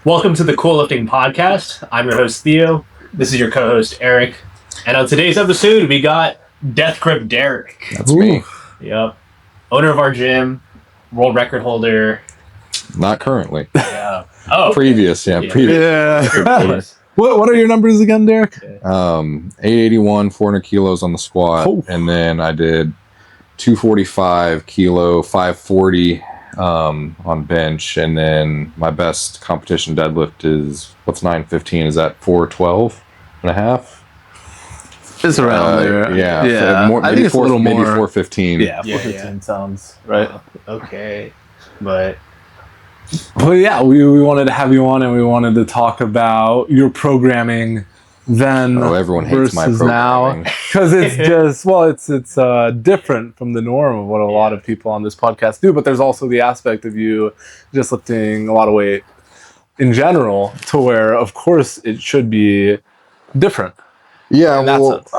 Welcome to the Cool Lifting Podcast. I'm your host, Theo. This is your co-host, Eric. And on today's episode, we got Deathgrip Derek. That's me. Yep. Owner of our gym, world record holder. Not currently. Yeah. Oh. Previous. Yeah. What are your numbers again, Derek? 881, 400 kilos on the squat. Oh. And then I did 245 kilo, 540 on bench. And then my best competition deadlift is, what's 915? Is that 412 and a half? It's around there. Yeah. I think it's a little maybe more. 415. Yeah, 415 sounds right. Okay. But Well, yeah, we wanted to have you on and we wanted to talk about your programming then Everyone hates my versus programming. now. Because it's just, well, it's different from the norm of what a lot of people on this podcast do. But there's also the aspect of you just lifting a lot of weight in general to where, of course, it should be different. Yeah, In that sense.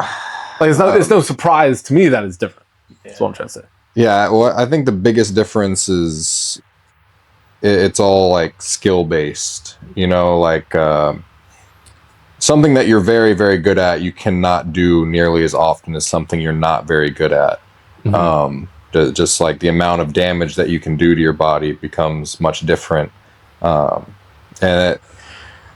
Like, it's no surprise to me that it's different. That's what I'm trying to say. Yeah, well, I think the biggest difference is it's all like skill based, like something that you're very, very good at, you cannot do nearly as often as something you're not very good at. Mm-hmm. Just like the amount of damage that you can do to your body becomes much different. I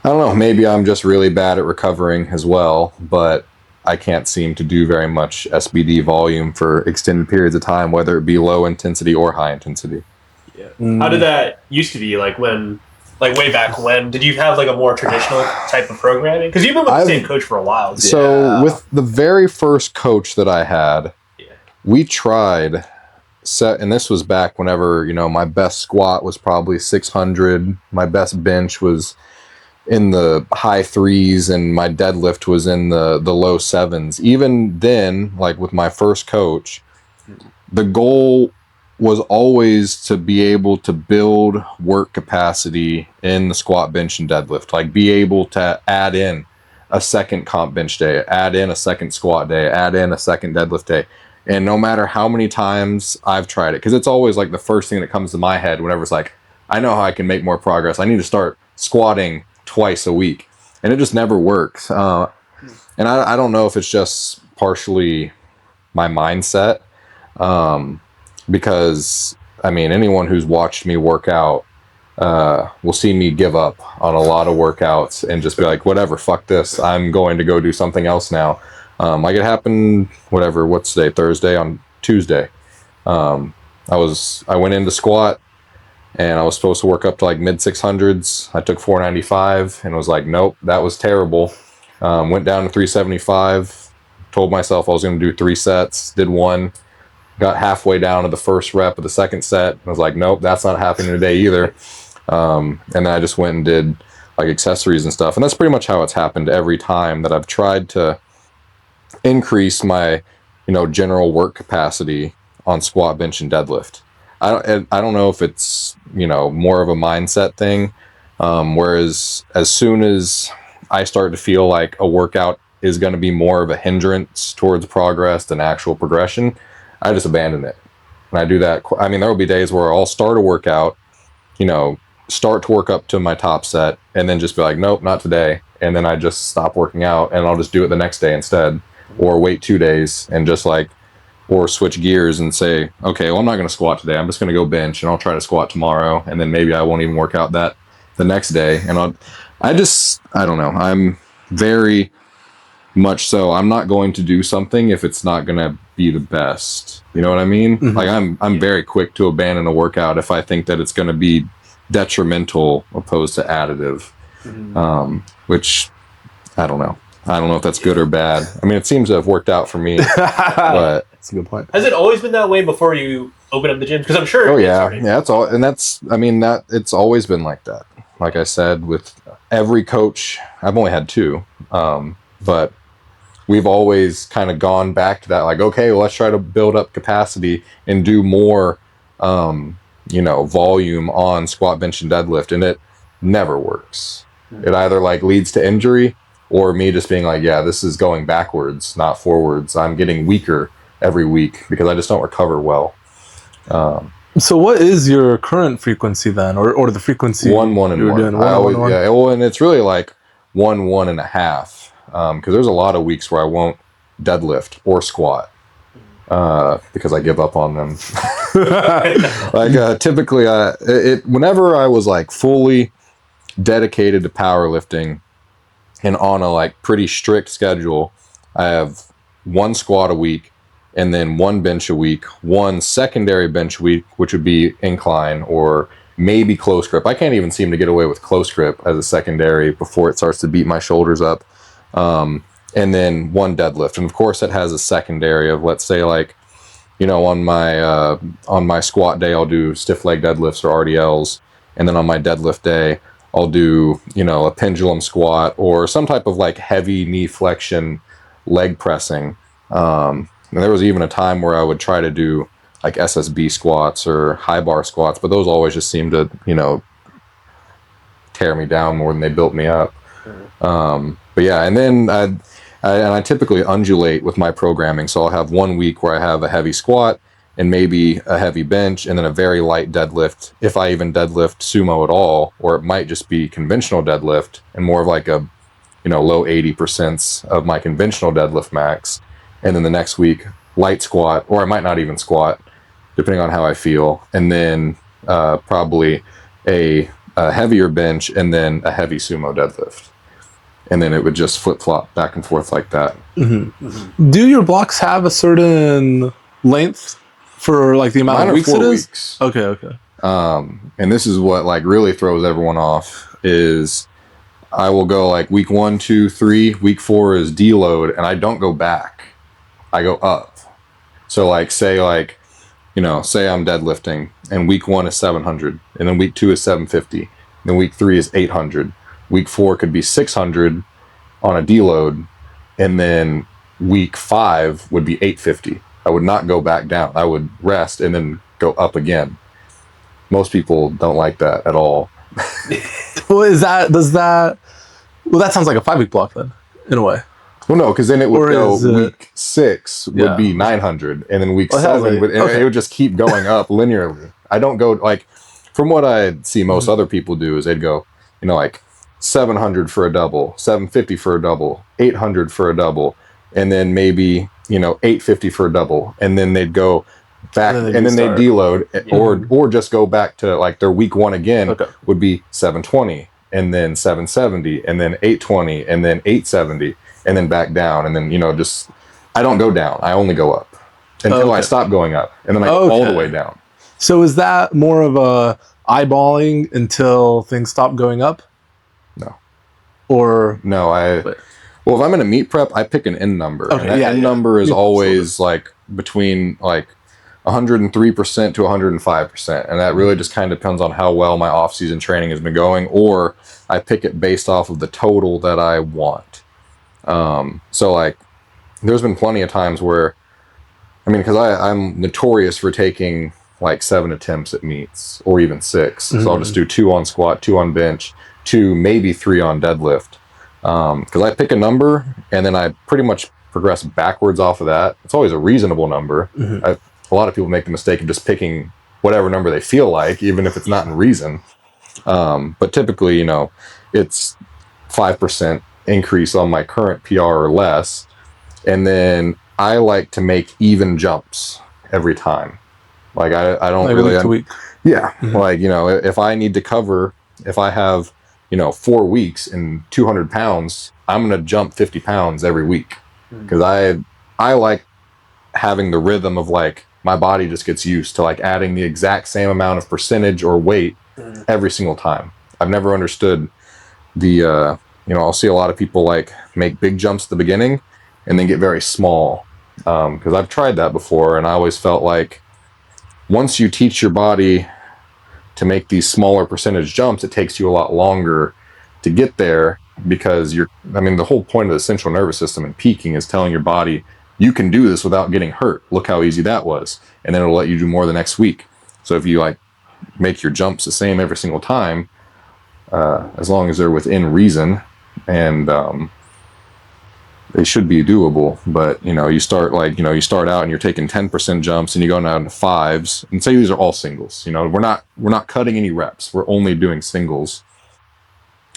don't know, maybe I'm just really bad at recovering as well, but I can't seem to do very much SBD volume for extended periods of time, whether it be low intensity or high intensity. yeah. How did that used to be? Like way back when? Did you have like a more traditional type of programming? Because you've been with the same coach for a while. So with the very first coach that I had, we tried and this was back whenever, my best squat was probably 600. My best bench was in the high 3s and my deadlift was in the low 7s. Even then, like with my first coach, the goal was always to be able to build work capacity in the squat, bench, and deadlift. Like be able to add in a second comp bench day, add in a second squat day, add in a second deadlift day. And no matter how many times I've tried it, because it's always like the first thing that comes to my head whenever it's like, I know how I can make more progress. I need to start squatting twice a week. And it just never works. And I don't know if it's just partially my mindset. Because, anyone who's watched me work out will see me give up on a lot of workouts and just be like, whatever, fuck this. I'm going to go do something else now. Like it happened, what's today? Thursday. On Tuesday. I went into squat and I was supposed to work up to like mid 600s. I took 495 and was like, nope, that was terrible. Went down to 375, told myself I was going to do 3 sets, did 1, got halfway down to the first rep of the second set. I was like, nope, that's not happening today either. And then I just went and did like accessories and stuff. And that's pretty much how it's happened every time that I've tried to increase my, general work capacity on squat, bench, and deadlift. I don't know if it's, more of a mindset thing. Whereas as soon as I start to feel like a workout is going to be more of a hindrance towards progress than actual progression, I just abandon it. And I do that. There will be days where I'll start a workout, start to work up to my top set and then just be like, nope, not today. And then I just stop working out and I'll just do it the next day instead, or wait 2 days and just or switch gears and say, okay, well, I'm not going to squat today. I'm just going to go bench and I'll try to squat tomorrow. And then maybe I won't even work out that the next day. And I don't know. I'm very much so. I'm not going to do something if it's not going to be the best. You know what I mean? Mm-hmm. Like I'm very quick to abandon a workout if I think that it's going to be detrimental opposed to additive. Which I don't know. I don't know if that's good or bad. It seems to have worked out for me, but That's a good point. has it always been that way before you opened up the gym? Because I'm sure. oh yeah, that's all. And that's, that it's always been like that. Like I said, with every coach, I've only had 2, but we've always kind of gone back to that. Like, okay, well, let's try to build up capacity and do more, volume on squat, bench, and deadlift, and it never works. It either leads to injury or me just being like, yeah, this is going backwards, not forwards. I'm getting weaker every week because I just don't recover well. So what is your current frequency then, or the frequency 1, 1, and you were 1. doing? I always, 1. yeah, well, and it's really like 1, 1.5. Because there's a lot of weeks where I won't deadlift or squat because I give up on them. Like typically, whenever I was like fully dedicated to powerlifting and on a like pretty strict schedule, I have 1 squat a week, and then 1 bench a week, 1 secondary bench a week, which would be incline or maybe close grip. I can't even seem to get away with close grip as a secondary before it starts to beat my shoulders up. And then 1 deadlift. And of course it has a secondary of, let's say, like, you know, on my squat day, I'll do stiff leg deadlifts or RDLs. And then on my deadlift day, I'll do, you know, a pendulum squat or some type of like heavy knee flexion leg pressing. And there was even a time where I would try to do like SSB squats or high bar squats, but those always just seemed to, you know, tear me down more than they built me up. But yeah, and then I typically undulate with my programming. So I'll have 1 week where I have a heavy squat and maybe a heavy bench and then a very light deadlift, if I even deadlift sumo at all, or it might just be conventional deadlift and more of like a, you know, low 80% of my conventional deadlift max. And then the next week, light squat, or I might not even squat, depending on how I feel. And then probably a heavier bench and then a heavy sumo deadlift. And then it would just flip-flop back and forth like that. Do your blocks have a certain length for like the amount Mine of are weeks 4 it is? weeks. Okay. And this is what like really throws everyone off is I will go like week 1, 2, 3, week 4 is deload, and I don't go back. I go up. So like say like, you know, say I'm deadlifting and week 1 is 700 and then week 2 is 750. Then week 3 is 800. Week 4 could be 600 on a deload, and then week 5 would be 850. I would not go back down. I would rest and then go up again. Most people don't like that at all. Well, that sounds like a 5-week block then, in a way. Well, no, because then it would Or go is it- week 6 would be 900, and then week Well, it has 7 would, and okay. it would just keep going up linearly. I don't go like, from what I see most other people do is they'd go, you know, like 700 for a double, 750 for a double, 800 for a double, and then maybe, you know, 850 for a double, and then they'd go back and then they'd deload or just go back to like their week 1 again would be 720 and then 770 and then 820 and then 870 and then back down, and then, you know, just I don't go down, I only go up until I stop going up, and then I go all the way down. So is that more of a eyeballing until things stop going up? No. Or No, well, if I'm in a meet prep, I pick an end number. Okay, and that end number is always like between like 103% to 105%. And that really just kind of depends on how well my off-season training has been going, or I pick it based off of the total that I want. So like there's been plenty of times where, I mean, because I'm notorious for taking like 7 attempts at meets or even 6. So I'll just do 2 on squat, 2 on bench, 2, maybe 3 on deadlift. Because I pick a number and then I pretty much progress backwards off of that. It's always a reasonable number. A lot of people make the mistake of just picking whatever number they feel like, even if it's not in reason. But typically, you know, it's 5% increase on my current PR or less. And then I like to make even jumps every time. Like I don't like really week to week. Yeah. Like, you know, if I need to cover, if I have, you know, 4 weeks and 200 pounds, I'm going to jump 50 pounds every week. Because I like having the rhythm of like, my body just gets used to like adding the exact same amount of percentage or weight every single time. I've never understood the, you know, I'll see a lot of people like make big jumps at the beginning and then get very small. Because I've tried that before, and I always felt like once you teach your body to make these smaller percentage jumps, it takes you a lot longer to get there, because the whole point of the central nervous system and peaking is telling your body, you can do this without getting hurt. Look how easy that was. And then it'll let you do more the next week. So if you like make your jumps the same every single time, as long as they're within reason, and they should be doable, but you start out and you're taking 10% jumps and you go down to fives, and say these are all singles. We're not cutting any reps. We're only doing singles.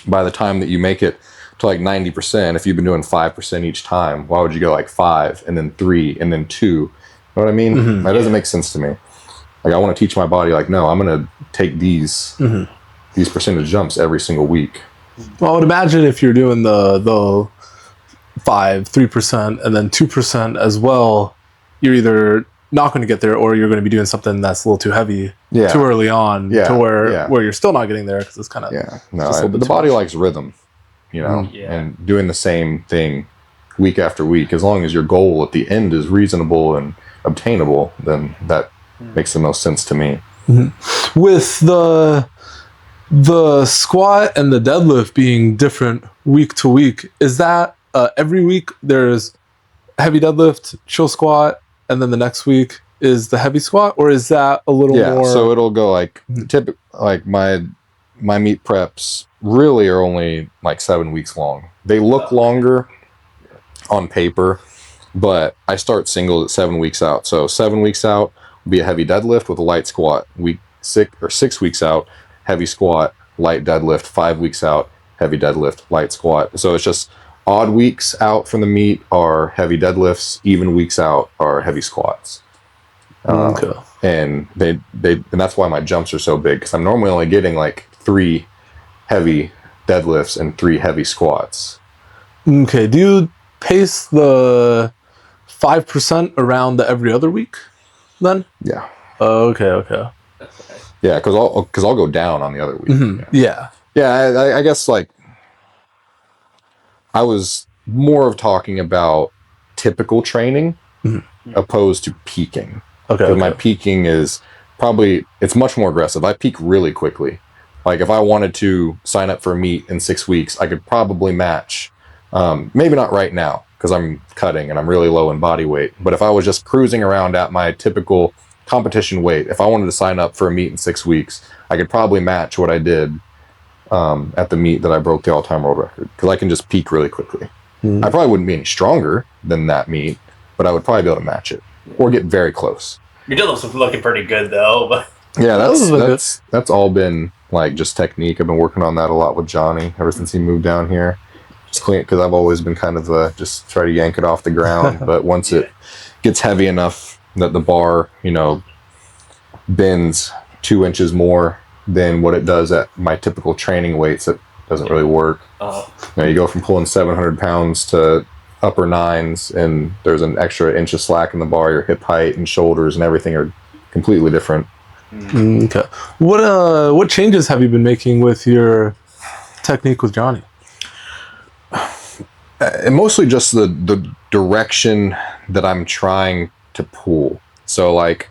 By the time that you make it to like 90%, if you've been doing 5% each time, why would you go like 5 and then 3 and then 2? You know what I mean? Mm-hmm. That doesn't make sense to me. Like, I want to teach my body, like, no, I'm going to take these percentage jumps every single week. Well, I would imagine if you're doing the 3%, and then 2% as well, you're either not going to get there, or you're going to be doing something that's a little too heavy too early on, to where you're still not getting there because it's kind of the body likes rhythm, and doing the same thing week after week. As long as your goal at the end is reasonable and obtainable, then that makes the most sense to me. Mm-hmm. With the squat and the deadlift being different week to week, is that every week there's heavy deadlift, chill squat, and then the next week is the heavy squat, or is that a little more? Yeah, so it'll go like like my meet preps really are only like 7 weeks long. They look longer on paper, but I start singles at 7 weeks out. So 7 weeks out will be a heavy deadlift with a light squat. 6 weeks out, heavy squat, light deadlift. 5 weeks out, heavy deadlift, light squat. So it's just odd weeks out from the meet are heavy deadlifts. Even weeks out are heavy squats. Okay. And and that's why my jumps are so big, because I'm normally only getting like 3 heavy deadlifts and 3 heavy squats. Okay. Do you pace the 5% around the every other week then? Yeah. Okay. Yeah, because I'll go down on the other week. Mm-hmm. Yeah. I guess like I was more of talking about typical training opposed to peaking. Okay. My peaking is it's much more aggressive. I peak really quickly. Like, if I wanted to sign up for a meet in 6 weeks, I could probably match. Maybe not right now because I'm cutting and I'm really low in body weight. But if I was just cruising around at my typical competition weight, if I wanted to sign up for a meet in 6 weeks, I could probably match what I did at the meet that I broke the all-time world record, because I can just peak really quickly. I probably wouldn't be any stronger than that meet, but I would probably be able to match it or get very close. Your deadlift's looking pretty good though, but yeah, that's all been like just technique. I've been working on that a lot with Johnny ever since he moved down here. Just clean, because I've always been kind of just try to yank it off the ground, but once it gets heavy enough that the bar, bends 2 inches more than what it does at my typical training weights, it doesn't really work. You go from pulling 700 pounds to upper 9s, and there's an extra inch of slack in the bar. Your hip height and shoulders and everything are completely different. Okay. What changes have you been making with your technique with Johnny? And mostly just the direction that I'm trying to pull. So like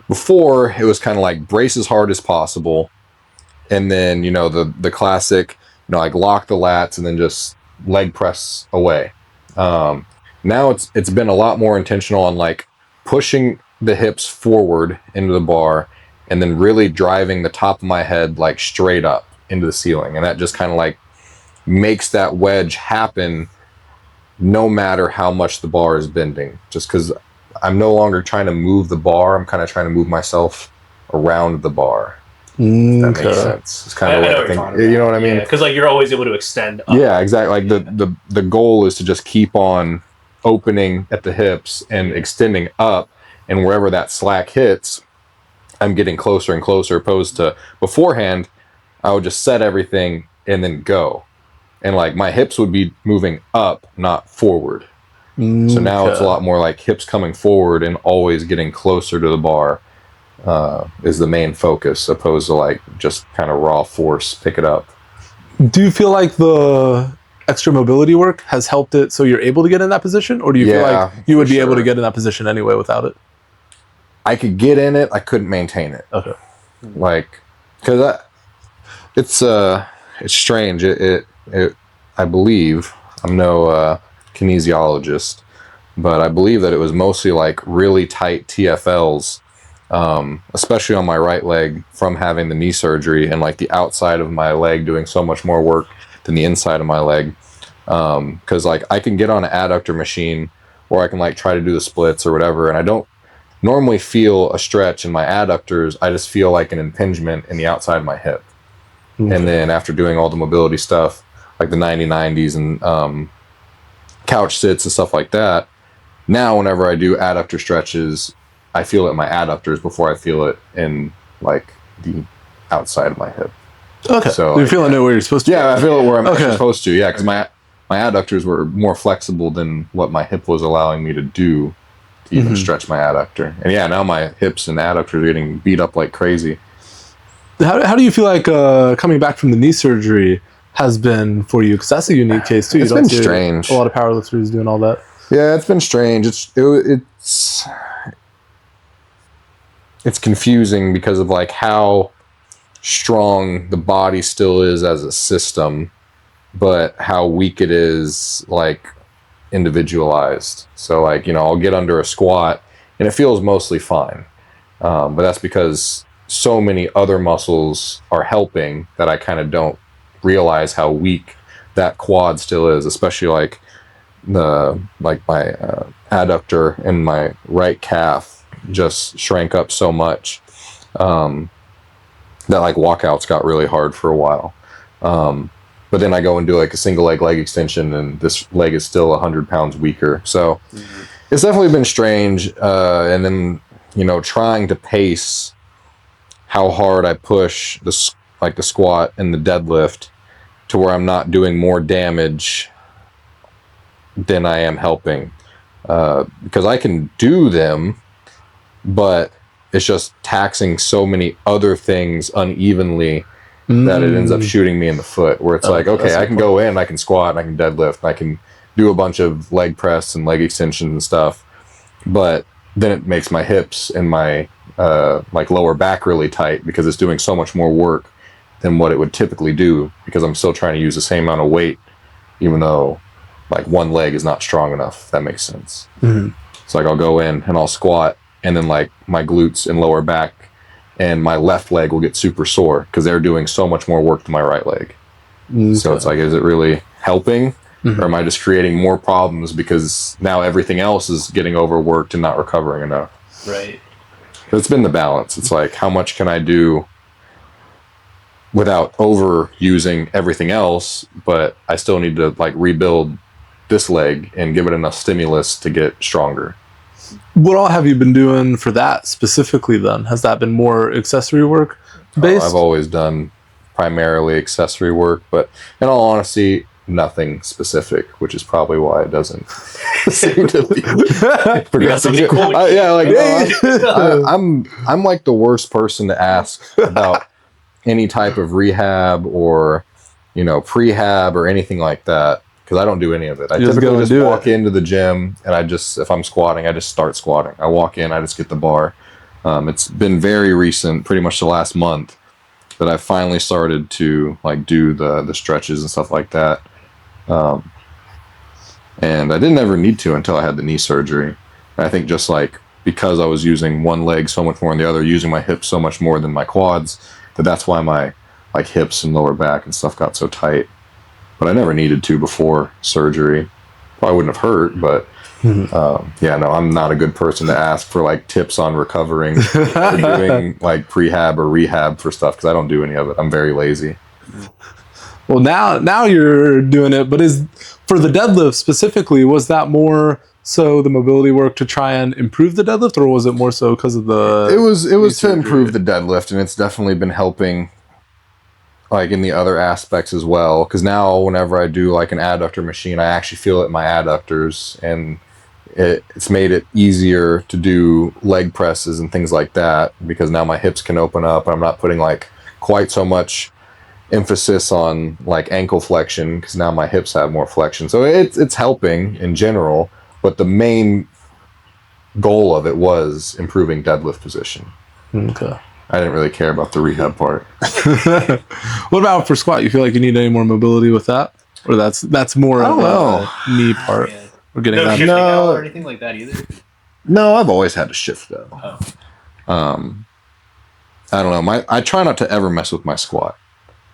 before, it was kind of like brace as hard as possible, and then the classic, like lock the lats and then just leg press away. Now it's been a lot more intentional on like pushing the hips forward into the bar and then really driving the top of my head like straight up into the ceiling, and that just kind of like makes that wedge happen no matter how much the bar is bending, just because I'm no longer trying to move the bar. I'm kind of trying to move myself around the bar. If that makes sense. It's kind of what I think. You know what I mean? Because like you're always able to extend up. Yeah, exactly. Like the goal is to just keep on opening at the hips and extending up, and wherever that slack hits, I'm getting closer and closer, opposed to beforehand, I would just set everything and then go. And like my hips would be moving up, not forward. So now it's a lot more like hips coming forward and always getting closer to the bar is the main focus, opposed to like just kind of raw force, pick it up. Do you feel like the extra mobility work has helped it so you're able to get in that position? Or do you feel like you would be able to get in that position anyway without it? I could get in it. I couldn't maintain it. Okay. Like, because it's strange. I believe, I'm no kinesiologist, but I believe that it was mostly like really tight TFLs, especially on my right leg from having the knee surgery, and like the outside of my leg doing so much more work than the inside of my leg. Because like I can get on an adductor machine, or I can like try to do the splits or whatever, and I don't normally feel a stretch in my adductors. I just feel like an impingement in the outside of my hip. Okay. And then after doing all the mobility stuff, like the 90-90s and couch sits and stuff like that, now whenever I do adductor stretches, I feel it in my adductors before I feel it in like the outside of my hip. Okay. So you're feeling it where you're supposed to. Yeah, I feel it where I'm supposed to. Yeah, because my adductors were more flexible than what my hip was allowing me to do to even stretch my adductor. And yeah, now my hips and adductors are getting beat up like crazy. How do you feel like coming back from the knee surgery has been for you? Because that's a unique case too. It's been strange. A lot of powerlifters doing all that. Yeah, it's been strange. It's confusing because of like how strong the body still is as a system, but how weak it is like individualized. So like, you know, I'll get under a squat and it feels mostly fine, but that's because so many other muscles are helping that I kind of don't realize how weak that quad still is, especially like my adductor and my right calf just shrank up so much that like walkouts got really hard for a while. But then I go and do like a single leg extension and this leg is still 100 pounds weaker. So it's definitely been strange. And then, you know, trying to pace how hard I push the squat and the deadlift to where I'm not doing more damage than I am helping. Because I can do them, but it's just taxing so many other things unevenly that it ends up shooting me in the foot, where it's like, okay, I can go in, I can squat, and I can deadlift, and I can do a bunch of leg press and leg extensions and stuff, but then it makes my hips and my like lower back really tight because it's doing so much more work than what it would typically do, because I'm still trying to use the same amount of weight, even though like one leg is not strong enough, if that makes sense. So like I'll go in and I'll squat, and then like my glutes and lower back and my left leg will get super sore because they're doing so much more work to my right leg. So it's like, is it really helping? Or am I just creating more problems because now everything else is getting overworked and not recovering enough? Right. But it's been the balance. It's like, how much can I do without overusing everything else, but I still need to like rebuild this leg and give it enough stimulus to get stronger. What all have you been doing for that specifically then? Has that been more accessory work based? I've always done primarily accessory work, but in all honesty, nothing specific, which is probably why it doesn't seem to be progressing. Cool. I'm like the worst person to ask about any type of rehab or, you know, prehab or anything like that, because I don't do any of it. I typically just walk into the gym and if I'm squatting, I just start squatting. I walk in, I just get the bar. It's been very recent, pretty much the last month, that I finally started to like do the stretches and stuff like that. And I didn't ever need to until I had the knee surgery. I think just like because I was using one leg so much more than the other, using my hips so much more than my quads, that's why my like hips and lower back and stuff got so tight. But I never needed to before surgery. Probably wouldn't have hurt, but I'm not a good person to ask for like tips on recovering or doing like prehab or rehab for stuff, because I don't do any of it. I'm very lazy. Well, now you're doing it, but is for the deadlift specifically, was that more so the mobility work to try and improve the deadlift, or was it more so because of the... It was to improve the deadlift, and it's definitely been helping like in the other aspects as well, because now whenever I do like an adductor machine, I actually feel it in my adductors, and it's made it easier to do leg presses and things like that, because now my hips can open up and I'm not putting like quite so much emphasis on like ankle flexion, because now my hips have more flexion. So it's helping in general, but the main goal of it was improving deadlift position. Okay. I didn't really care about the rehab part. What about for squat? You feel like you need any more mobility with that, or that's more of a knee part? Yeah. We're getting that. No, or anything like that either. No, I've always had to shift though. Oh. I don't know. I try not to ever mess with my squat,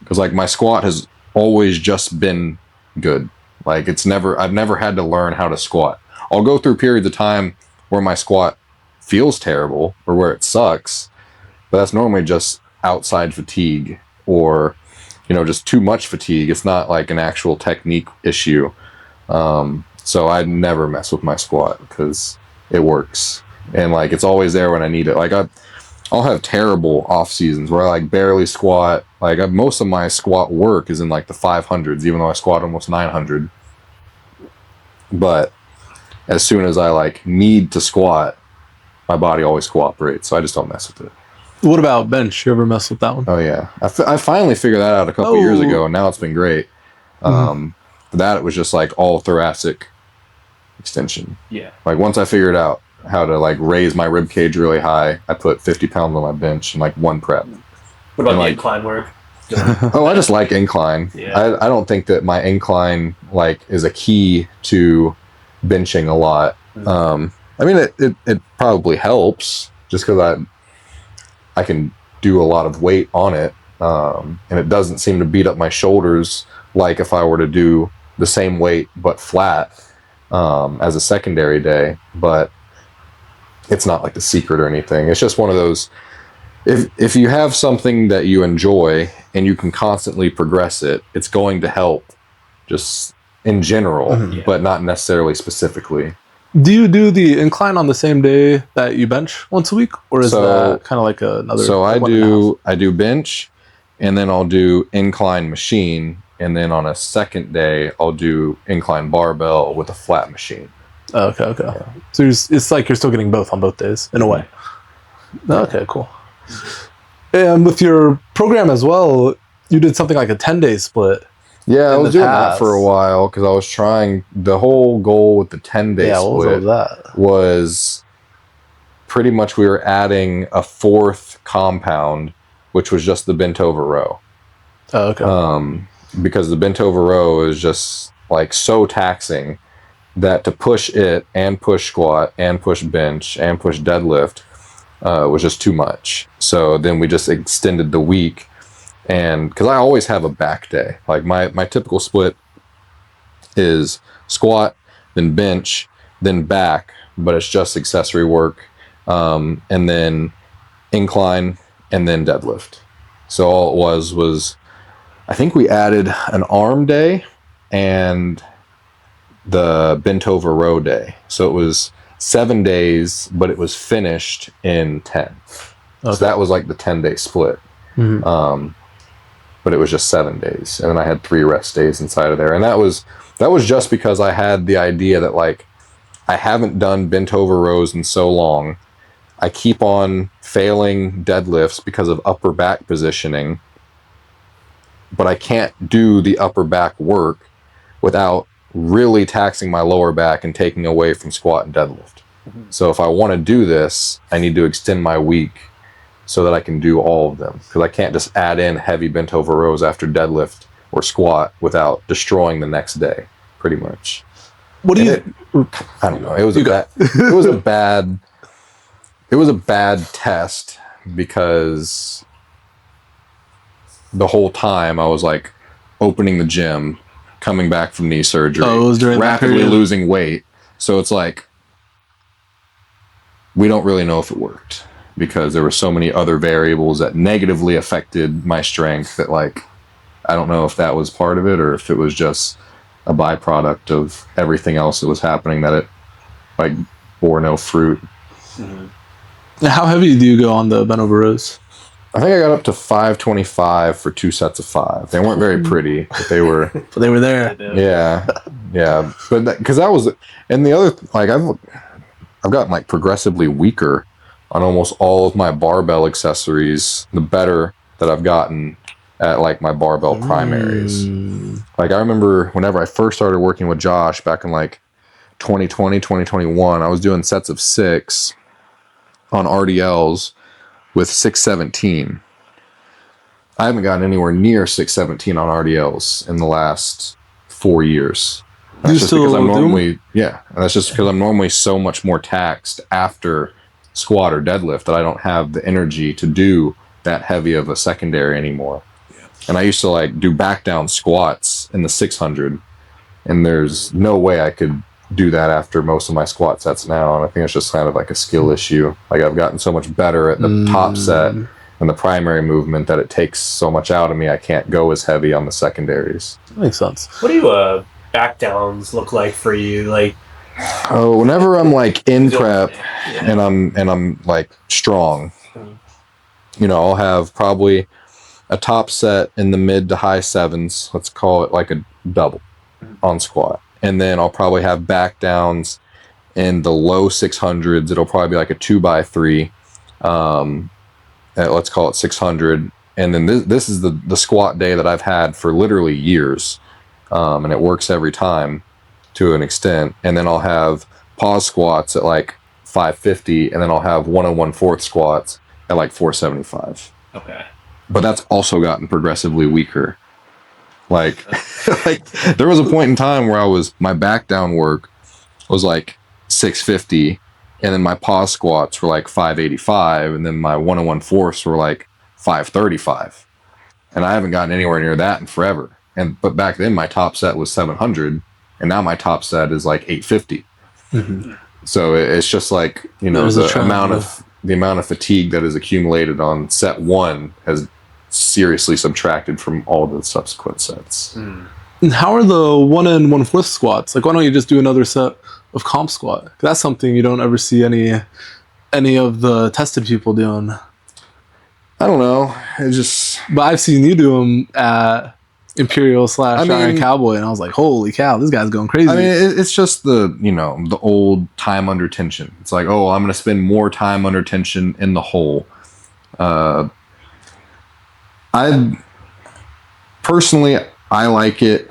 because like my squat has always just been good. Like I've never had to learn how to squat. I'll go through periods of time where my squat feels terrible or where it sucks, but that's normally just outside fatigue or, just too much fatigue. It's not like an actual technique issue. So I never mess with my squat because it works. And like, it's always there when I need it. Like I'll have terrible off seasons where I like barely squat. Like most of my squat work is in like the 500s, even though I squat almost 900. But as soon as I like need to squat, my body always cooperates. So I just don't mess with it. What about bench? You ever mess with that one? Oh yeah. I finally figured that out a couple years ago, and now it's been great. For that, it was just like all thoracic extension. Yeah. Like once I figured out how to like raise my rib cage really high, I put 50 pounds on my bench in like one prep. What about the incline work? Oh, I just like incline. Yeah. I don't think that my incline like is a key to benching a lot. I mean, it probably helps just because I can do a lot of weight on it, and it doesn't seem to beat up my shoulders like if I were to do the same weight but flat as a secondary day. But it's not like the secret or anything. It's just one of those. If you have something that you enjoy and you can constantly progress it, it's going to help just in general, but not necessarily specifically. Do you do the incline on the same day that you bench once a week, or is that kind of like another? So I do bench, and then I'll do incline machine, and then on a second day I'll do incline barbell with a flat machine. Okay. Yeah. So it's like you're still getting both on both days in a way. Okay, cool. And with your program as well, you did something like a 10-day split. Yeah, I was doing that for a while because I was trying. The whole goal with the 10-day split was pretty much we were adding a fourth compound, which was just the bent over row. Oh, okay. Because the bent over row is just like so taxing that to push it and push squat and push bench and push deadlift was just too much. So then we just extended the week. And because I always have a back day, like my typical split is squat, then bench, then back, but it's just accessory work, and then incline, and then deadlift. So all it was I think we added an arm day and the bent over row day. So it was 7 days, but it was finished in 10. Okay. So that was like the 10-day split. But it was just 7 days, and then I had 3 rest days inside of there. And that was just because I had the idea that like I haven't done bent over rows in so long. I keep on failing deadlifts because of upper back positioning, but I can't do the upper back work without really taxing my lower back and taking away from squat and deadlift. So if I want to do this, I need to extend my week so that I can do all of them, because I can't just add in heavy bent over rows after deadlift or squat without destroying the next day, pretty much. What do you? I don't know. It was a bad test because the whole time I was like opening the gym, coming back from knee surgery, rapidly losing weight. So it's like we don't really know if it worked, because there were so many other variables that negatively affected my strength that like I don't know if that was part of it or if it was just a byproduct of everything else that was happening, that it like bore no fruit. How heavy do you go on the bent over rows? I think I got up to 525 for 2 sets of 5. They weren't very pretty, but they were but they were there. Yeah. But because that was, and the other, like I've gotten like progressively weaker on almost all of my barbell accessories, the better that I've gotten at like my barbell primaries. Like I remember whenever I first started working with Josh back in like 2020, 2021, I was doing sets of 6 on RDLs with 617. I haven't gotten anywhere near 617 on RDLs in the last 4 years. That's just because I'm normally, and that's just because I'm normally so much more taxed after squat or deadlift that I don't have the energy to do that heavy of a secondary anymore. And I used to like do back down squats in the 600 and there's no way I could do that after most of my squat sets now. And I think it's just kind of like a skill issue. Like I've gotten so much better at the top set and the primary movement that it takes so much out of me. I can't go as heavy on the secondaries. That makes sense. What do back downs look like for you? Like, oh, whenever I'm like in prep and I'm like strong, you know, I'll have probably a top set in the mid to high sevens. Let's call it like a double on squat. And then I'll probably have back downs in the low 600s. It'll probably be like a 2x3. Let's call it 600. And then this is the squat day that I've had for literally years. And it works every time to an extent. And then I'll have pause squats at like 550. And then I'll have 1/1/4 squats at like 475. Okay. But that's also gotten progressively weaker. Like, like there was a point in time where my back down work was like 650, and then my pause squats were like 585, and then my 1/1/4 were like 535. And I haven't gotten anywhere near that in forever. But back then my top set was 700, and now my top set is like 850. So it's just like, you know, the amount of fatigue that is accumulated on set one has seriously subtracted from all the subsequent sets. And how are the 1/1/4 squats? Like, why don't you just do another set of comp squat? That's something you don't ever see any of the tested people doing. I don't know. It's just. But I've seen you do them at Imperial / Iron Cowboy, and I was like, holy cow, this guy's going crazy. I mean, it's just the old time under tension. It's like, oh, I'm going to spend more time under tension in the hole. I like it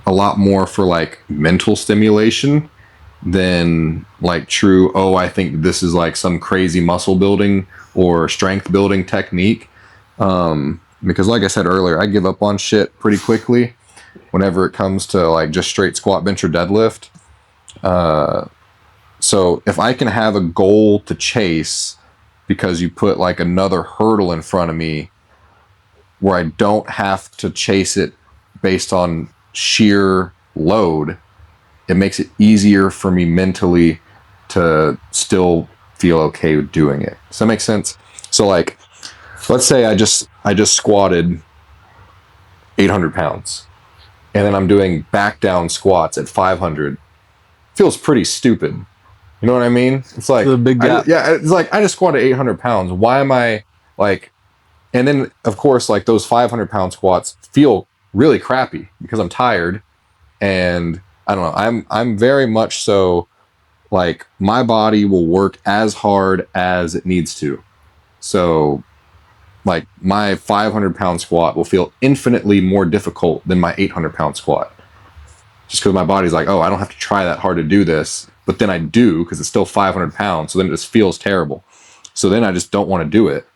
a lot more for like mental stimulation than like true, oh, I think this is like some crazy muscle building or strength building technique. Because like I said earlier, I give up on shit pretty quickly whenever it comes to like just straight squat, bench, or deadlift. So if I can have a goal to chase because you put like another hurdle in front of me where I don't have to chase it based on sheer load, it makes it easier for me mentally to still feel okay with doing it. Does that make sense? So like, let's say I just squatted 800 pounds and then I'm doing back down squats at 500. Feels pretty stupid. You know what I mean? It's like, the big gap. It's like I just squatted 800 pounds. Why am I like, and then of course, like those 500 pound squats feel really crappy because I'm tired, and I don't know. I'm very much so like my body will work as hard as it needs to. So like my 500 pound squat will feel infinitely more difficult than my 800 pound squat. Just because my body's like, oh, I don't have to try that hard to do this. But then I do because it's still 500 pounds. So then it just feels terrible. So then I just don't want to do it.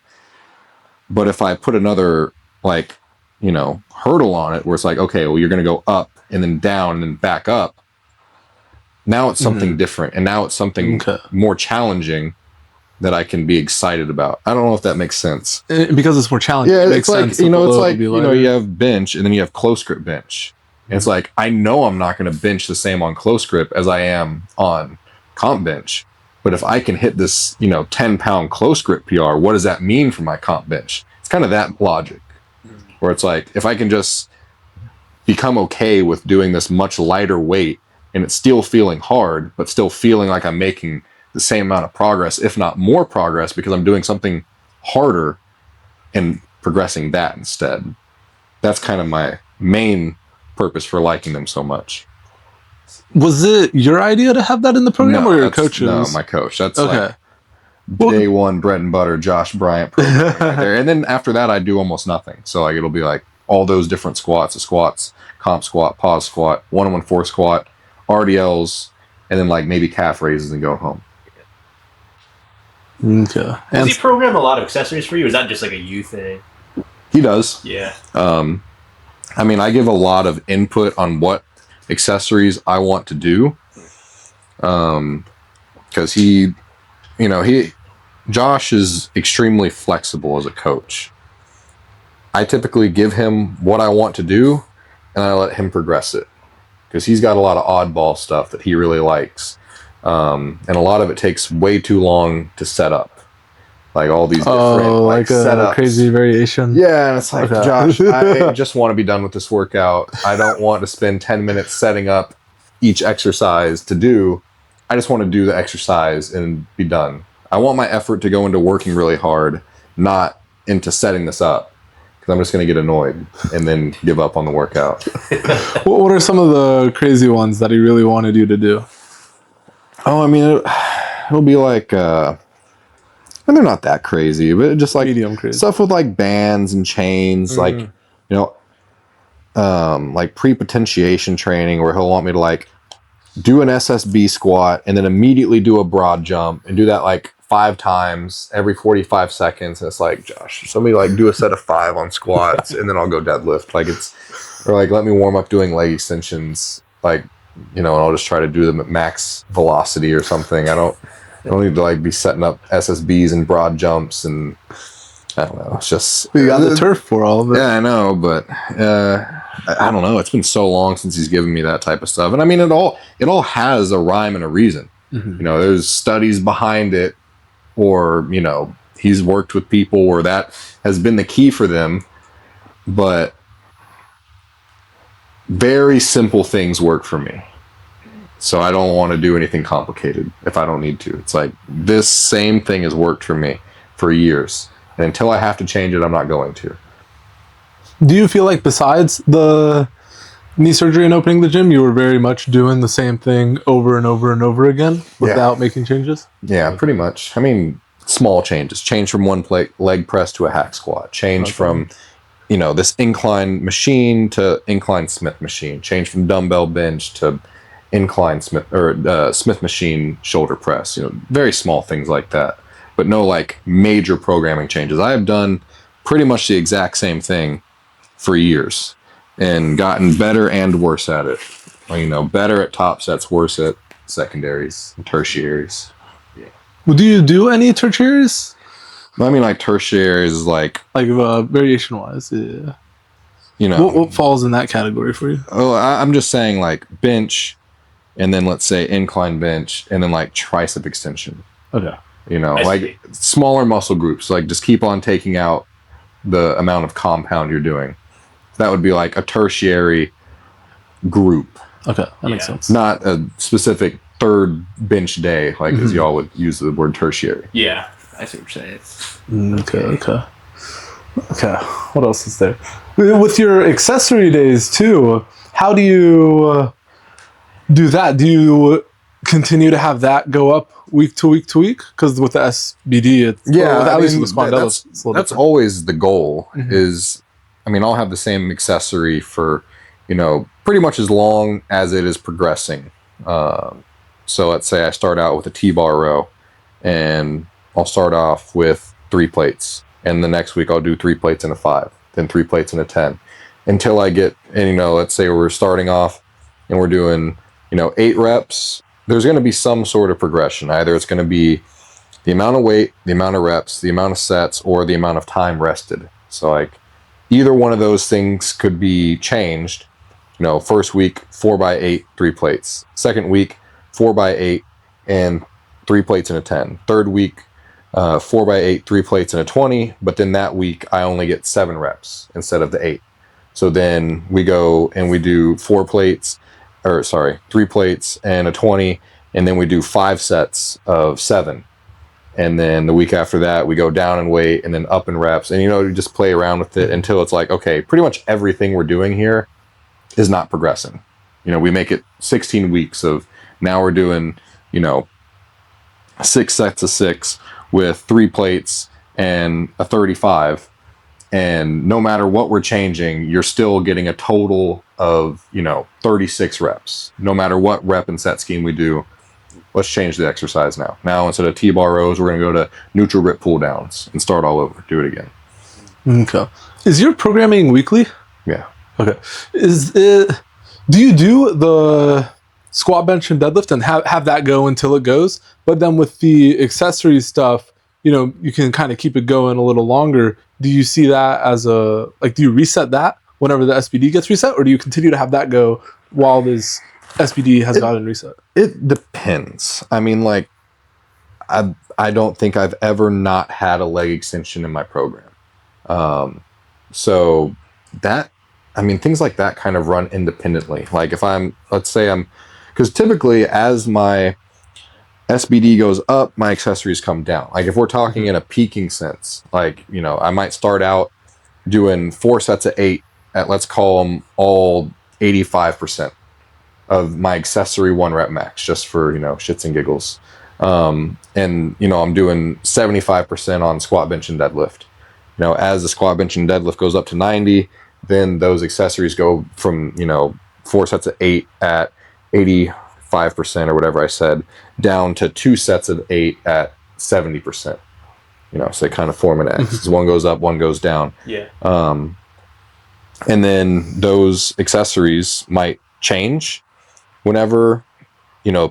But if I put another like, you know, hurdle on it where it's like, okay, well, you're going to go up and then down and then back up. Now it's something different. And now it's something more challenging that I can be excited about. I don't know if that makes sense. Because it's more challenging. Yeah, it makes sense. You know, it's like, you know, you have bench and then you have close grip bench. And it's like, I know I'm not going to bench the same on close grip as I am on comp bench. But if I can hit this, you know, 10-pound close grip PR, what does that mean for my comp bench? It's kind of that logic. Where it's like, if I can just become okay with doing this much lighter weight and it's still feeling hard, but still feeling like I'm making the same amount of progress, if not more progress, because I'm doing something harder and progressing that instead. That's kind of my main purpose for liking them so much. Was it your idea to have that in the program or your coach's? No, my coach. That's like day one bread and butter Josh Bryant program right there. And then after that I do almost nothing. So like it'll be like all those different squats, comp squat, pause squat, 1/4 squat, RDLs, and then like maybe calf raises and go home. Okay. Does he program a lot of accessories for you? Or is that just like a you thing? He does. Yeah. I mean, I give a lot of input on what accessories I want to do. Because Josh is extremely flexible as a coach. I typically give him what I want to do and I let him progress it. because he's got a lot of oddball stuff that he really likes. And a lot of it takes way too long to set up. Like all these different like a setups. crazy variation. Yeah, and it's like, Josh, I just want to be done with this workout. I don't want to spend 10 minutes setting up each exercise to do. I just want to do the exercise and be done. I want my effort to go into working really hard, not into setting this up. Because I'm just going to get annoyed and then give up on the workout. What are some of the crazy ones that he really wanted you to do? Oh, I mean, it'll be like... and they're not that crazy, but just like medium crazy stuff with like bands and chains, like, you know, like pre-potentiation training where he'll want me to like do an SSB squat and then immediately do a broad jump and do that like 5 times every 45 seconds. And it's like, Josh, somebody like do a set of 5 on squats and then I'll go deadlift. Like or like let me warm up doing leg extensions, like, you know, and I'll just try to do them at max velocity or something. I don't need to like be setting up SSBs and broad jumps and I don't know. It's just you got the turf for all of it. Yeah, I know, but I don't know. It's been so long since he's given me that type of stuff, and I mean, it all has a rhyme and a reason. You know, there's studies behind it, or you know, he's worked with people where that has been the key for them. But very simple things work for me. So I don't want to do anything complicated if I don't need to. It's like this same thing has worked for me for years. And until I have to change it, I'm not going to. Do you feel like besides the knee surgery and opening the gym, you were very much doing the same thing over and over and over again without making changes? Yeah, pretty much. I mean, small changes. Change from one leg press to a hack squat. Change from, you know, this incline machine to incline Smith machine. Change from dumbbell bench to incline Smith machine shoulder press, you know, very small things like that, but no like major programming changes. I have done pretty much the exact same thing for years and gotten better and worse at it. You know, better at top sets, worse at secondaries and tertiaries. Yeah. Well, do you do any tertiaries? I mean, like tertiaries is like variation wise, yeah. You know, what falls in that category for you? Oh, I'm just saying like bench. And then let's say incline bench, and then like tricep extension. Okay. You know, like smaller muscle groups. Like just keep on taking out the amount of compound you're doing. That would be like a tertiary group. Okay, that makes sense. Not a specific third bench day, like as y'all would use the word tertiary. Yeah, I see what you're saying. Okay. What else is there? With your accessory days too, how do you do that? Do you continue to have that go up week to week to week? Because with the SBD, it's at least with the spine that's always the goal. Is I mean, I'll have the same accessory for, you know, pretty much as long as it is progressing. So let's say I start out with a T-bar row, and I'll start off with 3 plates, and the next week I'll do 3 plates and a 5, then 3 plates and a 10, until I get. And you know, let's say we're starting off and we're doing, you know, 8 reps, there's going to be some sort of progression. Either it's going to be the amount of weight, the amount of reps, the amount of sets, or the amount of time rested. So like either one of those things could be changed. You know, first week, 4x8, 3 plates. Second week, 4x8 and 3 plates and a 10. Third week, 4x8, 3 plates and a 20. But then that week I only get 7 reps instead of the 8. So then we go and we do 3 plates and a 20, and then we do 5 sets of 7. And then the week after that, we go down in weight and then up in reps. And, you know, you just play around with it until it's like, okay, pretty much everything we're doing here is not progressing. You know, we make it 16 weeks of now we're doing, you know, 6 sets of 6 with 3 plates and a 35. And no matter what we're changing, you're still getting a total of, you know, 36 reps. No matter what rep and set scheme we do, let's change the exercise now. Now, instead of T-bar rows, we're going to go to neutral grip pull downs and start all over. Do it again. Okay. Is your programming weekly? Yeah. Okay. Do you do the squat, bench, and deadlift and have that go until it goes? But then with the accessory stuff, you know, you can kind of keep it going a little longer. Do you see that as do you reset that whenever the SBD gets reset, or do you continue to have that go while this SBD has gotten reset? It depends. I mean, like, I don't think I've ever not had a leg extension in my program. So that, I mean, things like that kind of run independently. Like if let's say because typically as my SBD goes up, my accessories come down. Like if we're talking in a peaking sense, like, I might start out doing 4 sets of 8 at, let's call them all 85% of my accessory 1 rep max, just for, shits and giggles. And, I'm doing 75% on squat, bench, and deadlift. As the squat, bench, and deadlift goes up to 90, then those accessories go from, 4 sets of 8 at 85% or whatever I said, down to 2 sets of 8 at 70%. So they kind of form an X. One goes up, one goes down. Yeah. And then those accessories might change whenever,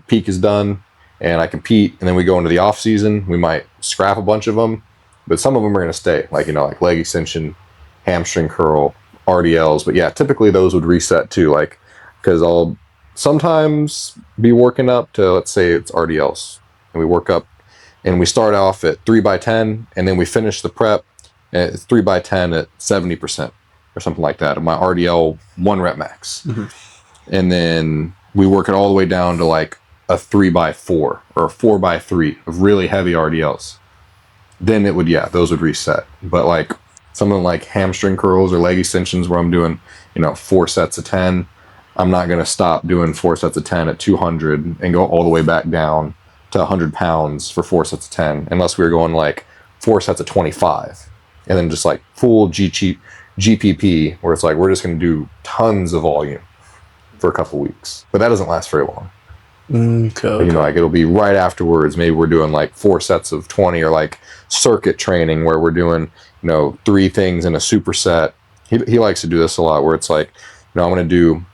peak is done and I compete, and then we go into the off season. We might scrap a bunch of them, but some of them are going to stay, like leg extension, hamstring curl, RDLs. But yeah, typically those would reset too, like, because I'll sometimes be working up to, let's say it's RDLs, and we work up and we start off at 3x10, and then we finish the prep at 3x10 at 70% or something like that of my RDL 1 rep max. And then we work it all the way down to like a 3x4 or a 4x3 of really heavy RDLs. Then those would reset. But like something like hamstring curls or leg extensions where I'm doing, 4 sets of 10, I'm not going to stop doing 4 sets of 10 at 200 and go all the way back down to 100 pounds for 4 sets of 10, unless we were going like 4 sets of 25 and then just like full GPP, where it's like we're just going to do tons of volume for a couple weeks. But that doesn't last very long. Okay. Like it'll be right afterwards. Maybe we're doing like 4 sets of 20, or like circuit training where we're doing, 3 things in a superset. He likes to do this a lot, where it's like, I'm going to do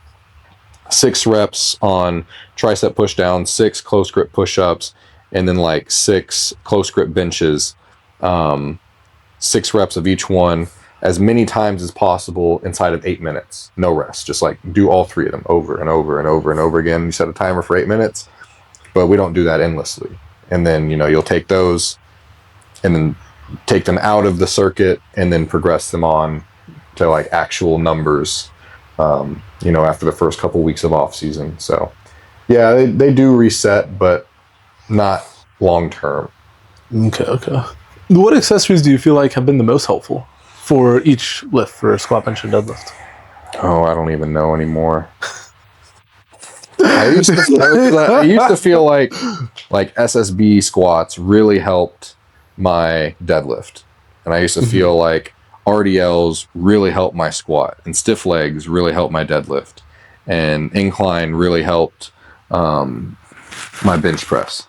6 reps on tricep push down, 6 close grip push-ups, and then like 6 close grip benches, 6 reps of each one, as many times as possible inside of 8 minutes. No rest. Just like do all 3 of them over and over and over and over again. You set a timer for 8 minutes, but we don't do that endlessly. And then, you'll take those and then take them out of the circuit and then progress them on to like actual numbers, after the first couple weeks of off season. So yeah, they do reset, but not long term. Okay. What accessories do you feel like have been the most helpful for each lift, for squat, bench, and deadlift? Oh, I don't even know anymore. I used to feel like SSB squats really helped my deadlift, and I used to feel like RDLs really helped my squat, and stiff legs really helped my deadlift, and incline really helped my bench press.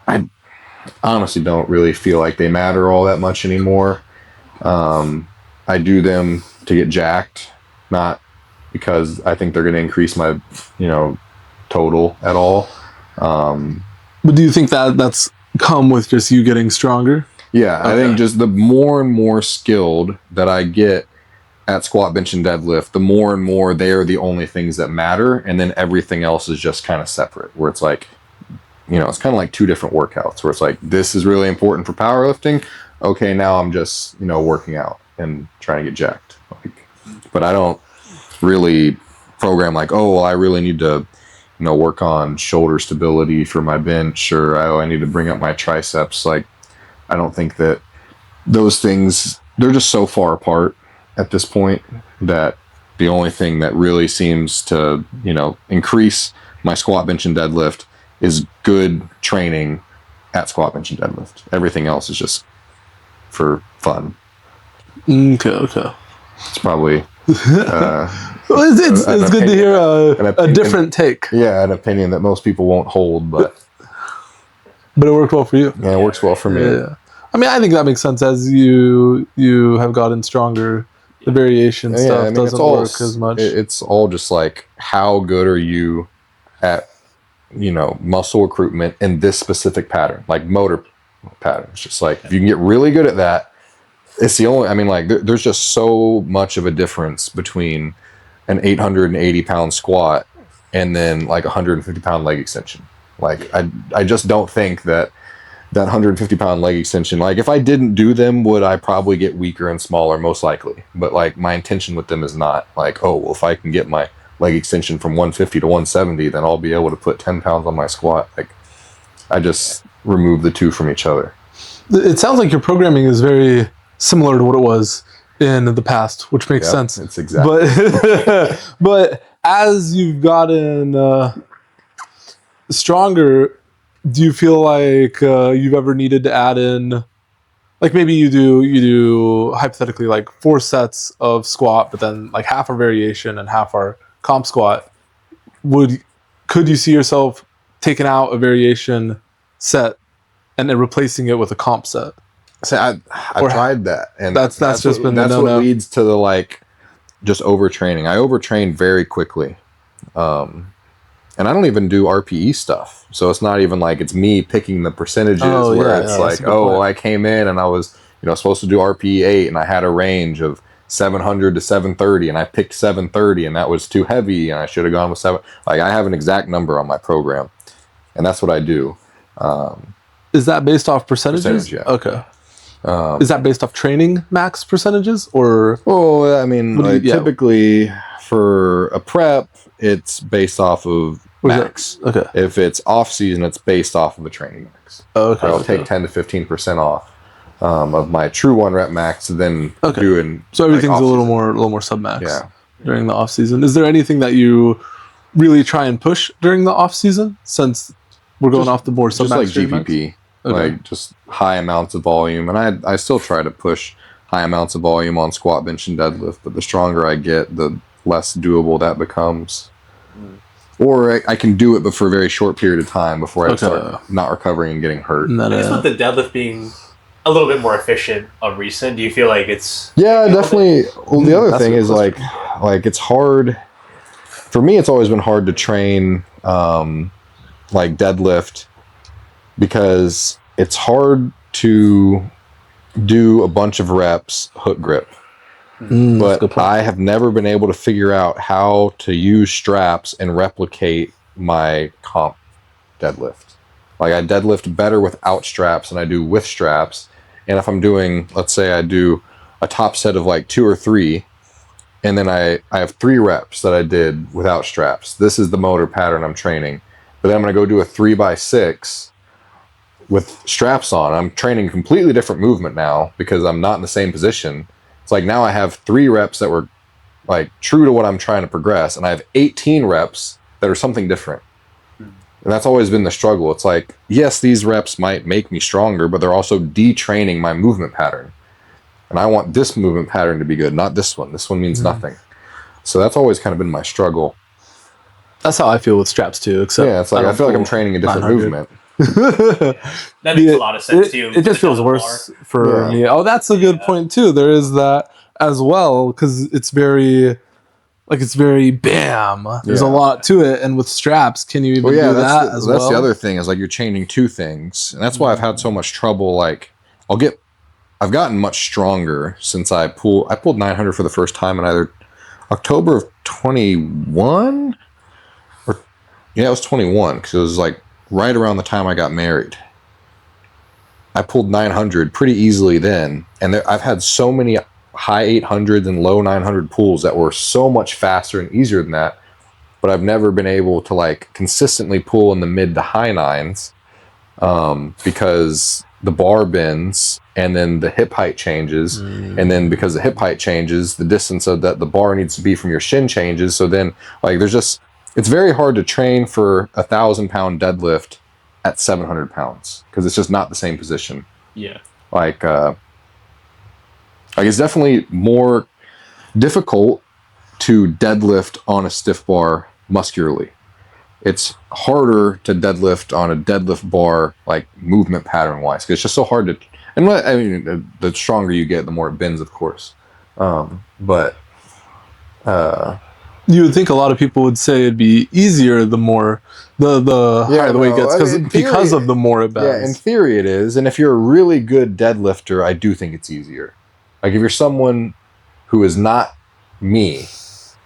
I honestly don't really feel like they matter all that much anymore. I do them to get jacked, not because I think they're going to increase my, total at all. But do you think that that's come with just you getting stronger? Yeah, okay. I think just the more and more skilled that I get at squat, bench, and deadlift, the more and more they are the only things that matter, and then everything else is just kind of separate, where it's like, it's kind of like 2 different workouts, where it's like, this is really important for powerlifting. Okay, now I'm just, working out and trying to get jacked. But I don't really program like, I really need to, work on shoulder stability for my bench, or I need to bring up my triceps. Like, I don't think that those things, they're just so far apart at this point that the only thing that really seems to, increase my squat, bench, and deadlift is good training at squat, bench, and deadlift. Everything else is just for fun. Okay. It's probably it's good to hear a different take. Yeah, an opinion that most people won't hold, but it worked well for you. Yeah, it works well for me. Yeah. I mean, I think that makes sense. As you have gotten stronger, the variation stuff doesn't work as much. It's all just like, how good are you at, muscle recruitment in this specific pattern, like motor pattern. It's just like, if you can get really good at that, it's the only. I mean, like there's just so much of a difference between an 880 pound squat and then like a 150 pound leg extension. Like I just don't think that 150 pound leg extension, like if I didn't do them, would I probably get weaker and smaller? Most likely. But like my intention with them is not like, oh, well, if I can get my leg extension from 150 to 170, then I'll be able to put 10 pounds on my squat. Like I just remove the two from each other. It sounds like your programming is very similar to what it was in the past, which makes sense. It's exactly. But as you've gotten stronger, do you feel like you've ever needed to add in, like maybe you do hypothetically like 4 sets of squat, but then like half are variation and half are comp squat. Could you see yourself taking out a variation set and then replacing it with a comp set? So I've tried that, and that's just been that's the what no-no. leads to the like just overtraining. I overtrain very quickly, and I don't even do RPE stuff. So it's not even like it's me picking the percentages where it's like, oh, I came in and I was supposed to do RPE 8, and I had a range of 700 to 730, and I picked 730, and that was too heavy, and I should have gone with 7. Like I have an exact number on my program, and that's what I do. Is that based off percentages? Yeah. Okay. Is that based off training max percentages or? Well, I mean, typically for a prep, it's based off of max. Okay. If it's off season, it's based off of a training max. Okay. I'll take 10 to 15% off of my true 1 rep max, and then doing. So everything's like a little more sub max. Yeah. During the off season, is there anything that you really try and push during the off season? Since we're going off the more sub max, just like GPP. Like just high amounts of volume, and I still try to push high amounts of volume on squat, bench, and deadlift. But the stronger I get, the less doable that becomes. Or I can do it, but for a very short period of time before I start not recovering and getting hurt. I guess with the deadlift being a little bit more efficient of recent, do you feel like it's? Yeah, definitely. Well, the other thing is like it's hard. For me, it's always been hard to train like deadlift, because it's hard to do a bunch of reps hook grip. But I have never been able to figure out how to use straps and replicate my comp deadlift. Like I deadlift better without straps than I do with straps. And if I'm doing, let's say I do a top set of like 2 or 3, and then I have 3 reps that I did without straps. This is the motor pattern I'm training. But then I'm going to go do a 3x6 with straps on. I'm training completely different movement now because I'm not in the same position. It's like now I have 3 reps that were like true to what I'm trying to progress, and I have 18 reps that are something different. And that's always been the struggle. It's like, yes, these reps might make me stronger, but they're also detraining my movement pattern. And I want this movement pattern to be good, not this one. This one means nothing. So that's always kind of been my struggle. That's how I feel with straps too. Except it's like I feel like I'm training a different movement. That makes a lot of sense too. It just feels worse for me. Oh, that's a good point too. There is that as well, because it's very bam. There's a lot to it, and with straps, can you even do that as well? That's the other thing, is like you're changing 2 things, and that's why I've had so much trouble. Like I've gotten much stronger since I pulled 900 for the first time in either October of 21 or it was 21, because it was like right around the time I got married. I pulled 900 pretty easily then, and I've had so many high 800s and low 900 pulls that were so much faster and easier than that, but I've never been able to like consistently pull in the mid to high 9s because the bar bends, and then the hip height changes, and then because the hip height changes, the distance of that the bar needs to be from your shin changes. So then like it's very hard to train for 1,000-pound deadlift at 700 pounds because it's just not the same position. Yeah. Like it's definitely more difficult to deadlift on a stiff bar muscularly. It's harder to deadlift on a deadlift bar, like movement pattern wise, because it's just so hard to. And I mean, the stronger you get, the more it bends, of course. But you would think a lot of people would say it'd be easier the more the higher the weight gets, because of the more it bends. Yeah, in theory it is, and if you're a really good deadlifter, I do think it's easier. Like if you're someone who is not me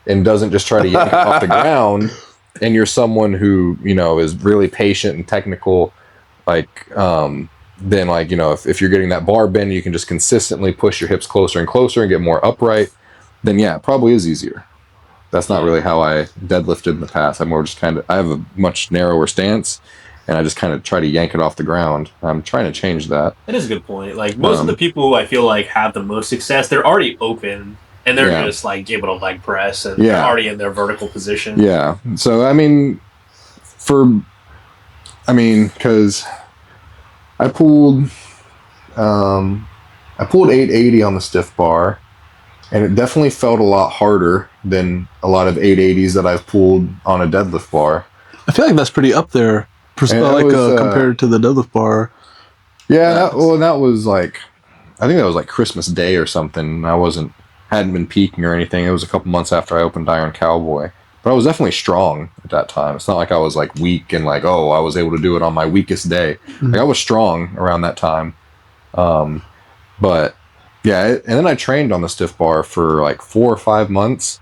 and doesn't just try to yank it off the ground, and you're someone who, you know, is really patient and technical, like, then like, you know, if you're getting that bar bend, you can just consistently push your hips closer and closer and get more upright, then yeah, it probably is easier. That's not really how I deadlifted in the past. I'm more just kind of, I have a much narrower stance, and I just kind of try to yank it off the ground. I'm trying to change that. That is a good point. Like most of the people who I feel like have the most success, they're already open and they're just like able to leg press and they're already in their vertical position. Yeah. So I mean, because I pulled 880 on the stiff bar, and it definitely felt a lot harder than a lot of 880s that I've pulled on a deadlift bar. I feel like that's pretty up there, compared to the deadlift bar. Yeah, that was like, I think that was like Christmas Day or something. Hadn't been peaking or anything. It was a couple months after I opened Iron Cowboy. But I was definitely strong at that time. It's not like I was like weak and like, oh, I was able to do it on my weakest day. Mm-hmm. Like I was strong around that time. But yeah, and then I trained on the stiff bar for like 4 or 5 months,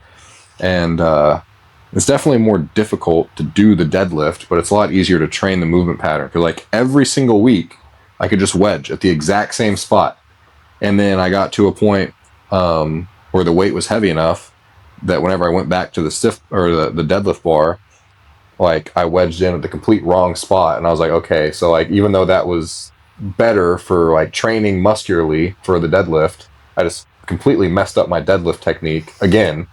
and it's definitely more difficult to do the deadlift, but it's a lot easier to train the movement pattern, because like every single week I could just wedge at the exact same spot, and then I got to a point where the weight was heavy enough that whenever I went back to the stiff or the deadlift bar, like I wedged in at the complete wrong spot, and I was like, okay, so like even though that was better for like training muscularly for the deadlift, I just completely messed up my deadlift technique again.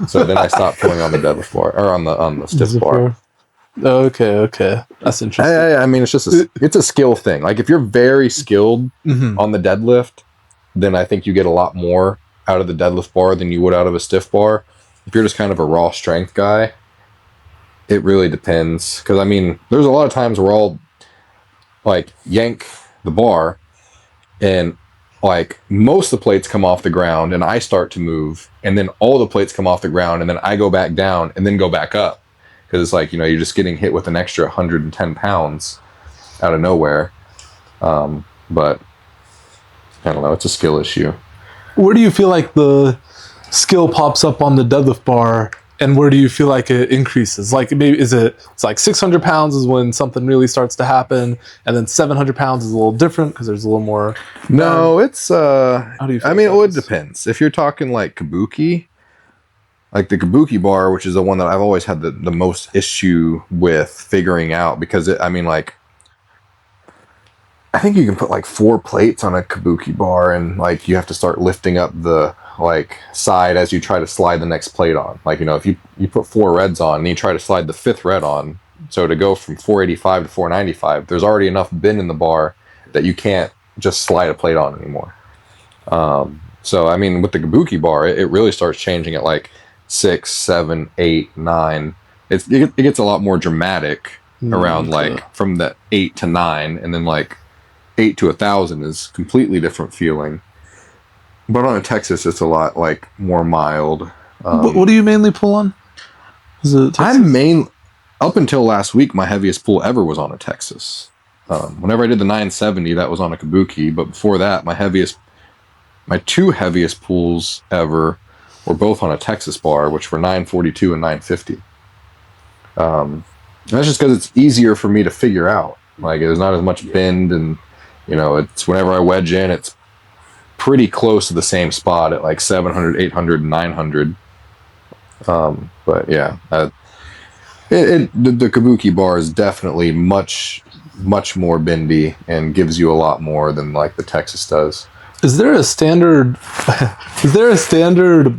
So then I stopped pulling on the deadlift bar or on the stiff bar. Okay, that's interesting. I mean, it's just it's a skill thing. Like if you're very skilled on the deadlift, then I think you get a lot more out of the deadlift bar than you would out of a stiff bar. If you're just kind of a raw strength guy, it really depends. Because I mean, there's a lot of times where I'll like yank the bar, and like most of the plates come off the ground, and I start to move, and then all the plates come off the ground, and then I go back down and then go back up, because it's like, you know, you're just getting hit with an extra 110 pounds out of nowhere. But I don't know, it's a skill issue. Where do you feel like the skill pops up on the deadlift bar, and where do you feel like it increases? Like maybe it's like 600 pounds is when something really starts to happen, and then 700 pounds is a little different because there's a little more. No, it's how do you feel? I mean, it depends. If you're talking like kabuki, like the kabuki bar, which is the one that I've always had the most issue with figuring out, because I mean, like, I think you can put like 4 plates on a kabuki bar, and like you have to start lifting up the like side as you try to slide the next plate on. Like, you know, if you put 4 reds on and you try to slide the 5th red on, so to go from 485 to 495, there's already enough bend in the bar that you can't just slide a plate on anymore. So I mean, with the kabuki bar, it really starts changing at like 6, 7, 8, 9. It gets a lot more dramatic around like from the 8 to 9, and then like 8 to 1,000 is completely different feeling. But on a Texas, it's a lot like more mild. What do you mainly pull on? Is it Texas? Up until last week, my heaviest pull ever was on a Texas. Whenever I did the 970, that was on a kabuki. But before that, my 2 heaviest pulls ever were both on a Texas bar, which were 942 and 950. That's just because it's easier for me to figure out. Like, there's not as much bend, and you know, it's whenever I wedge in, it's pretty close to the same spot at like 700, 800, and 900. But yeah, the kabuki bar is definitely much more bendy and gives you a lot more than like the Texas does. Is there a standard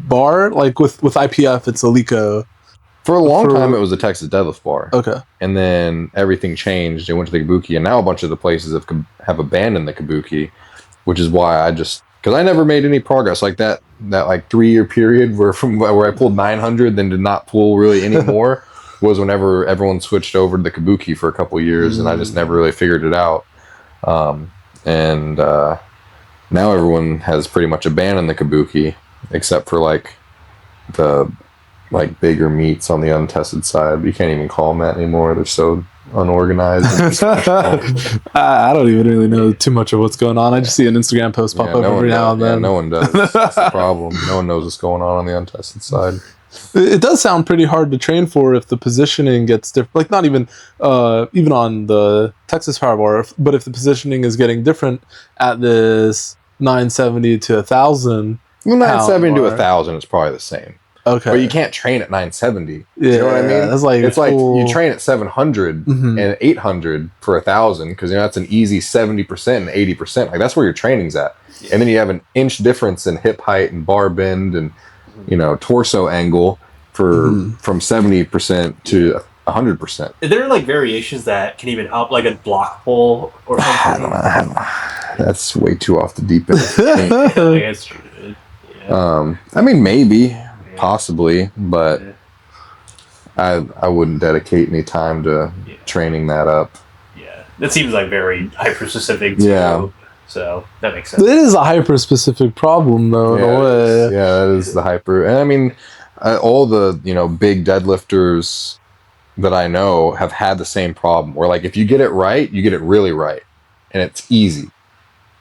bar? Like with IPF, it's Alico. For a long time, it was the Texas deadlift bar. Okay. And then everything changed. It went to the kabuki, and now a bunch of the places have abandoned the kabuki, which is why because I never made any progress. Like that like 3-year period where I pulled 900, then did not pull really anymore, was whenever everyone switched over to the kabuki for a couple of years, and I just never really figured it out. And now everyone has pretty much abandoned the kabuki, except for like the like bigger meets on the untested side. You can't even call them that anymore. They're so unorganized. I don't even really know too much of what's going on. I just see an Instagram post pop up every now and then. Yeah, no one does. That's the problem. No one knows what's going on the untested side. It does sound pretty hard to train for if the positioning gets different. Like not even even on the Texas Power Bar, but if the positioning is getting different at this 970 to 1,000. Well, 970 to 1,000 is probably the same. Okay, but you can't train at 970. Yeah, you know what I mean? It's like you train at 700 and 800 for 1,000 because that's an easy 70% and 80%. Like that's where your training's at, and then you have an inch difference in hip height and bar bend and torso angle from 70% to 100%. Are there like variations that can even help, like a block pull or something? I don't know. That's way too off the deep end. I mean, maybe, possibly, but I wouldn't dedicate any time to training that up. Yeah, that seems like very hyper specific too. Yeah. So that makes sense. It is a hyper specific problem, though, in a way. That is the hyper. And I mean, all the big deadlifters that I know have had the same problem. Where like if you get it right, you get it really right, and it's easy.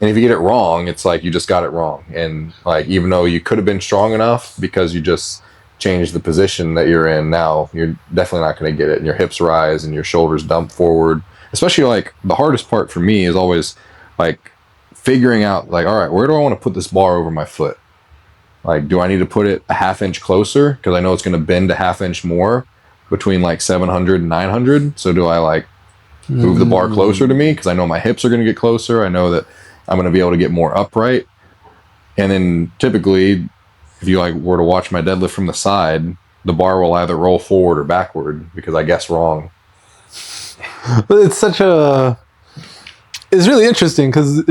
And if you get it wrong, it's like you just got it wrong. And like even though you could have been strong enough because you just changed the position that you're in, now you're definitely not going to get it. And your hips rise and your shoulders dump forward. Especially like the hardest part for me is always like figuring out like, all right, where do I want to put this bar over my foot? Like, do I need to put it a half inch closer? Because I know it's going to bend a half inch more between like 700 and 900. So do I like move the bar closer to me? Because I know my hips are going to get closer. I know that I'm going to be able to get more upright. And then typically, if you like were to watch my deadlift from the side, the bar will either roll forward or backward because I guess wrong. But it's really interesting because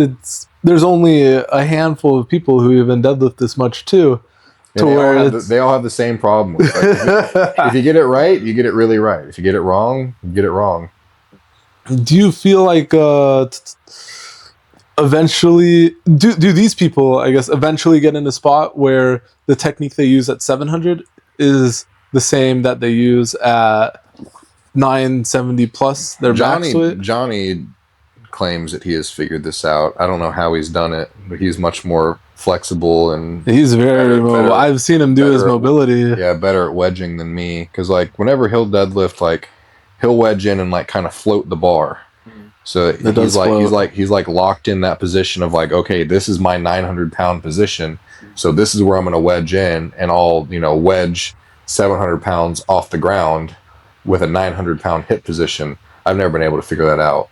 there's only a handful of people who even deadlift this much too. They all have the same problem. Like, if you get it right, you get it really right. If you get it wrong, you get it wrong. Do you feel like eventually do these people, I guess, eventually get in a spot where the technique they use at 700 is the same that they use at 970 plus their max weight? Johnny claims that he has figured this out. I don't know how he's done it, but he's much more flexible and he's very mobile. I've seen him do his mobility. Better at wedging than me. Because like whenever he'll deadlift, like he'll wedge in and like kind of float the bar. So he's like locked in that position of like, okay, this is my 900-pound position. So this is where I'm going to wedge in, and I'll wedge 700 pounds off the ground with a 900-pound hip position. I've never been able to figure that out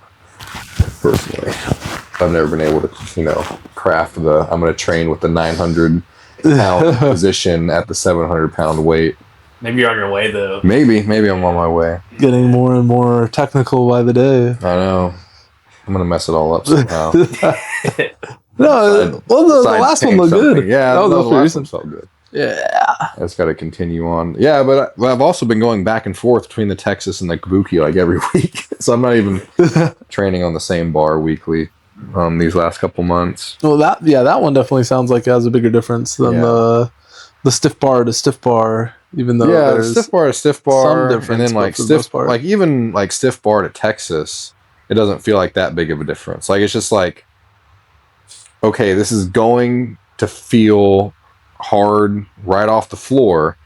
personally. I've never been able to craft I'm going to train with the 900-pound position at the 700-pound weight. Maybe you're on your way though. Maybe I'm on my way. Getting more and more technical by the day. I know. I'm gonna mess it all up somehow. The last one looked good. Yeah, the last one felt good. Yeah, it's got to continue on. Yeah, but I've also been going back and forth between the Texas and the Kabuki like every week, so I'm not even training on the same bar weekly these last couple months. Well, that one definitely sounds like it has a bigger difference than the stiff bar to stiff bar. Even though there's stiff bar to stiff bar, some difference, and then like stiff, like even like stiff bar to Texas, it doesn't feel like that big of a difference. Like it's just like, okay, this is going to feel hard right off the floor,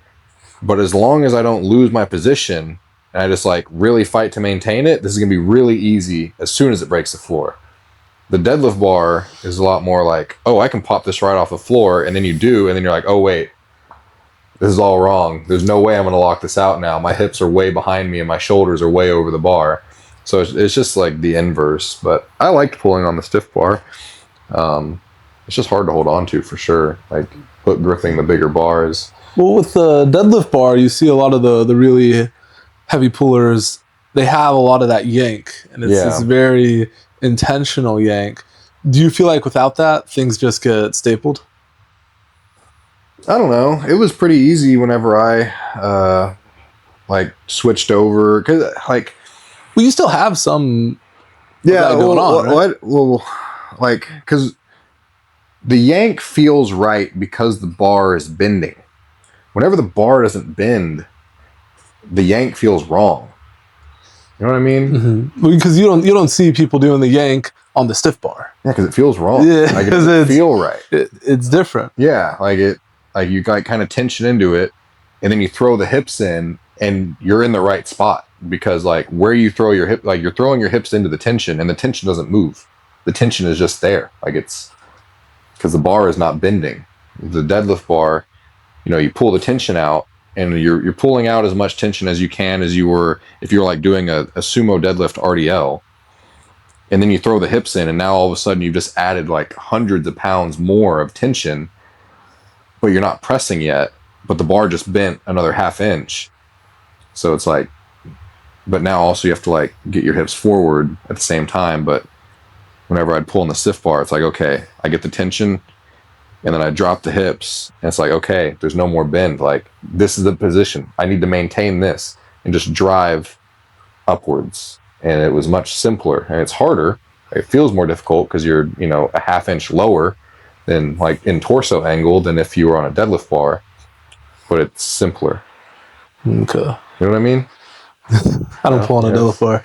but as long as I don't lose my position and I just like really fight to maintain it, this is gonna be really easy as soon as it breaks the floor. The deadlift bar is a lot more like, oh, I can pop this right off the floor, and then you do, and then you're like, oh wait, this is all wrong. There's no way I'm going to lock this out now. My hips are way behind me and my shoulders are way over the bar. So it's just like the inverse. But I liked pulling on the stiff bar. It's just hard to hold on to for sure. Like gripping the bigger bars. Well, with the deadlift bar, you see a lot of the really heavy pullers. They have a lot of that yank, and it's this very intentional yank. Do you feel like without that, things just get stapled? I don't know. It was pretty easy whenever I switched over, cause like, well, you still have some going on. Right? Because the yank feels right because the bar is bending. whenever the bar doesn't bend, the yank feels wrong. You know what I mean? Mm-hmm. Because you don't see people doing the yank on the stiff bar. Yeah, because it feels wrong. Yeah, like it doesn't feel right. It's different. Yeah, like you got kind of tension into it, and then you throw the hips in, and you're in the right spot because like where you throw your hip, like you're throwing your hips into the tension, and the tension doesn't move. The tension is just there. Like it's because the bar is not bending. The deadlift bar, you pull the tension out, and you're pulling out as much tension as you can as you were if you're like doing a sumo deadlift RDL, and then you throw the hips in, and now all of a sudden you've just added like hundreds of pounds more of tension, but you're not pressing yet, but the bar just bent another half inch. So it's like, but now also you have to like get your hips forward at the same time. But whenever I'd pull in the stiff bar, it's like, okay, I get the tension, and then I drop the hips, and it's like, okay, there's no more bend. Like, this is the position. I need to maintain this and just drive upwards. And it was much simpler, and it's harder. It feels more difficult because you're, a half inch lower than like in torso angle than if you were on a deadlift bar, but it's simpler. Okay. You know what I mean? I don't pull on a deadlift bar.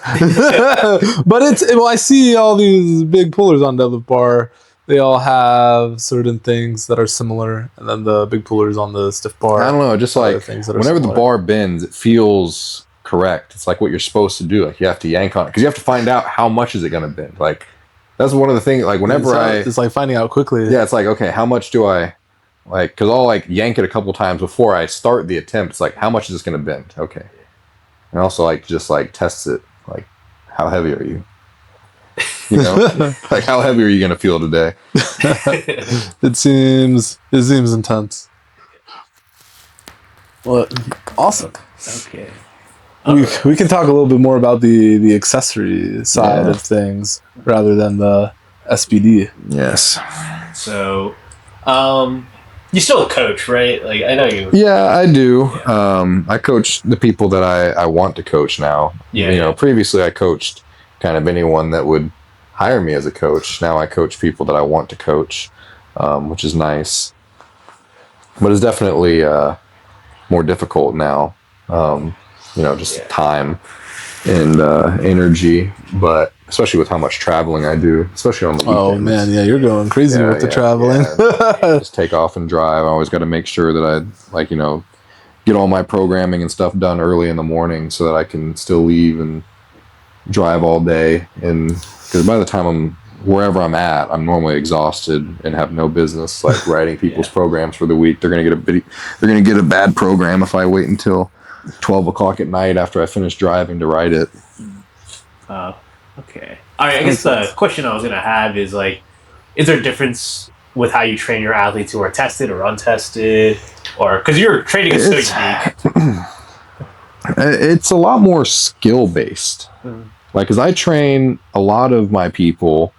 But I see all these big pullers on deadlift bar. They all have certain things that are similar, and then the big pullers on the stiff bar. I don't know, just like whenever the bar bends, it feels correct. It's like what you're supposed to do. Like you have to yank on it because you have to find out how much is it going to bend. Like that's one of the things. Like whenever it's like finding out quickly. Yeah, it's like, okay, how much do I like? Because I'll like yank it a couple times before I start the attempt. It's like, how much is this going to bend? Okay, and also like just like test it. Like, how heavy are you? Like how heavy are you going to feel today? It seems intense. Well, awesome. Okay. We can talk a little bit more about the accessory side of things rather than the SPD. Yes. So, you're still a coach, right? Like I know you. Yeah, I do. Yeah. I coach the people that I want to coach now. Yeah. Previously I coached kind of anyone that would hire me as a coach. Now I coach people that I want to coach, which is nice. But it's definitely more difficult now. Just time and energy, but especially with how much traveling I do, especially on the weekends. Oh man, yeah, you're going crazy with the traveling. Yeah. Just take off and drive. I always got to make sure that I get all my programming and stuff done early in the morning so that I can still leave and drive all day. And because by the time I'm wherever I'm at, I'm normally exhausted and have no business like writing people's programs for the week. They're gonna get a bad program if I wait until 12 o'clock at night after I finish driving to write it. Okay. All right. I guess the question I was gonna have is like, is there a difference with how you train your athletes who are tested or untested, or because your training is so unique? It's a lot more skill based. Like, because I train a lot of my people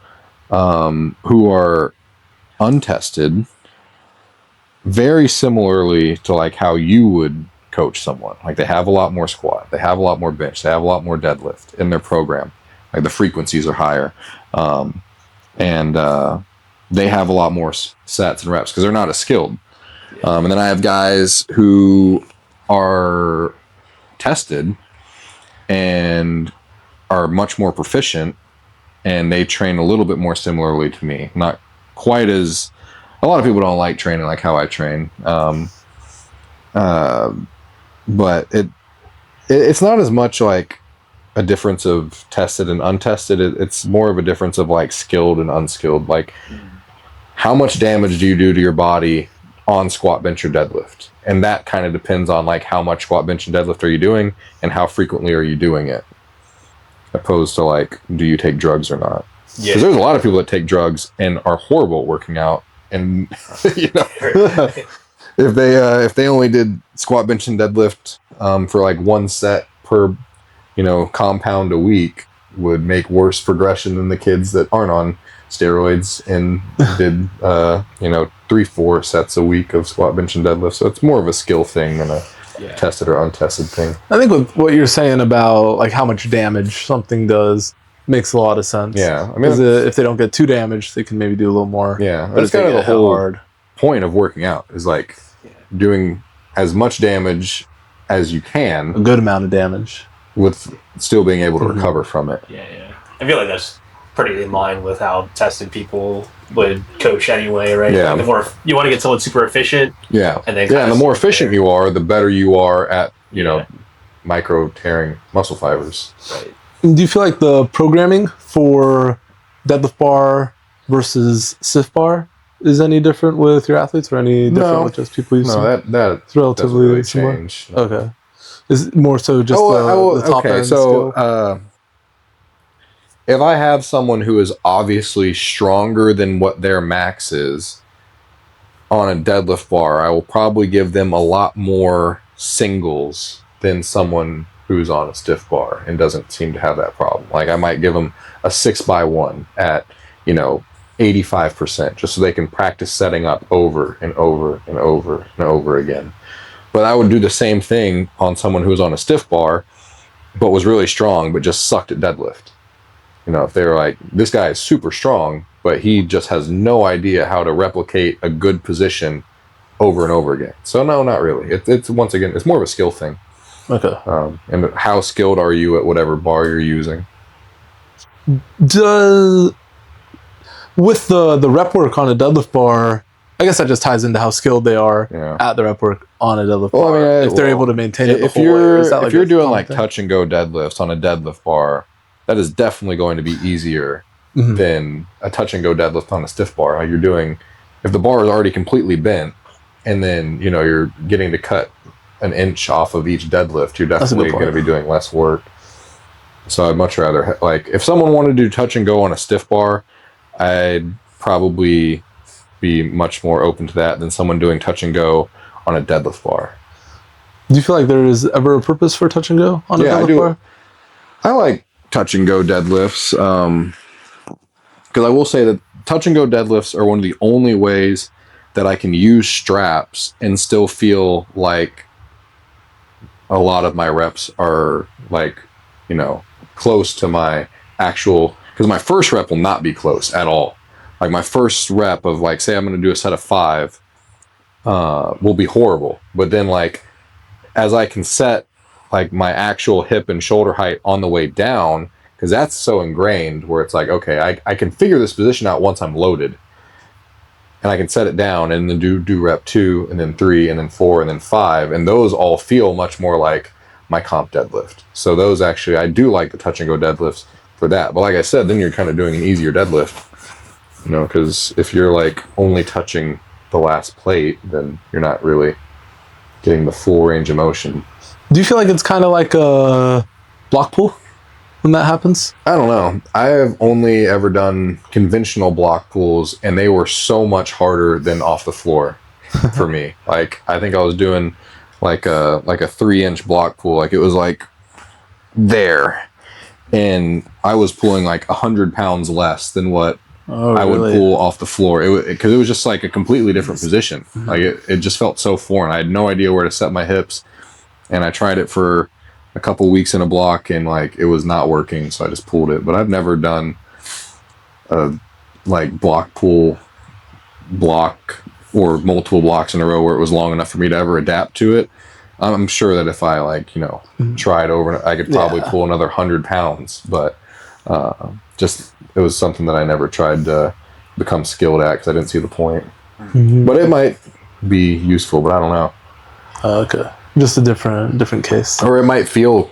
who are untested very similarly to like how you would coach someone. Like they have a lot more squat, they have a lot more bench, they have a lot more deadlift in their program. Like the frequencies are higher, and they have a lot more sets and reps because they're not as skilled. And then I have guys who are tested and are much more proficient, and they train a little bit more similarly to me. Not quite as a lot of people don't like training like how I train, but it's not as much like a difference of tested and untested. It's more of a difference of like skilled and unskilled. Like how much damage do you do to your body on squat, bench, or deadlift? And that kind of depends on like how much squat, bench, and deadlift are you doing and how frequently are you doing it, opposed to like, do you take drugs or not? Because there's a lot of people that take drugs and are horrible at working out, and if they only did squat, bench, and deadlift for like one set per compound a week, would make worse progression than the kids that aren't on steroids and did 3-4 sets a week of squat, bench, and deadlift. So it's more of a skill thing than a tested or untested thing. I think with what you're saying about like how much damage something does makes a lot of sense. Yeah, I mean, if they don't get too damaged, they can maybe do a little more. Yeah, but that's kind of the whole point of working out is like doing as much damage as you A can good amount of damage. with still being able to recover from it. Yeah. I feel like that's pretty in line with how tested people would coach anyway, right? Yeah. Like the more you want to get someone super efficient. Yeah. And then and the more efficient you are, the better you are at, micro tearing muscle fibers. Right. Do you feel like the programming for deadlift bar versus stiff bar is any different with your athletes, or any different with just people using? No, that it's relatively doesn't really similar. change. Okay, is it more so just the top okay, end so skill? if I have someone who is obviously stronger than what their max is on a deadlift bar, I will probably give them a lot more singles than someone who's on a stiff bar and doesn't seem to have that problem. Like I might give them a 6x1 at 85%, just so they can practice setting up over and over and over and over again. But I would do the same thing on someone who was on a stiff bar but was really strong but just sucked at deadlift. If they were like, this guy is super strong, but he just has no idea how to replicate a good position over and over again. So no, not really. It's once again, it's more of a skill thing. Okay. And how skilled are you at whatever bar you're using? With the rep work on a deadlift bar, I guess that just ties into how skilled they are at the rep work on a deadlift bar. If they're able to maintain it, if you're doing like touch and go deadlifts on a deadlift bar, that is definitely going to be easier than a touch and go deadlift on a stiff bar. You're doing, if the bar is already completely bent, and then you're getting to cut an inch off of each deadlift, you're definitely going to be doing less work. So I'd much rather, like, if someone wanted to do touch and go on a stiff bar, I'd probably be much more open to that than someone doing touch and go on a deadlift bar. Do you feel like there is ever a purpose for touch and go on a deadlift bar? I like touch and go deadlifts because I will say that touch and go deadlifts are one of the only ways that I can use straps and still feel like a lot of my reps are like, close to my actual, because my first rep will not be close at all. Like my first rep of like, say I'm going to do a set of 5 will be horrible. But then like, as I can set like my actual hip and shoulder height on the way down, because that's so ingrained where it's like, okay, I can figure this position out once I'm loaded, and I can set it down and then do rep 2 and then 3 and then 4 and then 5, and those all feel much more like my comp deadlift. So those actually, I do like the touch and go deadlifts for that. But like I said, then you're kind of doing an easier deadlift, because if you're like only touching the last plate, then you're not really getting the full range of motion. Do you feel like it's kind of like a block pull when that happens? I don't know. I have only ever done conventional block pulls, and they were so much harder than off the floor for me. Like I think I was doing like a 3-inch block pull, like it was like there, and I was pulling like 100 pounds less than what I would pull off the floor. Because it was just like a completely different position. Like it just felt so foreign. I had no idea where to set my hips. And I tried it for a couple weeks in a block, and like it was not working, so I just pulled it. But I've never done a like block pull block or multiple blocks in a row where it was long enough for me to ever adapt to it. I'm sure that if I like tried over, I could probably pull another 100 pounds. But just it was something that I never tried to become skilled at because I didn't see the point. But it might be useful, but I don't know. Okay. Just a different case. Or it might feel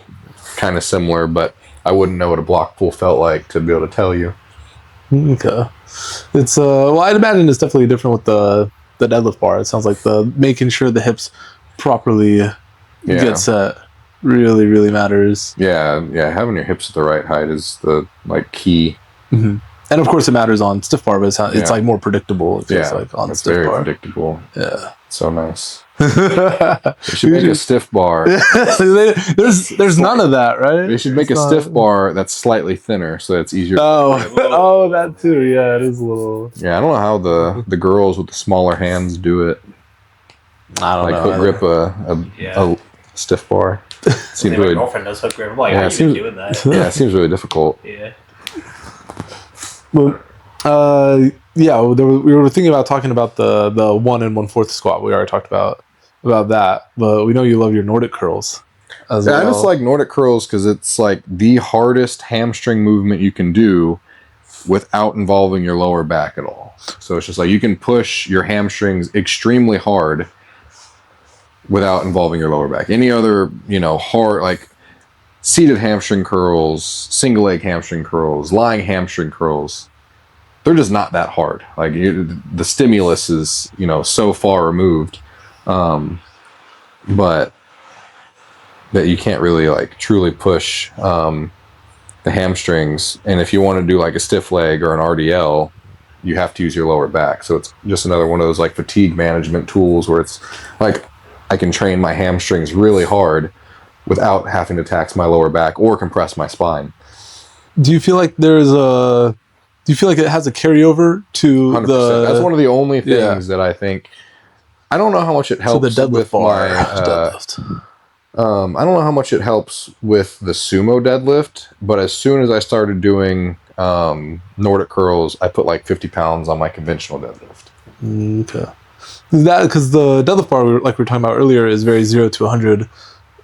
kind of similar, but I wouldn't know what a block pull felt like to be able to tell you. Okay. It's well, I'd imagine it's definitely different with the deadlift bar. It sounds like the making sure the hips properly get set really, really matters. Yeah, having your hips at the right height is the like key. And of course it matters on stiff bar, but it's like more predictable. It feels like on it's stiff very bar. predictable. Yeah. So nice. They should make a stiff bar. There's none of that, right? They should make a stiff bar that's slightly thinner, so it's easier. Oh, that too. Yeah, it is a little. Yeah, I don't know how the girls with the smaller hands do it. I don't know. Hook grip a stiff bar. Seems my really. girlfriend does hook grip. I'm like, how are you doing that? Yeah, it seems really difficult. Yeah. Well, we were thinking about talking about the 1 1/4 squat we already talked about about that, but we know you love your Nordic curls as well. I just like Nordic curls because it's like the hardest hamstring movement you can do without involving your lower back at all. So it's just like you can push your hamstrings extremely hard without involving your lower back. Any other, hard, like seated hamstring curls, single leg hamstring curls, lying hamstring curls, they're just not that hard. Like the stimulus is, so far removed, but that you can't really like truly push the hamstrings. And if you want to do like a stiff leg or an RDL, you have to use your lower back. So it's just another one of those like fatigue management tools where it's like I can train my hamstrings really hard without having to tax my lower back or compress my spine. Do you feel like it has a carryover to 100%. That's one of the only things that I think. I don't know how much it helps the deadlift with bar. deadlift. I don't know how much it helps with the sumo deadlift, but as soon as I started doing Nordic curls, I put like 50 pounds on my conventional deadlift. Okay. Because the deadlift bar, like we were talking about earlier, is very 0 to 100.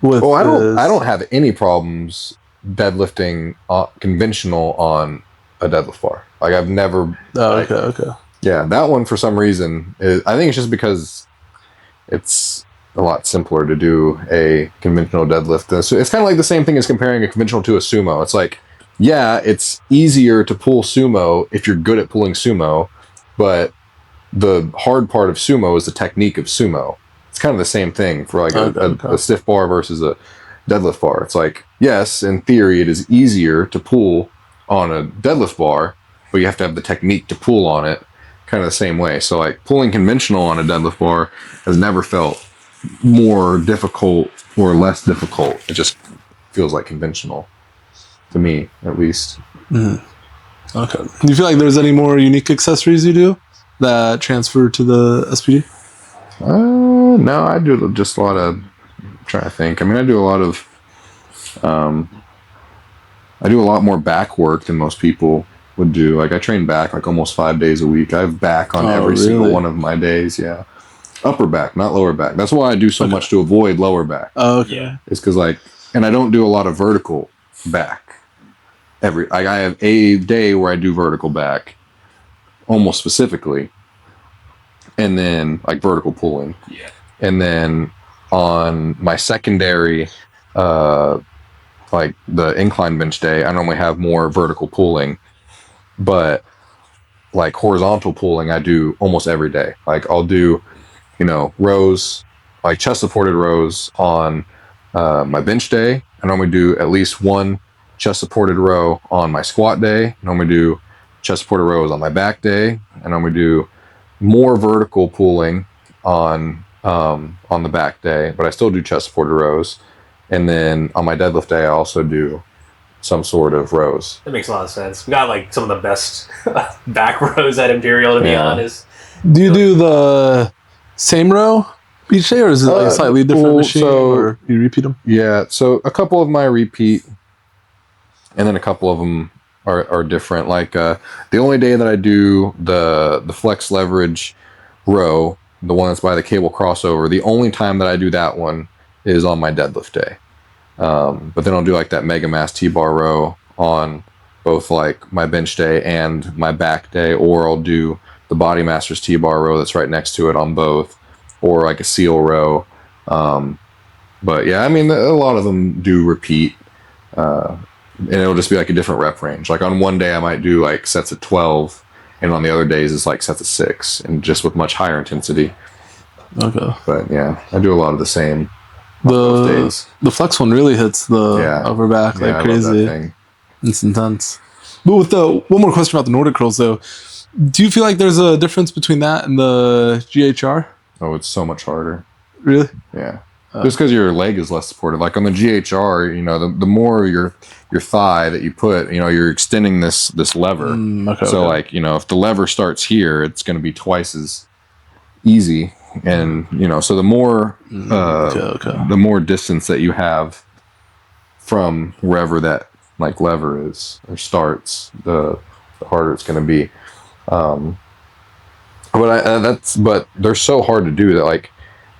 I don't have any problems deadlifting conventional on a deadlift bar. Like I've never. Okay. Yeah, that one for some reason I think it's just because it's a lot simpler to do a conventional deadlift. So it's kind of like the same thing as comparing a conventional to a sumo. It's like, yeah, it's easier to pull sumo if you're good at pulling sumo, but the hard part of sumo is the technique of sumo. It's kind of the same thing for like a stiff bar versus a deadlift bar. It's like, yes, in theory, it is easier to pull on a deadlift bar, but you have to have the technique to pull on it kind of the same way. So like pulling conventional on a deadlift bar has never felt more difficult or less difficult. It just feels like conventional to me, at least. Mm-hmm. Okay. Do you feel like there's any more unique accessories you do that transfer to the SPD? No, I do just a lot of. I'm trying to think. I mean, I do a lot of. I do a lot more back work than most people would do. Like I train back like almost 5 days a week. I have back on every single one of my days. Yeah. Upper back, not lower back. That's why I do so much to avoid lower back. Oh, okay. Yeah. It's because and I don't do a lot of vertical back. I have a day where I do vertical back, almost specifically, and then like vertical pulling. Yeah. And then on my secondary, like the incline bench day, I normally have more vertical pulling, but like horizontal pulling, I do almost every day. Like I'll do rows, like chest supported rows on my bench day. I normally do at least one chest supported row on my squat day. I normally do chest supported rows on my back day. I normally do more vertical pulling on the back day, but I still do chest supported rows. And then on my deadlift day, I also do some sort of rows. That makes a lot of sense. We got like some of the best back rows at Imperial, to be honest. Do you do the same row each day, or is it like a slightly different machine, or you repeat them? Yeah, so a couple of them I repeat, and then a couple of them are different. Like the only day that I do the flex leverage row, the one that's by the cable crossover, the only time that I do that one is on my deadlift day. But then I'll do like that mega mass T-bar row on both like my bench day and my back day, or I'll do the Body Masters T-bar row that's right next to it on both, or like a seal row. But yeah, I mean, a lot of them do repeat, and it'll just be like a different rep range. Like on one day I might do like sets of 12, and on the other days it's like sets of 6, and just with much higher intensity. Okay. But yeah, I do a lot of the same. The flex one really hits the upper back like crazy. I love that thing. It's intense. But with one more question about the Nordic curls though, do you feel like there's a difference between that and the GHR? Oh, it's so much harder. Really? Yeah. Just because your leg is less supported. Like on the GHR, the more your thigh that you put, you're extending this lever. Like, if the lever starts here, it's going to be twice as easy. And, so the more the more distance that you have from wherever that like lever is or starts, the harder it's going to be. But they're so hard to do that like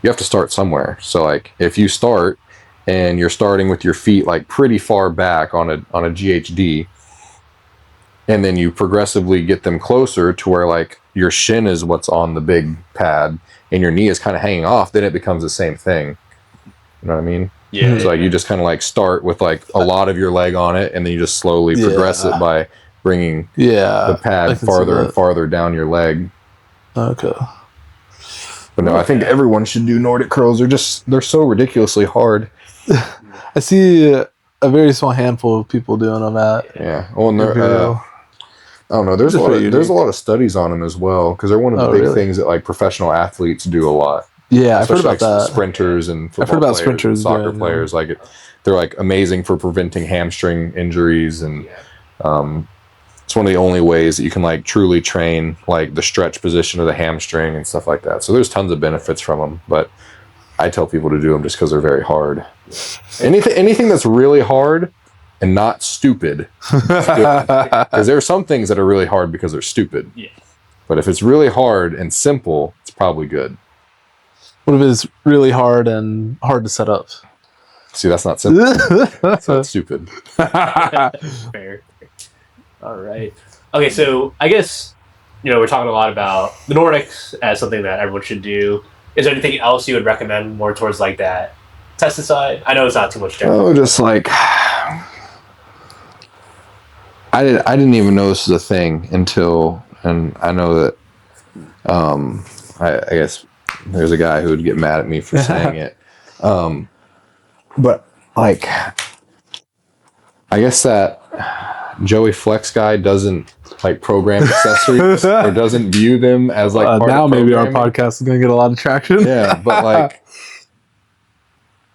you have to start somewhere. So like if you start and you're starting with your feet like pretty far back on a GHD, and then you progressively get them closer to where like your shin is what's on the big pad and your knee is kind of hanging off, then it becomes the same thing. You know what I mean? Yeah. So like you just kind of like start with like a lot of your leg on it, and then you just slowly progress it by bringing the pad farther and farther down your leg. Okay. But no, I think everyone should do Nordic curls. They're so ridiculously hard. I see a very small handful of people doing them at. Yeah. Well, and I don't know. There's a lot of studies on them as well, because they're one of the big things that like professional athletes do a lot. Yeah, I've heard about that. Sprinters and football I've heard about players, sprinters, and soccer players. Like they're like amazing for preventing hamstring injuries, and it's one of the only ways that you can like truly train like the stretch position of the hamstring and stuff like that. So there's tons of benefits from them, but I tell people to do them just because they're very hard. Anything that's really hard and not stupid, because there are some things that are really hard because they're stupid. Yeah. But if it's really hard and simple, it's probably good. What if it's really hard and hard to set up? See, that's not simple. That's not stupid. Fair. All right. Okay, so I guess, we're talking a lot about the Nordics as something that everyone should do. Is there anything else you would recommend more towards like that tested side? I know it's not too much different. Oh, just like I didn't even know this was a thing until, and I know that I guess there's a guy who would get mad at me for saying it. But like I guess that Joey Flex guy doesn't like program accessories or doesn't view them as like part now of maybe our podcast is going to get a lot of traction. Yeah, but like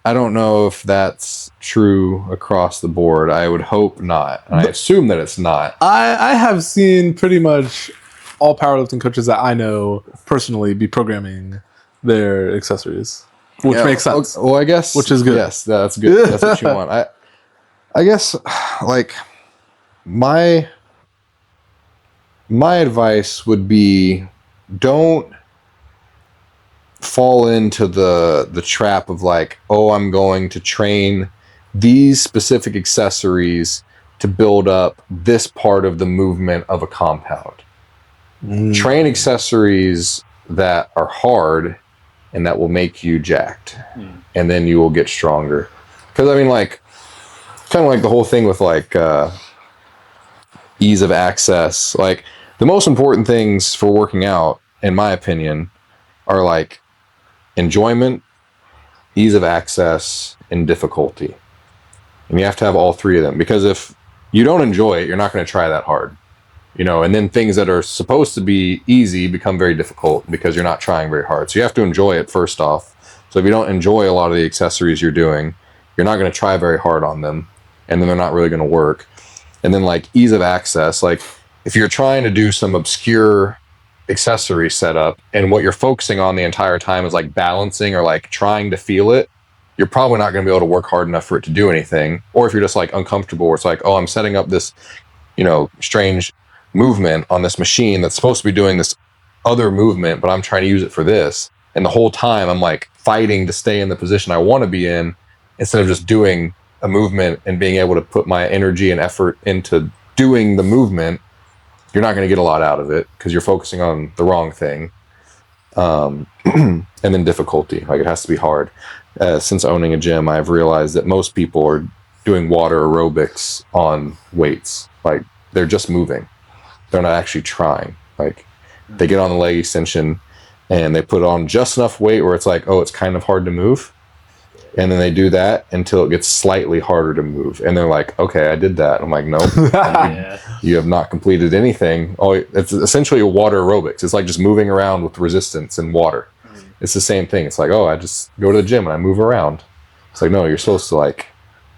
I don't know if that's true across the board. I would hope not. And I assume that it's not. I have seen pretty much all powerlifting coaches that I know personally be programming their accessories, which makes sense. Well, I guess, which is good. Yes, that's good. That's what you want. I guess like my advice would be, don't fall into the trap of like, oh, I'm going to train these specific accessories to build up this part of the movement of a compound. Train accessories that are hard and that will make you jacked, and then you will get stronger. Because I mean, like, kind of like the whole thing with like ease of access. Like the most important things for working out, in my opinion, are like enjoyment, ease of access, and difficulty. And you have to have all three of them, because if you don't enjoy it, you're not going to try that hard. And then things that are supposed to be easy become very difficult because you're not trying very hard. So you have to enjoy it first off. So if you don't enjoy a lot of the accessories you're doing, you're not going to try very hard on them, and then they're not really going to work. And then like ease of access, like if you're trying to do some obscure accessory setup and what you're focusing on the entire time is like balancing or like trying to feel it, you're probably not going to be able to work hard enough for it to do anything. Or if you're just like uncomfortable, where it's like, oh, I'm setting up this, strange movement on this machine that's supposed to be doing this other movement, but I'm trying to use it for this. And the whole time I'm like fighting to stay in the position I want to be in, instead of just doing a movement and being able to put my energy and effort into doing the movement. You're not going to get a lot out of it because you're focusing on the wrong thing. And then difficulty, like it has to be hard. Since owning a gym, I've realized that most people are doing water aerobics on weights. Like they're just moving. They're not actually trying. Like they get on the leg extension and they put on just enough weight where it's like, oh, it's kind of hard to move. And then they do that until it gets slightly harder to move. And they're like, okay, I did that. I'm like, nope, you have not completed anything. Oh, it's essentially a water aerobics. It's like just moving around with resistance and water. It's the same thing. It's like, oh, I just go to the gym and I move around. It's like, no, you're supposed to like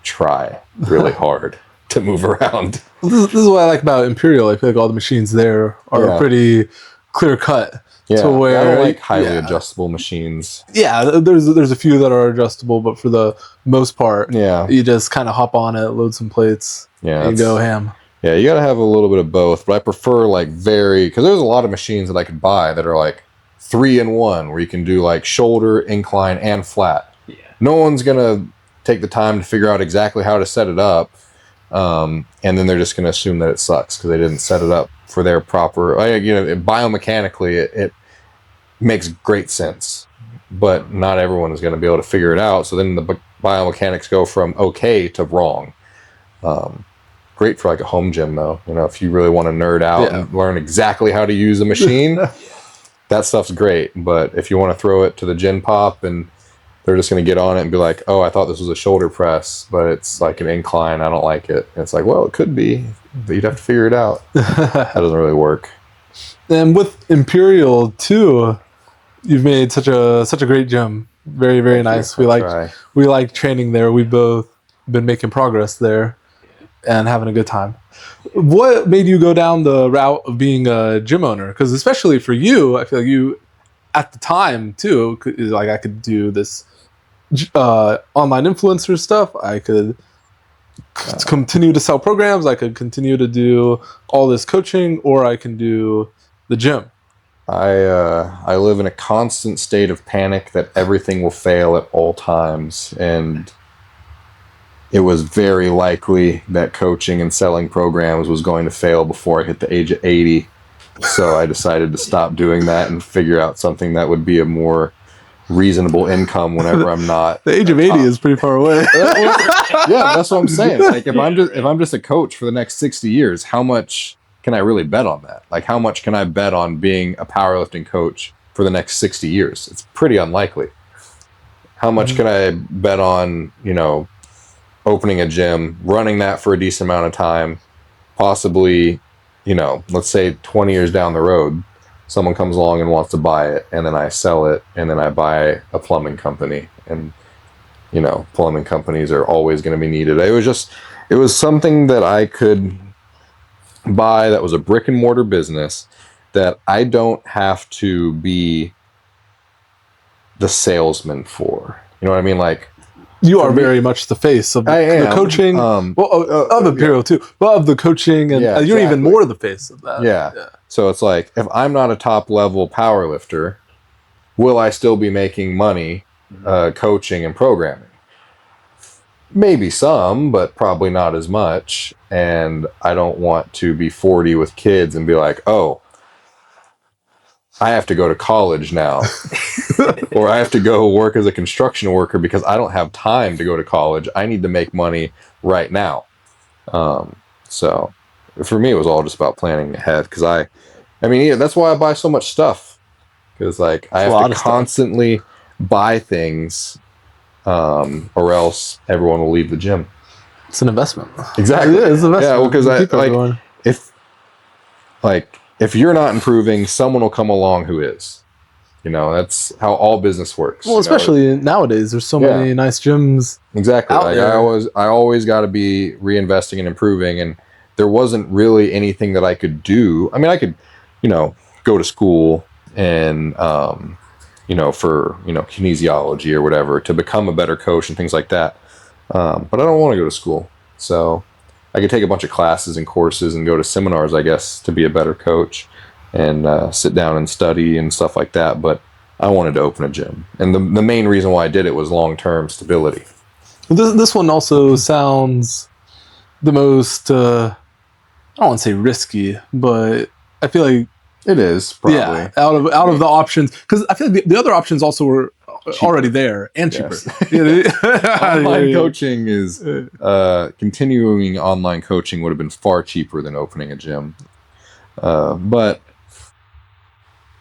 try really hard to move around. This is what I like about Imperial. I feel like all the machines there are pretty clear cut. Yeah, to where, I don't like highly adjustable machines. Yeah, there's a few that are adjustable, but for the most part, you just kind of hop on it, load some plates, and go ham. Yeah, you got to have a little bit of both, but I prefer like because there's a lot of machines that I could buy that are like 3-in-1 where you can do like shoulder, incline, and flat. Yeah. No one's gonna take the time to figure out exactly how to set it up, and then they're just gonna assume that it sucks because they didn't set it up for their proper. Biomechanically, it makes great sense, but not everyone is going to be able to figure it out. So then the biomechanics go from okay to wrong. Great for like a home gym though. If you really want to nerd out and learn exactly how to use a machine, that stuff's great. But if you want to throw it to the gym pop and they're just going to get on it and be like, oh, I thought this was a shoulder press, but it's like an incline. I don't like it. And it's like, well, it could be, but you'd have to figure it out. That doesn't really work. And with Imperial too, you've made such a great gym. Very, very nice. We like training there. We've both been making progress there and having a good time. What made you go down the route of being a gym owner? Because especially for you, I feel like you, at the time too, like I could do this online influencer stuff. I could continue to sell programs. I could continue to do all this coaching, or I can do the gym. I live in a constant state of panic that everything will fail at all times, and it was very likely that coaching and selling programs was going to fail before I hit the age of 80. So I decided to stop doing that and figure out something that would be a more reasonable income whenever I'm not. The age of 80 is pretty far away. Yeah, that's what I'm saying. Like if I'm just a coach for the next 60 years, how much can I really bet on that? Like how much can I bet on being a powerlifting coach for the next 60 years? It's pretty unlikely. How much can I bet on, opening a gym, running that for a decent amount of time, possibly, let's say 20 years down the road, someone comes along and wants to buy it, and then I sell it, and then I buy a plumbing company. And, plumbing companies are always going to be needed. It was something that I could buy that was a brick and mortar business that I don't have to be the salesman for. You know what I mean? Like, you are very much the face of the coaching, of Imperial too, but of the coaching, and you're even more the face of that. Yeah. So it's like, if I'm not a top level power lifter, will I still be making money coaching and programming? Maybe some, but probably not as much. And I don't want to be 40 with kids and be like, oh, I have to go to college now. Or I have to go work as a construction worker because I don't have time to go to college. I need to make money right now. So for me, it was all just about planning ahead. Because that's why I buy so much stuff. Because I have to constantly buy things, or else everyone will leave the gym. It's an investment. Exactly. Yeah, it's an investment. Yeah, well, because if you're not improving, someone will come along who is. That's how all business works. Well, especially nowadays, there's so many nice gyms. Exactly. Out there. I always got to be reinvesting and improving, and there wasn't really anything that I could do. I mean, I could, go to school and, for kinesiology or whatever to become a better coach and things like that. But I don't want to go to school, so I could take a bunch of classes and courses and go to seminars, I guess, to be a better coach and sit down and study and stuff like that. But I wanted to open a gym. And the main reason why I did it was long-term stability. This one also sounds the most, I don't want to say risky, but I feel like it is probably. Yeah, out of the options. Because I feel like the other options also were already there and cheaper. Yes. Online coaching is continuing online coaching would have been far cheaper than opening a gym, but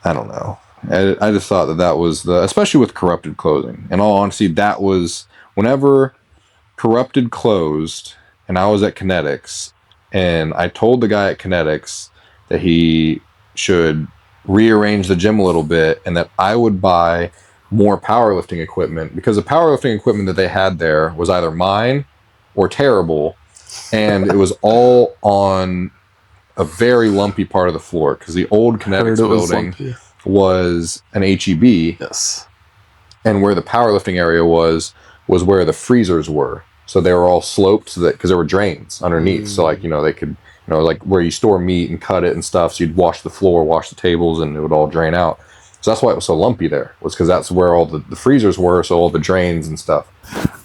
I don't know. I just thought that was especially with Corrupted closing. In all honesty, that was whenever Corrupted closed, and I was at Kinetics, and I told the guy at Kinetics that he should rearrange the gym a little bit, and that I would buy more powerlifting equipment, because the powerlifting equipment that they had there was either mine or terrible, and it was all on a very lumpy part of the floor, because the old Kinetics building was an HEB. Yes. And where the powerlifting area was where the freezers were. So they were all sloped so that, because there were drains underneath. So they could, like where you store meat and cut it and stuff. So you'd wash the floor, wash the tables, and it would all drain out. So that's why it was so lumpy there, was because that's where all the freezers were, so all the drains and stuff.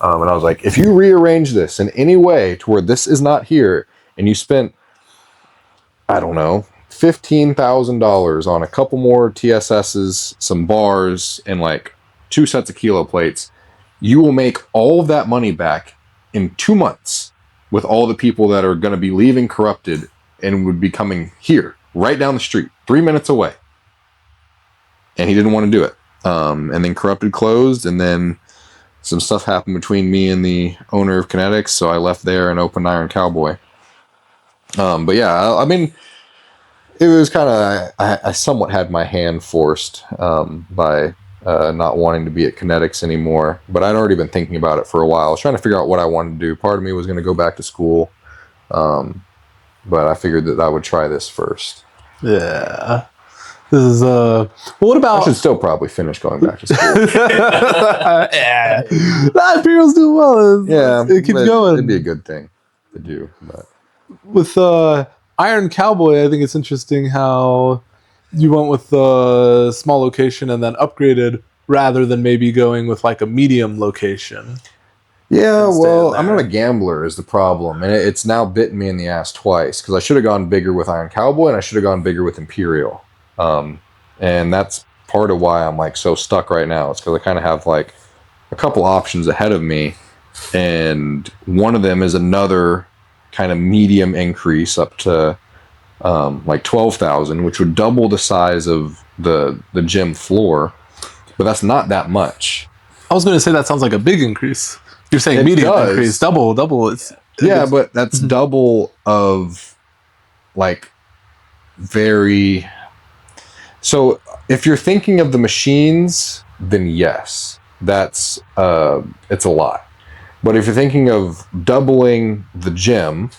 And I was like, if you rearrange this in any way to where this is not here, and you spent, I don't know, $15,000 on a couple more TSSs, some bars, and like 2 sets of kilo plates, you will make all of that money back in 2 months with all the people that are going to be leaving Corrupted and would be coming here, right down the street, 3 minutes away. And he didn't want to do it. And then Corrupted closed, and then some stuff happened between me and the owner of Kinetics, so I left there and opened Iron Cowboy. But yeah, I mean, it was kind of, I somewhat had my hand forced by not wanting to be at Kinetics anymore. But I'd already been thinking about it for a while. I was trying to figure out what I wanted to do. Part of me was going to go back to school. But I figured that I would try this first. Yeah. This is what about? I should still probably finish going back to school. Yeah, Imperials do well. It keeps going. It'd be a good thing to do. But with Iron Cowboy, I think it's interesting how you went with the small location and then upgraded rather than maybe going with like a medium location. Yeah, well, I'm not a gambler is the problem. And it's now bitten me in the ass twice, because I should have gone bigger with Iron Cowboy and I should have gone bigger with Imperial. And that's part of why I'm like so stuck right now. It's because I kind of have like a couple options ahead of me. And one of them is another kind of medium increase up to like 12,000, which would double the size of the gym floor. But that's not that much. I was going to say that sounds like a big increase. You're saying It medium does. increase, double. But that's double of like very. So if you're thinking of the machines, then yes, that's it's a lot. But if you're thinking of doubling the gym,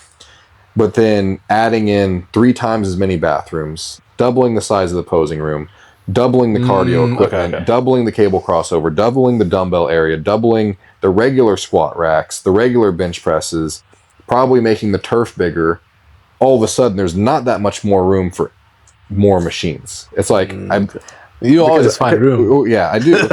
but then adding in 3 times as many bathrooms, doubling the size of the posing room, doubling the cardio equipment, doubling the cable crossover, doubling the dumbbell area, doubling the regular squat racks, the regular bench presses, probably making the turf bigger, all of a sudden there's not that much more room for more machines. It's like you always find room. Yeah, I do.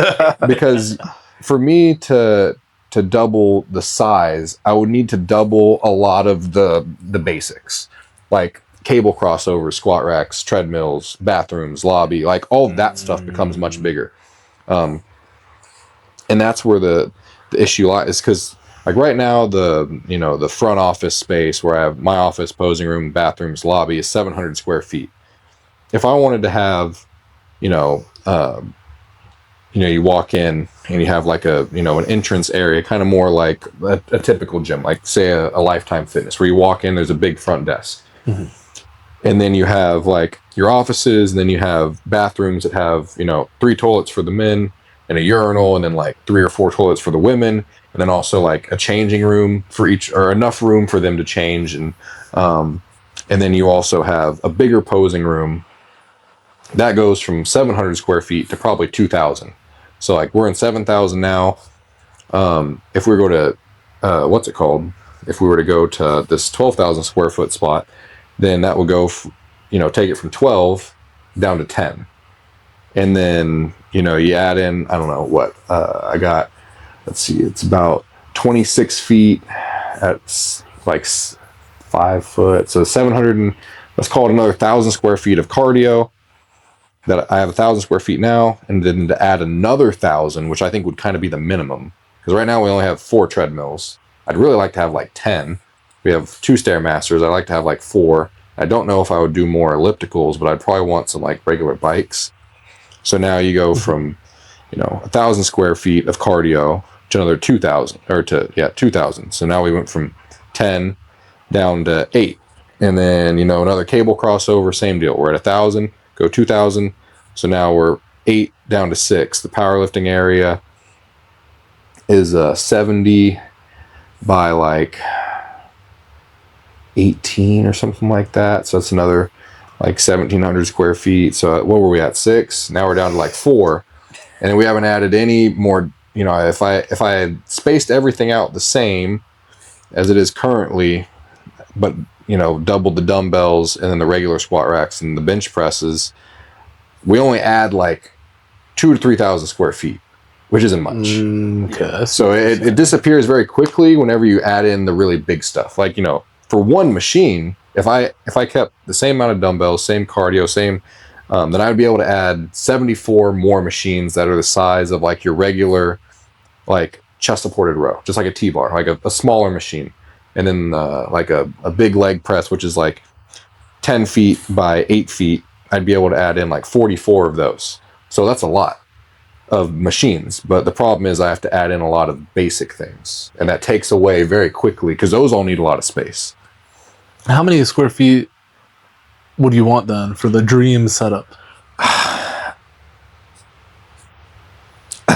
Because for me to double the size, I would need to double a lot of the basics, like cable crossovers, squat racks, treadmills, bathrooms, lobby, like all that stuff becomes much bigger. And that's where the issue lies, because like right now the front office space where I have my office, posing room, bathrooms, lobby is 700 square feet. If I wanted to have, you walk in and you have like an entrance area, kind of more like a typical gym, like say a Lifetime Fitness, where you walk in, there's a big front desk. Mm-hmm. And then you have like your offices, and then you have bathrooms that have, 3 toilets for the men and a urinal, and then like 3 or 4 toilets for the women, and then also like a changing room for each, or enough room for them to change. And then you also have a bigger posing room that goes from 700 square feet to probably 2,000. So like we're in 7,000 now. If we go to, if we were to go to this 12,000 square foot spot, then that would go, take it from 12 down to 10. And then, you add in, I don't know what, I got, let's see, it's about 26 feet at like 5 foot. So 700, and let's call it another 1,000 square feet of cardio. That I have 1,000 square feet now, and then to add another 1,000, which I think would kind of be the minimum. Because right now we only have 4 treadmills. I'd really like to have like 10. We have 2 Stairmasters. I'd like to have like 4. I don't know if I would do more ellipticals, but I'd probably want some like regular bikes. So now you go from, 1,000 square feet of cardio to another 2,000, 2,000. So now we went from 10 down to 8. And then, another cable crossover, same deal. We're at 1,000, go 2,000. So now we're 8 down to 6. The powerlifting area is 70 by like 18 or something like that. So that's another like 1,700 square feet. So what were we at, 6? Now we're down to like 4. And then we haven't added any more, if I had spaced everything out the same as it is currently, but, doubled the dumbbells and then the regular squat racks and the bench presses, we only add like 2 to 3,000 square feet, which isn't much. Okay. So it disappears very quickly whenever you add in the really big stuff. Like, for one machine, if I kept the same amount of dumbbells, same cardio, same, then I would be able to add 74 more machines that are the size of like your regular, like chest supported row, just like a T-bar, like a smaller machine. And then like a big leg press, which is like 10 feet by 8 feet, I'd be able to add in like 44 of those. So that's a lot of machines. But the problem is I have to add in a lot of basic things. And that takes away very quickly because those all need a lot of space. How many square feet would you want then for the dream setup?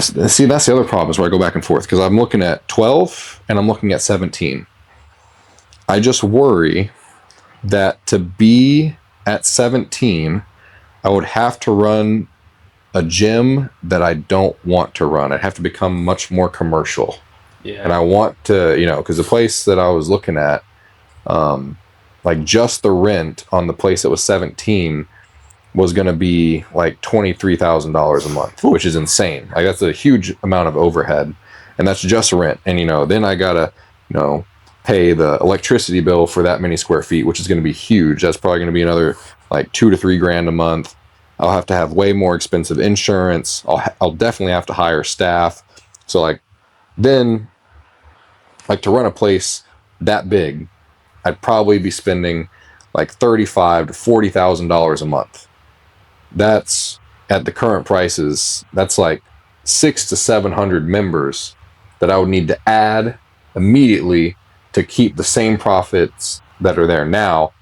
See, that's the other problem is where I go back and forth because I'm looking at 12 and I'm looking at 17. I just worry that to be at 17, I would have to run a gym that I don't want to run. I'd have to become much more commercial. Yeah. And I want to, because the place that I was looking at, like just the rent on the place that was 17 was going to be like $23,000 a month, which is insane. Like that's a huge amount of overhead, and that's just rent. And then I gotta, pay the electricity bill for that many square feet, which is going to be huge. That's probably going to be another like $2,000 to $3,000 a month. I'll have to have way more expensive insurance. I'll definitely have to hire staff. So like then, like to run a place that big, I'd probably be spending like $35,000 to $40,000 a month. That's at the current prices. That's like 600 to 700 members that I would need to add immediately to keep the same profits that are there now.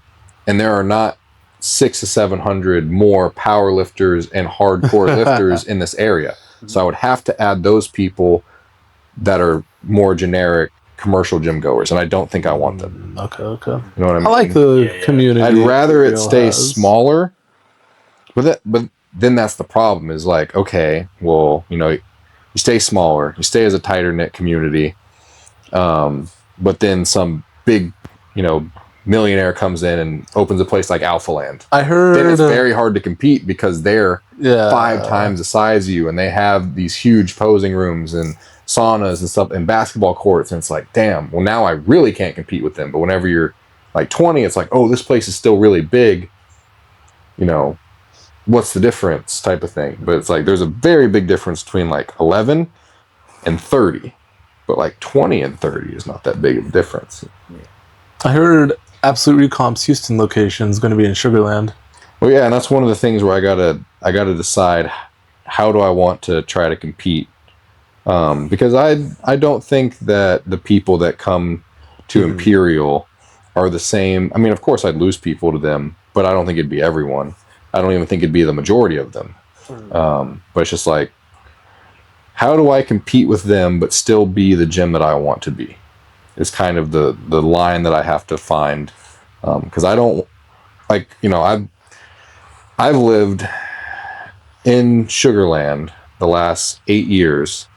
And there are not 600 to 700 more power lifters and hardcore lifters in this area. So I would have to add those people that are more generic commercial gym goers, and I don't think I want them. Okay. You know what I mean? I like the community. I'd rather it stay smaller, but then that's the problem is like, okay, well, you stay smaller, you stay as a tighter knit community, but then some big, millionaire comes in and opens a place like Alpha Land. I heard then it's very hard to compete because they're 5 times the size of you, and they have these huge posing rooms and saunas and stuff and basketball courts, and it's like, damn, well now I really can't compete with them. But whenever you're like 20, it's like, oh, this place is still really big, what's the difference type of thing. But it's like there's a very big difference between like 11 and 30, but like 20 and 30 is not that big of a difference. I heard Absolute Recomp's Houston location is going to be in Sugarland. Well, yeah, and that's one of the things where I gotta decide how do I want to try to compete. Because I don't think that the people that come to Imperial are the same. I mean, of course I'd lose people to them, but I don't think it'd be everyone. I don't even think it'd be the majority of them. But it's just like, how do I compete with them but still be the gym that I want to be? Is kind of the line that I have to find. Because I don't, like, I've lived in Sugarland the last 8 years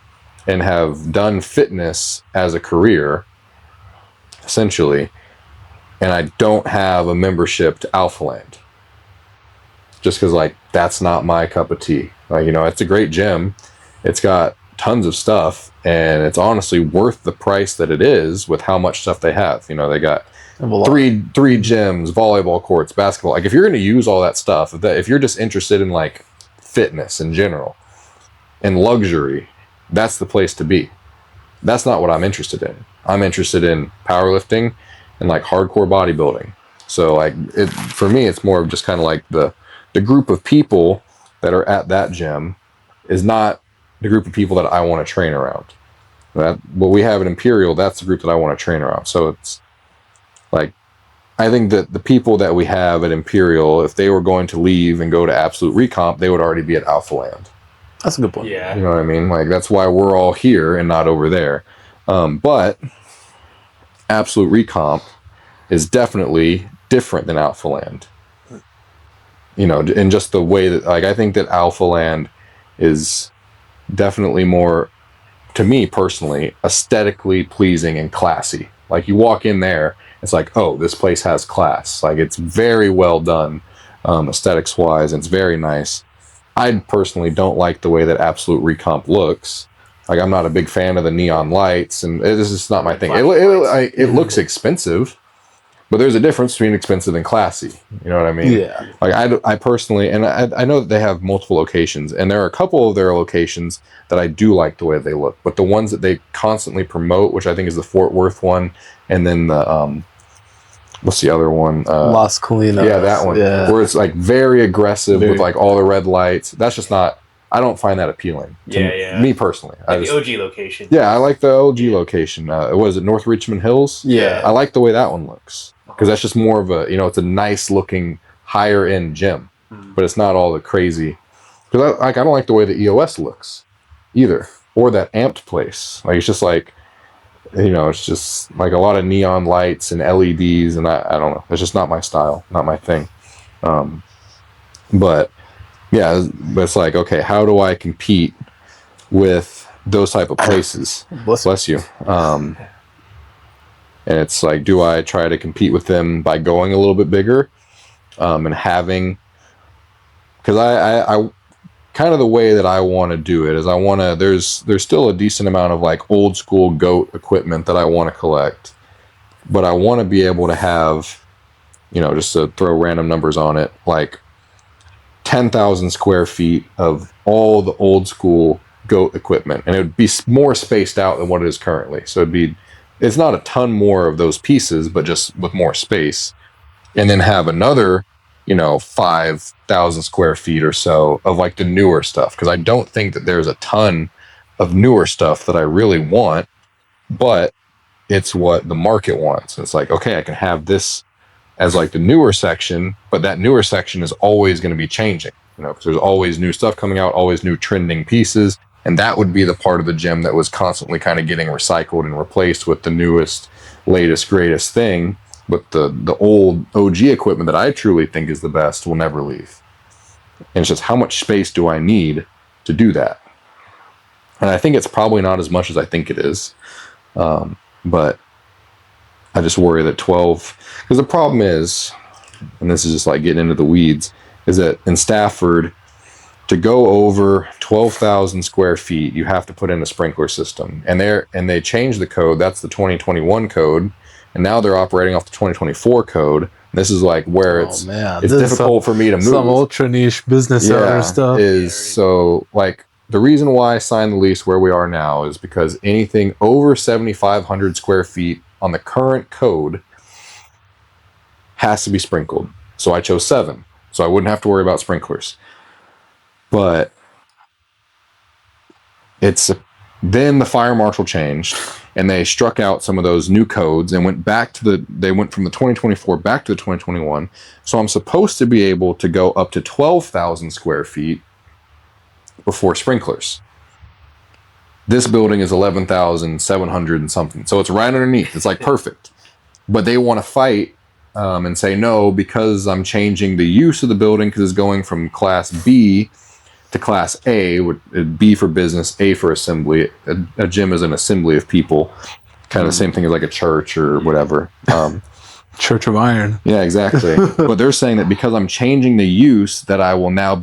and have done fitness as a career, essentially, and I don't have a membership to Alpha Land. Just because, like, that's not my cup of tea. Like, it's a great gym. It's got tons of stuff, and it's honestly worth the price that it is with how much stuff they have. They got three gyms, volleyball courts, basketball. Like, if you're going to use all that stuff, if you're just interested in, like, fitness in general and luxury, that's the place to be. That's not what I'm interested in. I'm interested in powerlifting and like hardcore bodybuilding. So like for me, it's more of just kind of like the group of people that are at that gym is not the group of people that I want to train around. What we have at Imperial, that's the group that I want to train around. So it's like, I think that the people that we have at Imperial, if they were going to leave and go to Absolute Recomp, they would already be at Alpha Land. That's a good point. Yeah. You know what I mean? Like, that's why we're all here and not over there. But Absolute Recomp is definitely different than Alpha Land. In just the way that, like, I think that Alpha Land is definitely more, to me personally, aesthetically pleasing and classy. Like, you walk in there, it's like, oh, this place has class. Like, it's very well done, aesthetics-wise, and it's very nice. I personally don't like the way that Absolute Recomp looks. Like, I'm not a big fan of the neon lights, and this is not my thing. It looks expensive, but there's a difference between expensive and classy. You know what I mean? Yeah. Like, I personally, and I know that they have multiple locations, and there are a couple of their locations that I do like the way they look, but the ones that they constantly promote, which I think is the Fort Worth one, and then the, what's the other one? Las Colinas. Yeah, that one. Yeah. Where it's like very aggressive with like all the red lights. That's just not, I don't find that appealing. Yeah. Me personally. Like the OG location. Yeah, I like the OG location. What is it, North Richmond Hills? Yeah. I like the way that one looks. Because that's just more of a, it's a nice looking, higher end gym. But it's not all the crazy. Because I don't like the way the EOS looks either. Or that amped place. Like, it's just like, it's just like a lot of neon lights and LEDs, and I don't know. It's just not my style, not my thing. But yeah, but it's like, okay, how do I compete with those type of places? Bless you. And it's like, do I try to compete with them by going a little bit bigger, and having, because I kind of the way that I want to do it is I want to, there's still a decent amount of like old school GOAT equipment that I want to collect, but I want to be able to have, just to throw random numbers on it, like 10,000 square feet of all the old school GOAT equipment, and it would be more spaced out than what it is currently. So it's not a ton more of those pieces, but just with more space, and then have another 5,000 square feet or so of like the newer stuff, because I don't think that there's a ton of newer stuff that I really want, but it's what the market wants. It's like, okay, I can have this as like the newer section, but that newer section is always going to be changing, because there's always new stuff coming out, always new trending pieces, and that would be the part of the gym that was constantly kind of getting recycled and replaced with the newest, latest, greatest thing. But the old OG equipment that I truly think is the best will never leave. And it's just, how much space do I need to do that? And I think it's probably not as much as I think it is. But I just worry that 12... Because the problem is, and this is just like getting into the weeds, is that in Stafford, to go over 12,000 square feet, you have to put in a sprinkler system. And they changed the code. That's the 2021 code. And now they're operating off the 2024 code. This is like where it's difficult for me to move. Some ultra niche business owner stuff. So like the reason why I signed the lease where we are now is because anything over 7,500 square feet on the current code has to be sprinkled. So I chose 7. So I wouldn't have to worry about sprinklers. But then the fire marshal changed, and they struck out some of those new codes and went from the 2024 back to the 2021. So I'm supposed to be able to go up to 12,000 square feet before sprinklers. This building is 11,700 and something. So it's right underneath. It's like perfect. But they want to fight and say, no, because I'm changing the use of the building, because it's going from Class B to Class A, with B for business, A for assembly. A gym is an assembly of people, kind of the same thing as like a church or whatever. Church of Iron. Yeah, exactly. But they're saying that because I'm changing the use, that I will now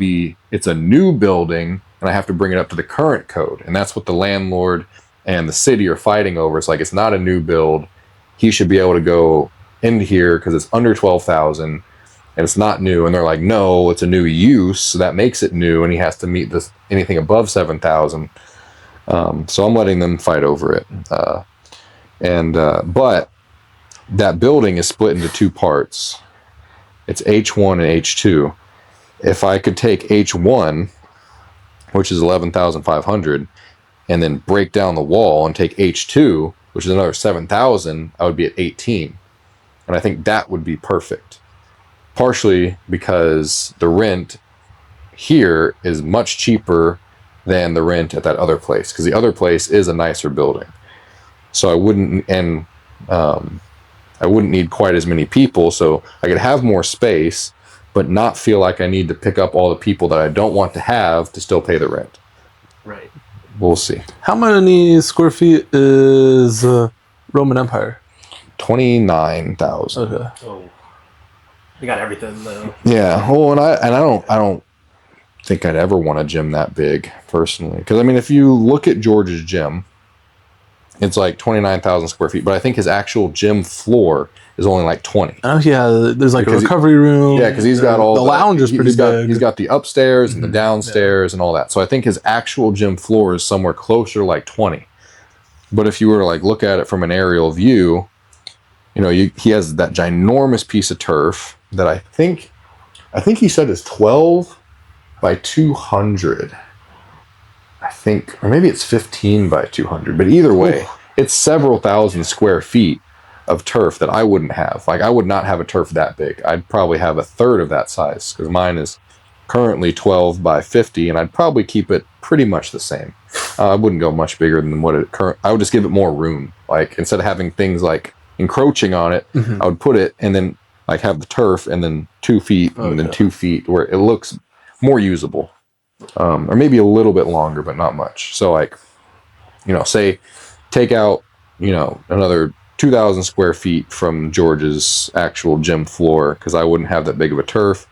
it's a new building, and I have to bring it up to the current code. And that's what the landlord and the city are fighting over. It's like, it's not a new build. He should be able to go into here because it's under 12,000. And it's not new, and they're like, no, it's a new use, so that makes it new, and he has to meet anything above 7,000. So I'm letting them fight over it. But that building is split into 2 parts. It's H1 and H2. If I could take H1, which is 11,500, and then break down the wall and take H2, which is another 7,000, I would be at 18. And I think that would be perfect. Partially because the rent here is much cheaper than the rent at that other place, because the other place is a nicer building. So I wouldn't need quite as many people, so I could have more space, but not feel like I need to pick up all the people that I don't want to have to still pay the rent. Right. We'll see. How many square feet is Roman Empire? 29,000. Okay. Oh. We got everything though. Yeah. Well, and I don't think I'd ever want a gym that big personally. Because I mean, if you look at George's gym, it's like 29,000 square feet, but I think his actual gym floor is only like 20. Oh yeah, there's like Because a recovery room. Yeah, because he's got all the lounge is pretty big. He's got the upstairs and the downstairs and all that. So I think his actual gym floor is somewhere closer to like 20. But if you were to like look at it from an aerial view, he has that ginormous piece of turf that I think he said is 12 by 200. I think, or maybe it's 15 by 200. But either way, it's several thousand square feet of turf that I wouldn't have. Like, I would not have a turf that big. I'd probably have a third of that size, because mine is currently 12 by 50, and I'd probably keep it pretty much the same. I wouldn't go much bigger than what it I would just give it more room. Like, instead of having things like encroaching on it, I would put it and then like have the turf and then 2 feet and then 2 feet where it looks more usable. Or maybe a little bit longer, but not much. So like, say take out, another 2,000 square feet from George's actual gym floor, because I wouldn't have that big of a turf.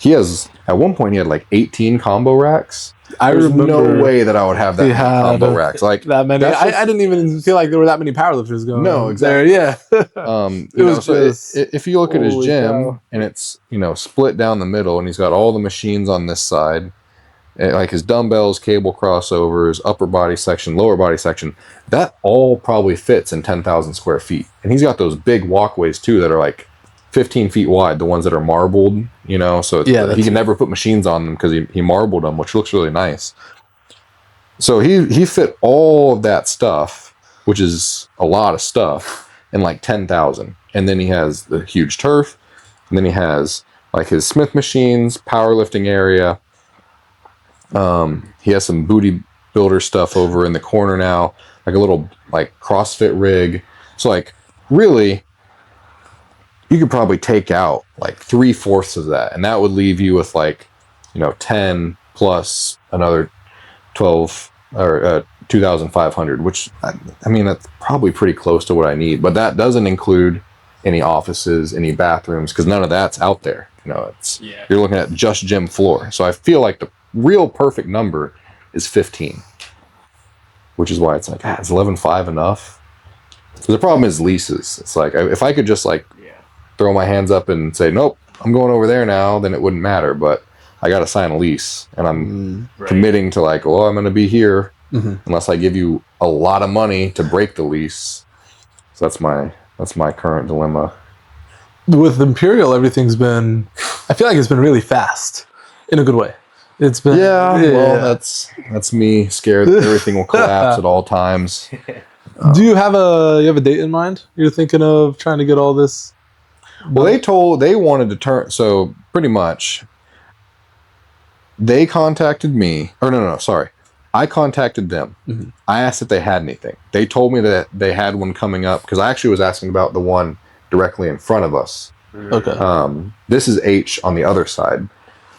At one point he had like 18 combo racks. There's no way that I would have that many combo racks. Like that many. I didn't even feel like there were that many powerlifters going. No, exactly. There, yeah. If you look at his gym and it's split down the middle, and he's got all the machines on this side, like his dumbbells, cable crossovers, upper body section, lower body section, that all probably fits in 10,000 square feet. And he's got those big walkways too that are like 15 feet wide, the ones that are marbled, so he can never put machines on them because he marbled them, which looks really nice. So he fit all of that stuff, which is a lot of stuff, in like 10,000. And then he has the huge turf, and then he has like his Smith machines, powerlifting area. He has some booty builder stuff over in the corner now, like a little like CrossFit rig. So like really, you could probably take out like 3/4 of that, and that would leave you with like 10 plus another 12 or 2,500, which I mean that's probably pretty close to what I need. But that doesn't include any offices, any bathrooms, because none of that's out there. You're looking at just gym floor. So I feel like the real perfect number is 15, which is why it's like, is 11.5 enough? The problem is leases. It's like, if I could just like throw my hands up and say, nope, I'm going over there now, then it wouldn't matter. But I got to sign a lease, and I'm committing to like, well, I'm going to be here unless I give you a lot of money to break the lease. So that's my current dilemma. With Imperial, everything's been, I feel like it's been really fast in a good way. It's been well, that's me scared that everything will collapse at all times. Do you have a date in mind? You're thinking of trying to get all this? Well, they wanted to turn, so pretty much they contacted me, or no, sorry. I contacted them. I asked if they had anything. They told me that they had one coming up, because I actually was asking about the one directly in front of us. Okay. This is H on the other side.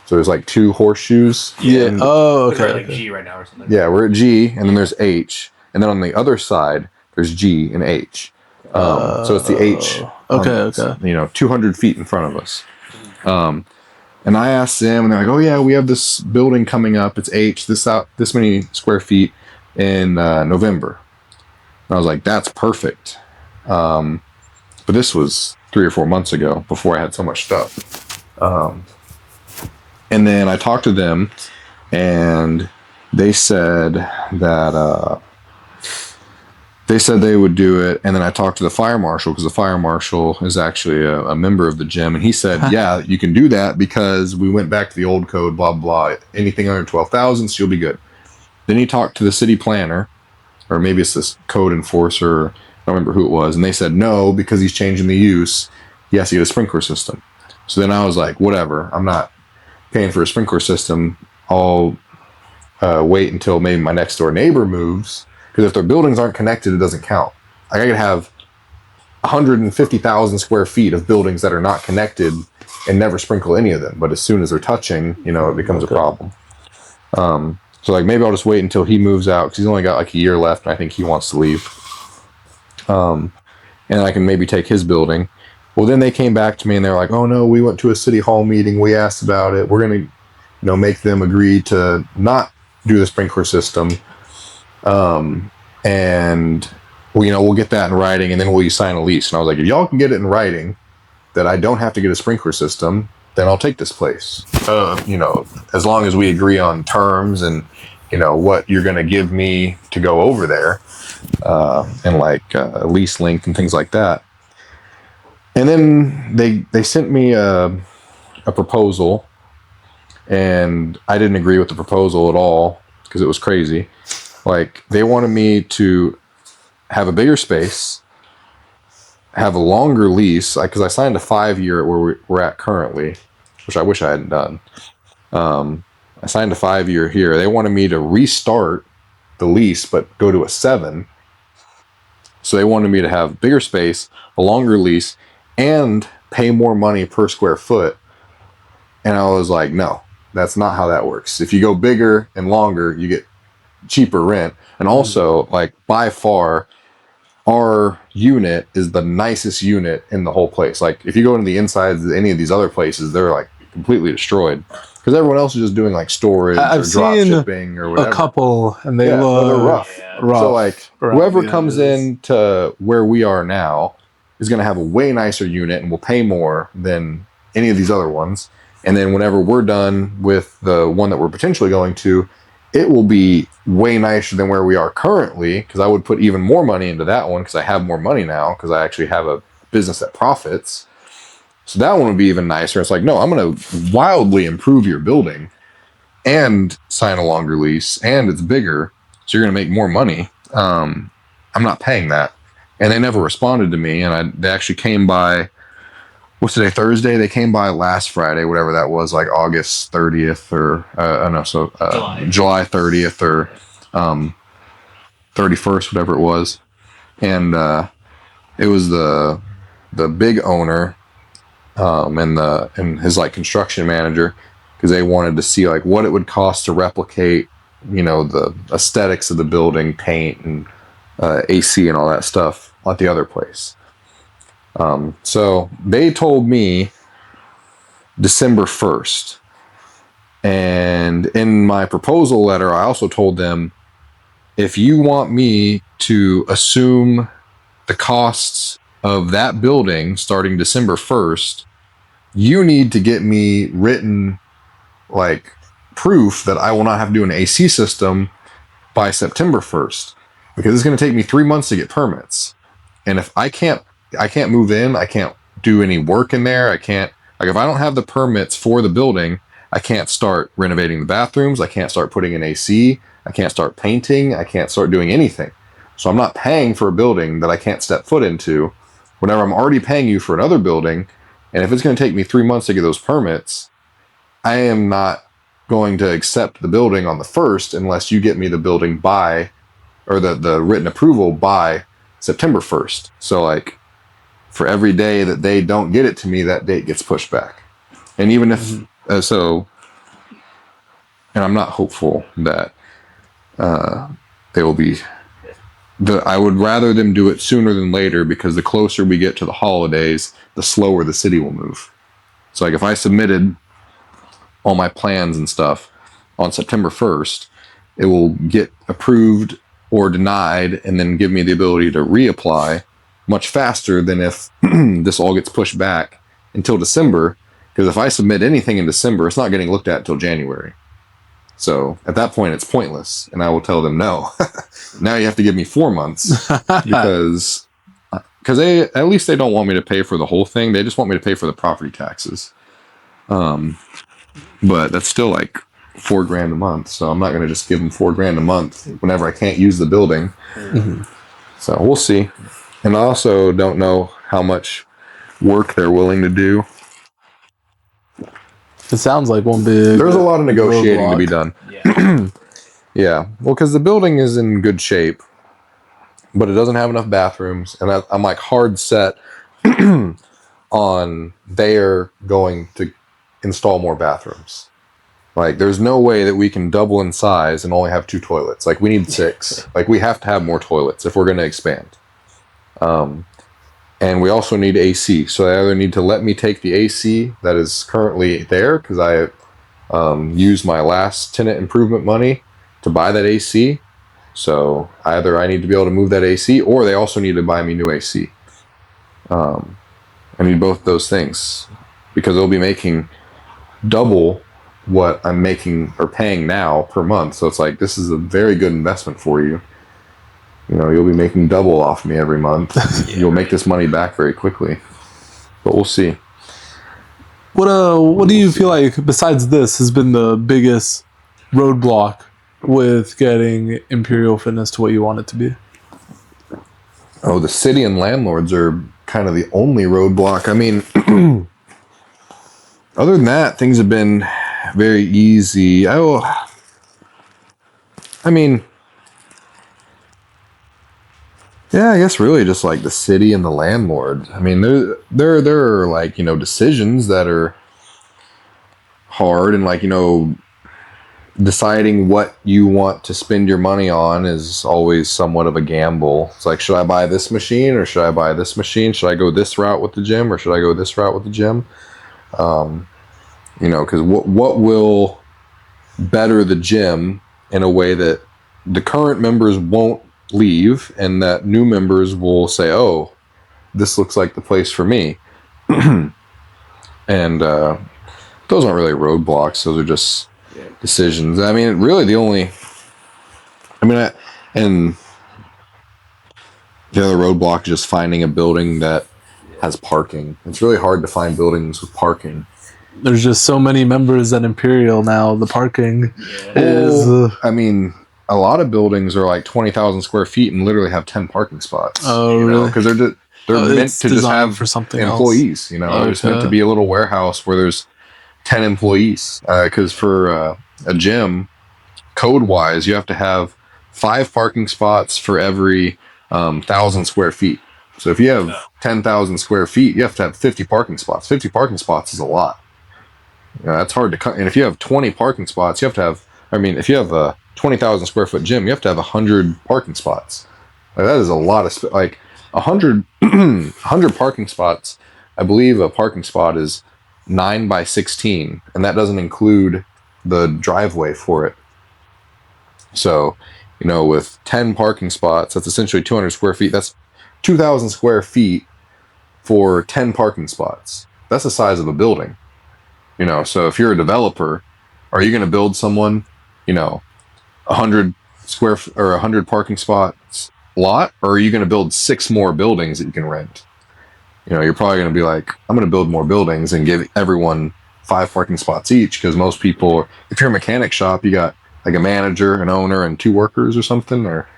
So there's like 2 horseshoes. Yeah. Oh, okay. We're at like G right now or something. Yeah, we're at G, and then there's H, and then on the other side there's G and H. So it's the H. Okay. 200 feet in front of us. And I asked them, and they're like, "Oh yeah, we have this building coming up. It's H. This many square feet in November." And I was like, "That's perfect." But this was 3 or 4 months ago, before I had so much stuff. And then I talked to them, and they said that they would do it. And then I talked to the fire marshal, because the fire marshal is actually a member of the gym, and he said, "Yeah, you can do that because we went back to the old code. Blah blah. Anything under 12,000, so you'll be good." Then he talked to the city planner, or maybe it's this code enforcer. I don't remember who it was, and they said no, because he's changing the use. He has to get a sprinkler system. So then I was like, whatever. I'm not paying for a sprinkler system. I'll wait until maybe my next door neighbor moves, because if their buildings aren't connected, it doesn't count. Like, I could have 150,000 square feet of buildings that are not connected and never sprinkle any of them. But as soon as they're touching, it becomes a problem. So like, maybe I'll just wait until he moves out, because he's only got like a year left, and I think he wants to leave. And I can maybe take his building. Well, then they came back to me, and they're like, "Oh no, we went to a city hall meeting. We asked about it. We're going to make them agree to not do the sprinkler system, and we'll get that in writing, and then will you sign a lease? And I was like, if y'all can get it in writing that I don't have to get a sprinkler system, then I'll take this place. As long as we agree on terms and what you're going to give me to go over there, and lease length and things like that. And then they sent me a proposal, and I didn't agree with the proposal at all because it was crazy. Like, they wanted me to have a bigger space, have a longer lease, because I signed a 5-year at where we're at currently, which I wish I hadn't done. I signed a 5-year here. They wanted me to restart the lease, but go to a 7. So they wanted me to have bigger space, a longer lease, and pay more money per square foot. And I was like, no, that's not how that works. If you go bigger and longer, you get cheaper rent. And also, by far, our unit is the nicest unit in the whole place. Like, if you go into the insides of any of these other places, they're completely destroyed because everyone else is just doing storage or drop shipping or whatever. A couple, and they look they're rough. Yeah. So whoever comes in to where we are now is going to have a way nicer unit and will pay more than any of these other ones. And then whenever we're done with the one that we're potentially going to, it will be way nicer than where we are currently, because I would put even more money into that one because I have more money now because I actually have a business that profits. So that one would be even nicer. It's like, no, I'm going to wildly improve your building and sign a longer lease, and it's bigger, so you're going to make more money. I'm not paying that. And they never responded to me, and they actually came by, what's today, Thursday? They came by last Friday, whatever that was, August 30th or, July 30th or 31st, whatever it was. And it was the big owner and his construction manager, because they wanted to see what it would cost to replicate the aesthetics of the building, paint and AC and all that stuff at the other place. So they told me December 1st, and in my proposal letter I also told them, if you want me to assume the costs of that building starting December 1st, you need to get me written proof that I will not have to do an AC system by September 1st, because it's going to take me 3 months to get permits. And if I can't move in, I can't do any work in there. I can't, if I don't have the permits for the building, I can't start renovating the bathrooms. I can't start putting in AC. I can't start painting. I can't start doing anything. So I'm not paying for a building that I can't step foot into whenever I'm already paying you for another building. And if it's going to take me 3 months to get those permits, I am not going to accept the building on the 1st unless you get me the building by, or the written approval by September 1st. So for every day that they don't get it to me, that date gets pushed back. And even if, and I'm not hopeful that they will be, I would rather them do it sooner than later, because the closer we get to the holidays, the slower the city will move. So if I submitted all my plans and stuff on September 1st, it will get approved or denied and then give me the ability to reapply much faster than if this all gets pushed back until December. Because if I submit anything in December, it's not getting looked at until January. So at that point, it's pointless. And I will tell them, no, now you have to give me 4 months because they, at least they don't want me to pay for the whole thing. They just want me to pay for the property taxes. But that's still $4,000 a month. So I'm not going to just give them $4,000 a month whenever I can't use the building. Mm-hmm. So we'll see. And I also don't know how much work they're willing to do. It sounds like one big... There's a lot of negotiating to be done. Yeah. Yeah. Well, because the building is in good shape, but it doesn't have enough bathrooms. And I'm hard set on they're going to install more bathrooms. There's no way that we can double in size and only have 2 toilets. We need 6. We have to have more toilets if we're going to expand. And we also need AC. So they either need to let me take the AC that is currently there, because I use my last tenant improvement money to buy that AC. So either I need to be able to move that AC, or they also need to buy me new AC. I need both those things because they'll be making double what I'm making or paying now per month. So it's like, this is a very good investment for you. You know, you'll be making double off me every month. You'll make this money back very quickly. But we'll see. What do you feel like, besides this, has been the biggest roadblock with getting Imperial Fitness to what you want it to be? Oh, the city and landlords are kind of the only roadblock. I mean, other than that, things have been very easy. I mean, yeah, I guess really just like the city and the landlord. I mean, there are like, you know, decisions that are hard, and like, you know, deciding what you want to spend your money on is always somewhat of a gamble. It's like, should I buy this machine or should I buy this machine? Should I go this route with the gym or should I go this route with the gym? You know, because what will better the gym in a way that the current members won't leave and that new members will say, oh, this looks like the place for me. And those aren't really roadblocks. Those are just decisions. I mean, really and the other roadblock is just finding a building that has parking. It's really hard to find buildings with parking. There's just so many members at Imperial now. The parking is... I mean, a lot of buildings are like 20,000 square feet and literally have 10 parking spots. Oh, really? Because they're meant to just have for something employees. Else. You know, okay. It's meant to be a little warehouse where there's 10 employees. Because for a gym, code-wise, you have to have 5 parking spots for every 1,000 square feet. So if you have 10,000 square feet, you have to have 50 parking spots. 50 parking spots is a lot. You know, that's hard to cut. And if you have 20 parking spots, you have to have, I mean, if you have a 20,000 square foot gym, you have to have 100 parking spots. Like, that is a lot of, like 100 parking spots. I believe a parking spot is 9 by 16, and that doesn't include the driveway for it. So, you know, with 10 parking spots, that's essentially 200 square feet. That's 2,000 square feet for 10 parking spots. That's the size of a building. You know, so if you're a developer, are you going to build someone, you know, 100 parking spots lot, or are you going to build 6 more buildings that you can rent? You know, you're probably going to be like, I'm going to build more buildings and give everyone 5 parking spots each, because most people, if you're a mechanic shop, you got like a manager, an owner, and 2 workers or something, or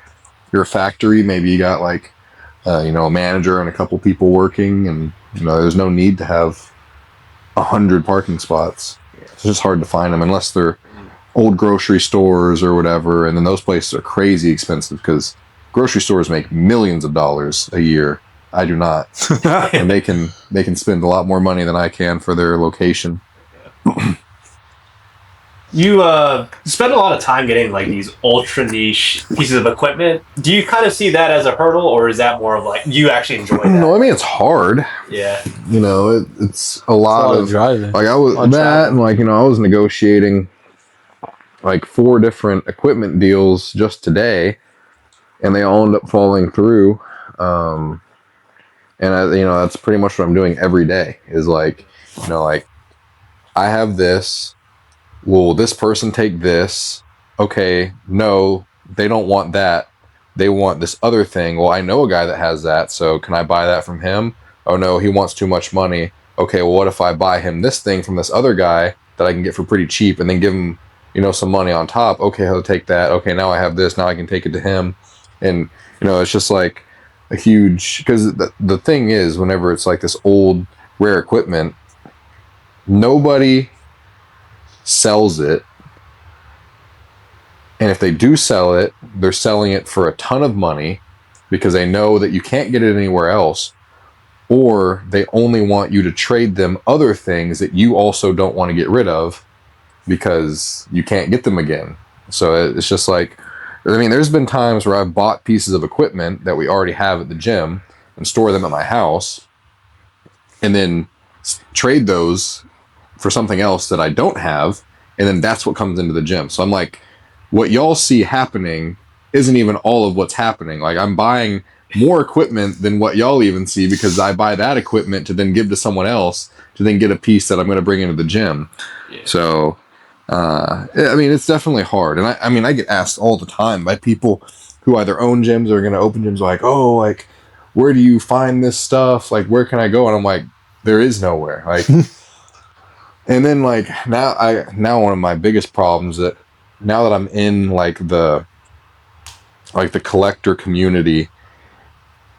you're a factory, maybe you got like, you know, a manager and a couple people working, and, you know, there's no need to have 100 parking spots. It's just hard to find them unless they're old grocery stores or whatever, and then those places are crazy expensive because grocery stores make millions of dollars a year. I do not. And they can spend a lot more money than I can for their location. You spend a lot of time getting like these ultra niche pieces of equipment. Do you kind of see that as a hurdle, or is that more of like you actually enjoy that? No, I mean, it's hard. Yeah. You know, it's a lot of driving. Like I was that, and like, you know, I was negotiating like 4 different equipment deals just today, and they all end up falling through. And you know, that's pretty much what I'm doing every day. Is like, you know, like I have this. Will this person take this? Okay, no, they don't want that. They want this other thing. Well, I know a guy that has that, so can I buy that from him? Oh no, he wants too much money. Okay, well, what if I buy him this thing from this other guy that I can get for pretty cheap, and then give him, you know, some money on top? Okay, he'll take that. Okay, now I have this. Now I can take it to him. And, you know, it's just like a huge, because the thing is, whenever it's like this old, rare equipment, nobody sells it, and if they do sell it, they're selling it for a ton of money because they know that you can't get it anywhere else, or they only want you to trade them other things that you also don't want to get rid of because you can't get them again. So it's just like, I mean, there's been times where I've bought pieces of equipment that we already have at the gym and store them at my house, and then trade those for something else that I don't have, and then that's what comes into the gym. So I'm like, what y'all see happening isn't even all of what's happening. Like, I'm buying more equipment than what y'all even see, because I buy that equipment to then give to someone else to then get a piece that I'm going to bring into the gym. Yeah. So, I mean, it's definitely hard. And I mean, I get asked all the time by people who either own gyms or are going to open gyms, like, oh, like, where do you find this stuff? Like, where can I go? And I'm like, there is nowhere. Like, and then like now one of my biggest problems that now that I'm in like the collector community,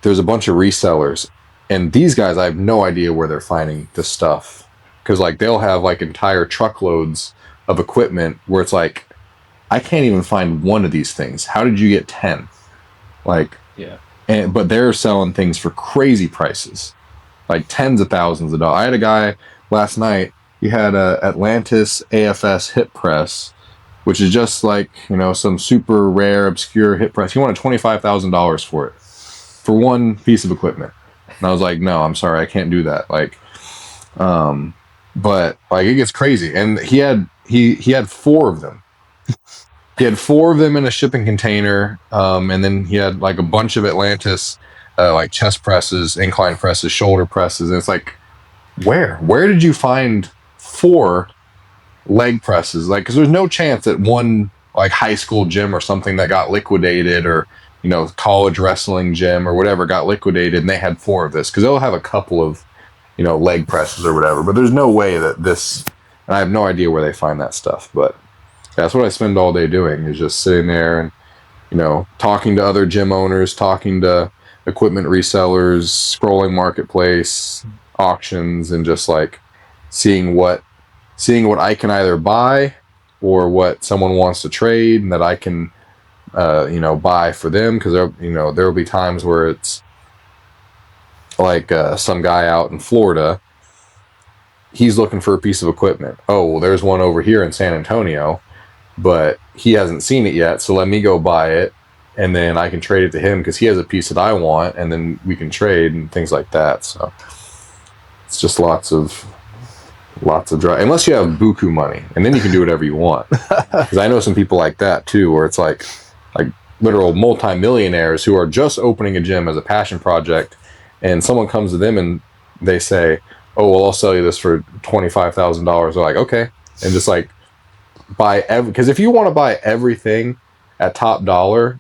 there's a bunch of resellers, and these guys, I have no idea where they're finding this stuff, because like they'll have like entire truckloads of equipment where it's like, I can't even find one of these things. How did you get 10? Like, Yeah. But they're selling things for crazy prices, like tens of thousands of dollars. I had a guy last night. He had a Atlantis AFS hip press, which is just like, you know, some super rare, obscure hip press. He wanted $25,000 for it, for one piece of equipment. And I was like, no, I'm sorry, I can't do that. Like, but like, it gets crazy. And he had 4 of them. He had 4 of them in a shipping container, and then he had like a bunch of Atlantis, like chest presses, incline presses, shoulder presses, and it's like, where did you find 4 leg presses? Like, because there's no chance that one like high school gym or something that got liquidated, or you know, college wrestling gym or whatever got liquidated, and they had 4 of this, because they'll have a couple of, you know, leg presses or whatever, but there's no way that this, and I have no idea where they find that stuff, but that's what I spend all day doing, is just sitting there and, you know, talking to other gym owners, talking to equipment resellers, scrolling marketplace, auctions, and just like seeing what I can either buy or what someone wants to trade, and that I can, you know, buy for them, because you know, there will be times where it's like some guy out in Florida, he's looking for a piece of equipment. Oh, well, there's one over here in San Antonio, but he hasn't seen it yet, so let me go buy it, and then I can trade it to him because he has a piece that I want, and then we can trade and things like that. So it's just lots of drive, unless you have buku money, and then you can do whatever you want. Because I know some people like that too, where it's like literal multi-millionaires who are just opening a gym as a passion project, and someone comes to them and they say, oh, well, I'll sell you this for $25,000. They're like, okay, and just like buy because if you want to buy everything at top dollar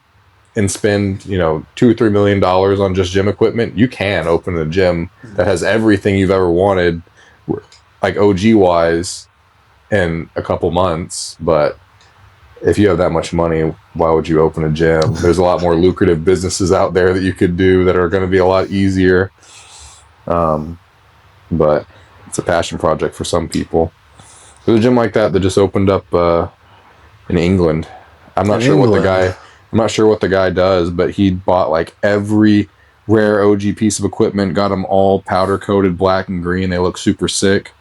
and spend, you know, $2 or $3 million on just gym equipment, you can open a gym that has everything you've ever wanted, like OG wise, in a couple months. But if you have that much money, why would you open a gym? There's a lot more lucrative businesses out there that you could do that are going to be a lot easier. But it's a passion project for some people. There's a gym like that just opened up in England. I'm not sure what the guy does, but he bought like every rare OG piece of equipment, got them all powder coated black and green. They look super sick,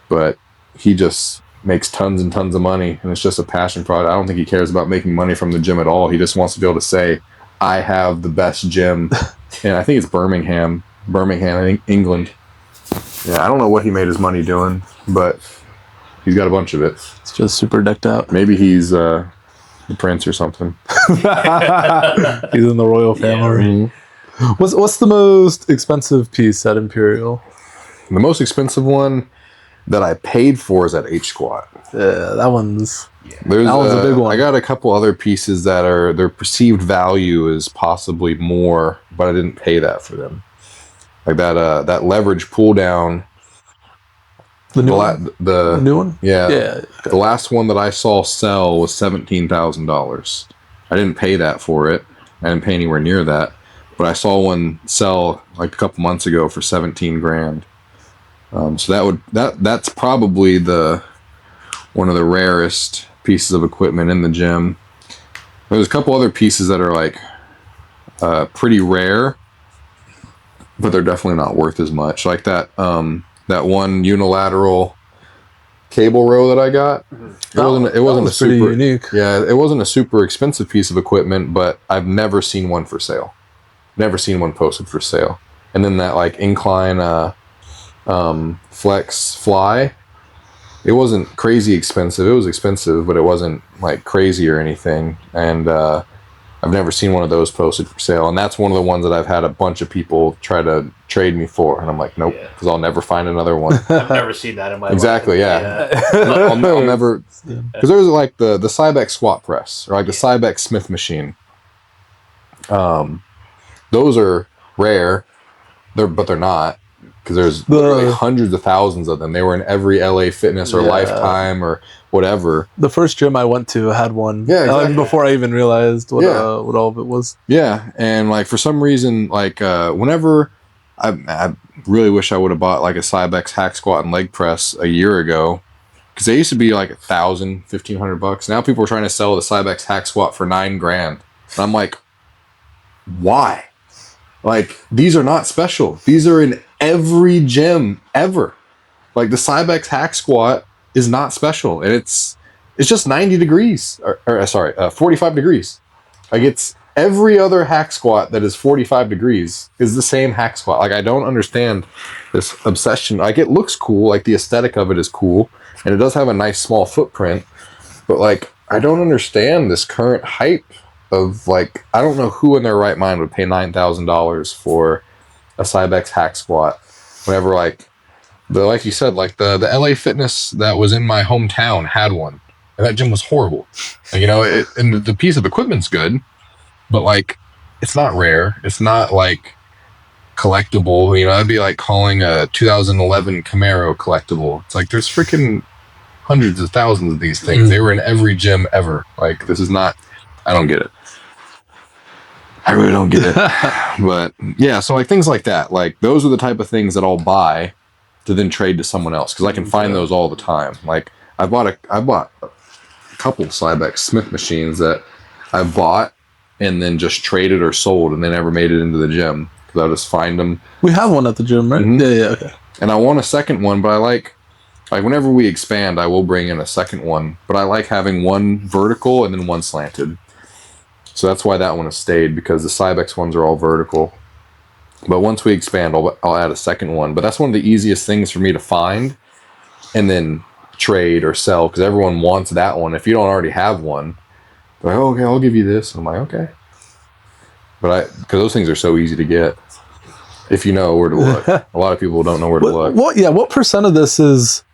but he just makes tons and tons of money, and it's just a passion project. I don't think he cares about making money from the gym at all. He just wants to be able to say, I have the best gym. And I think it's Birmingham, I think, England. Yeah, I don't know what he made his money doing, but he's got a bunch of it. It's just super decked out. Maybe he's the prince or something. He's in the royal family. Yeah. What's the most expensive piece at Imperial? The most expensive one that I paid for is at H Squat. Yeah, that one's a big one. I got a couple other pieces that are, their perceived value is possibly more, but I didn't pay that for them. Like that leverage pull down. The new one? Yeah. The last one that I saw sell was $17,000. I didn't pay that for it. I didn't pay anywhere near that. But I saw one sell like a couple months ago for 17 grand. So that's probably one of the rarest pieces of equipment in the gym. There's a couple other pieces that are like pretty rare, but they're definitely not worth as much. Like that one unilateral cable row that I got. It wasn't a super unique. Yeah, it wasn't a super expensive piece of equipment, but I've never seen one for sale. Never seen one posted for sale. And then that like incline flex fly, it wasn't crazy expensive. It was expensive, but it wasn't like crazy or anything. And I've never seen one of those posted for sale. And that's one of the ones that I've had a bunch of people try to trade me for. And I'm like, nope, because I'll never find another one. I've never seen that in my Exactly, life. yeah. I'll never, because there's like the Cybex squat press or like the Cybex Smith machine. Those are rare, but they're not, because there's literally hundreds of thousands of them. They were in every LA Fitness or Lifetime or whatever. The first gym I went to had one. Yeah, exactly. Before I even realized what all of it was. Yeah, and like for some reason, like whenever I really wish I would have bought like a Cybex hack squat and leg press a year ago, because they used to be like $1,000, $1,500. Now people are trying to sell the Cybex hack squat for $9,000, and I'm like, why? Like, these are not special. These are in every gym ever. Like the Cybex hack squat is not special, and it's just 90 degrees, or 45 degrees. Like, it's every other hack squat that is 45 degrees is the same hack squat. Like, I don't understand this obsession. Like, it looks cool. Like, the aesthetic of it is cool, and it does have a nice small footprint, but like, I don't understand this current hype of like, I don't know who in their right mind would pay $9,000 for a Cybex hack squat whenever like you said, like the LA Fitness that was in my hometown had one, and that gym was horrible. Like, you know, and the piece of equipment's good, but like, it's not rare. It's not like collectible. You know, that'd be like calling a 2011 Camaro collectible. It's like, there's freaking hundreds of thousands of these things. They were in every gym ever. Like, this is not, I don't get it. I really don't get it. But yeah, so like things like that, like those are the type of things that I'll buy to then trade to someone else, because I can find those all the time. Like I bought a couple Cybex Smith machines that I bought and then just traded or sold, and they never made it into the gym because I'll just find them. We have one at the gym, right? Mm-hmm. Yeah, okay. And I want a second one, but I like whenever we expand, I will bring in a second one, but I like having one vertical and then one slanted. So that's why that one has stayed, because the Cybex ones are all vertical. But once we expand, I'll add a second one. But that's one of the easiest things for me to find and then trade or sell, because everyone wants that one. If you don't already have one, they're like, oh, okay, I'll give you this. I'm like, okay. But because those things are so easy to get if you know where to look. A lot of people don't know where to look. What percent of this is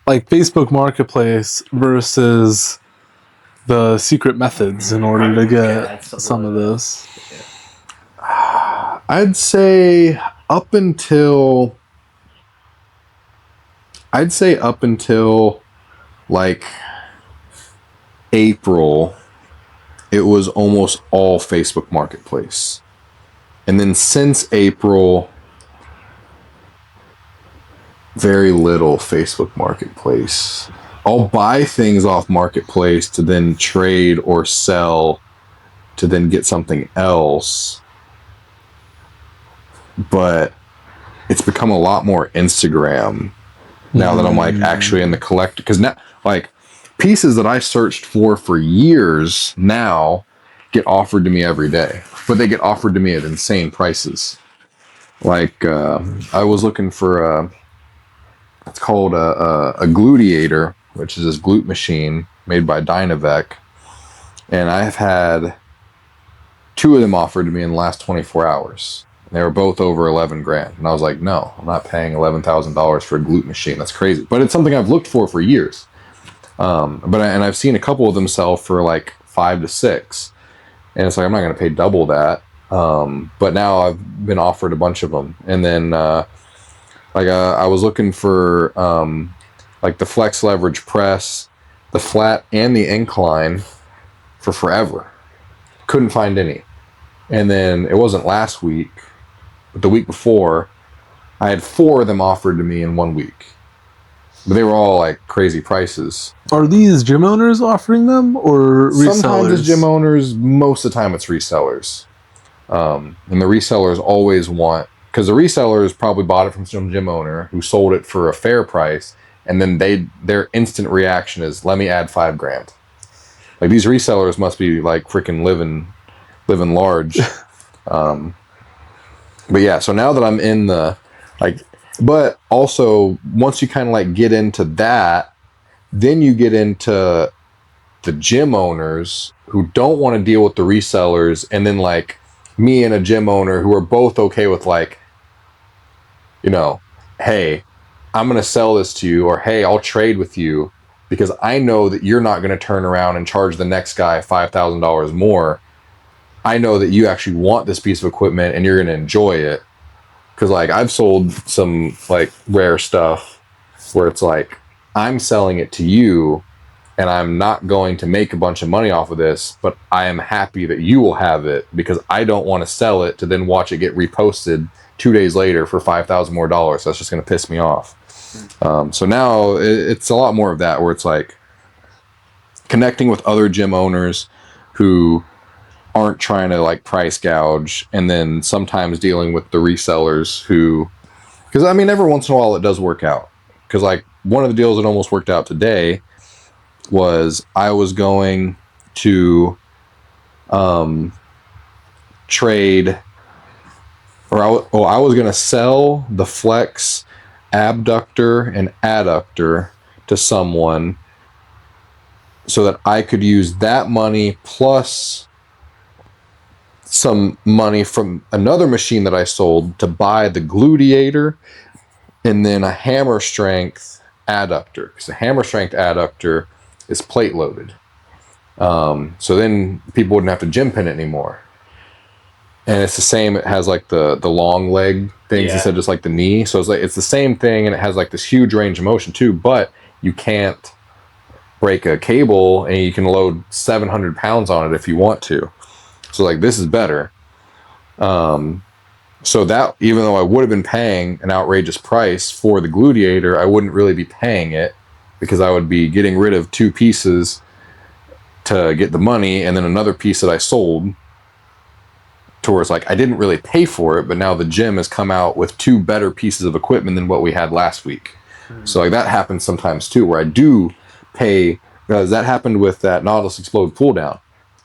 like Facebook Marketplace versus the secret methods in order to get some of this? I'd say up until like April, it was almost all Facebook Marketplace. And then since April, very little Facebook Marketplace. I'll buy things off Marketplace to then trade or sell to then get something else. But it's become a lot more Instagram now that I'm like actually in the collector. Because now, like, pieces that I searched for years now get offered to me every day. But they get offered to me at insane prices. Like, I was looking for it's called a gluteator, which is this glute machine made by Dynavec. And I've had 2 of them offered to me in the last 24 hours. And they were both over $11,000. And I was like, no, I'm not paying $11,000 for a glute machine. That's crazy. But it's something I've looked for years. And I've seen a couple of them sell for like 5 to 6. And it's like, I'm not going to pay double that. But now I've been offered a bunch of them. And then I was looking for like the flex leverage press, the flat and the incline for forever. Couldn't find any. And then it wasn't last week, but the week before, I had 4 of them offered to me in 1 week. But they were all like crazy prices. Are these gym owners offering them or resellers? Sometimes it's gym owners. Most of the time it's resellers. And the resellers always want, because the resellers probably bought it from some gym owner who sold it for a fair price, and then their instant reaction is, let me add $5,000. Like, these resellers must be like freaking living large. But yeah, so now that I'm in the like, but also once you kind of like get into that, then you get into the gym owners who don't want to deal with the resellers, and then like me and a gym owner who are both okay with like, you know, hey, I'm going to sell this to you, or hey, I'll trade with you because I know that you're not going to turn around and charge the next guy $5,000 more. I know that you actually want this piece of equipment and you're going to enjoy it. Because like I've sold some like rare stuff where it's like I'm selling it to you and I'm not going to make a bunch of money off of this, but I am happy that you will have it because I don't want to sell it to then watch it get reposted 2 days later for $5,000 more. That's just going to piss me off. So now it's a lot more of that where it's like connecting with other gym owners who aren't trying to like price gouge, and then sometimes dealing with the resellers who, because I mean every once in a while it does work out. Because like one of the deals that almost worked out today was I was going to trade, or I was going to sell the Flex abductor and adductor to someone so that I could use that money plus some money from another machine that I sold to buy the gluteator and then a hammer strength adductor, because the hammer strength adductor is plate loaded. So then people wouldn't have to gym pin it anymore. And it's the same, it has like the long leg things instead of just like the knee. So it's like it's the same thing, and it has like this huge range of motion too, but you can't break a cable and you can load 700 pounds on it if you want to. So like this is better. So that even though I would have been paying an outrageous price for the gluteator, I wouldn't really be paying it because I would be getting rid of 2 pieces to get the money and then another piece that I sold to where it's like I didn't really pay for it, but now the gym has come out with 2 better pieces of equipment than what we had last week. So like that happens sometimes too, where I do pay, because that happened with that Nautilus Explode pull down.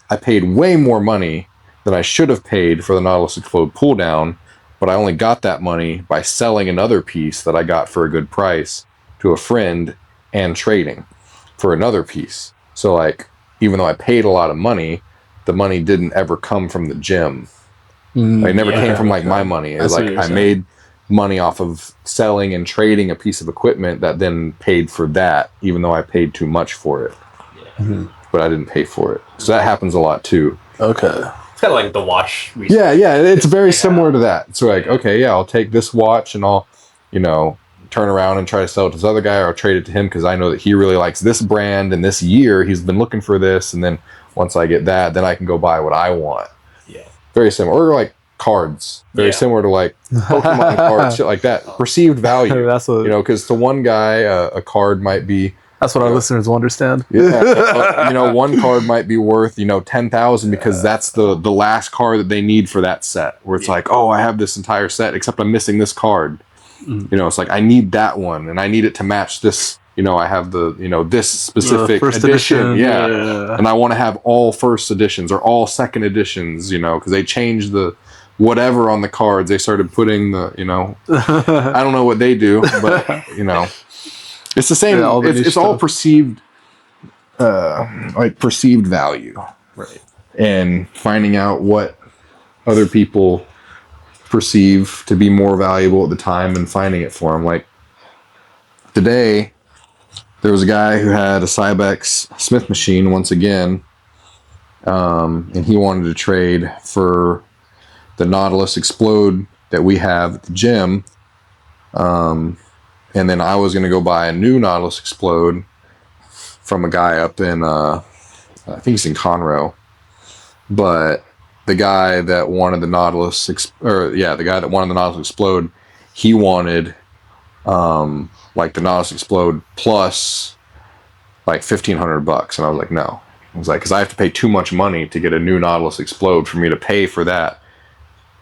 I paid way more money than I should have paid for the Nautilus Explode pull down, but I only got that money by selling another piece that I got for a good price to a friend and trading for another piece. So like, even though I paid a lot of money, the money didn't ever come from the gym. It never came from like my money. It was like I made money off of selling and trading a piece of equipment that then paid for that, even though I paid too much for it. But I didn't pay for it. So that happens a lot too. Okay. It's kind of like the watch. Yeah, it's very similar to that. So like, okay, yeah, I'll take this watch and I'll, you know, turn around and try to sell it to this other guy, or I'll trade it to him because I know that he really likes this brand and this year he's been looking for this, and then once I get that, then I can go buy what I want. Yeah. Very similar. Or like cards. Very similar to like Pokemon cards, shit like that. Perceived value. That's what, you know, because to one guy, a card might be. That's what our listeners will understand. Yeah, you know, one card might be worth, you know, 10,000 because that's the last card that they need for that set. Where it's like, oh, I have this entire set except I'm missing this card. You know, it's like I need that one and I need it to match this. You know, I have the, you know, this specific edition. Yeah, and I want to have all first editions or all second editions. You know, because they changed the whatever on the cards. They started putting the, you know, I don't know what they do, but you know. It's the same. Yeah, it's all perceived, like perceived value, right? And finding out what other people perceive to be more valuable at the time and finding it for them. Like today, there was a guy who had a Cybex Smith machine once again, and he wanted to trade for the Nautilus Explode that we have at the gym. And then I was going to go buy a new Nautilus Explode from a guy up in, I think he's in Conroe. But the guy that wanted the Nautilus, the guy that wanted the Nautilus Explode, he wanted like the Nautilus Explode plus like $1,500, and I was like, no. I was like, because I have to pay too much money to get a new Nautilus Explode for me to pay for that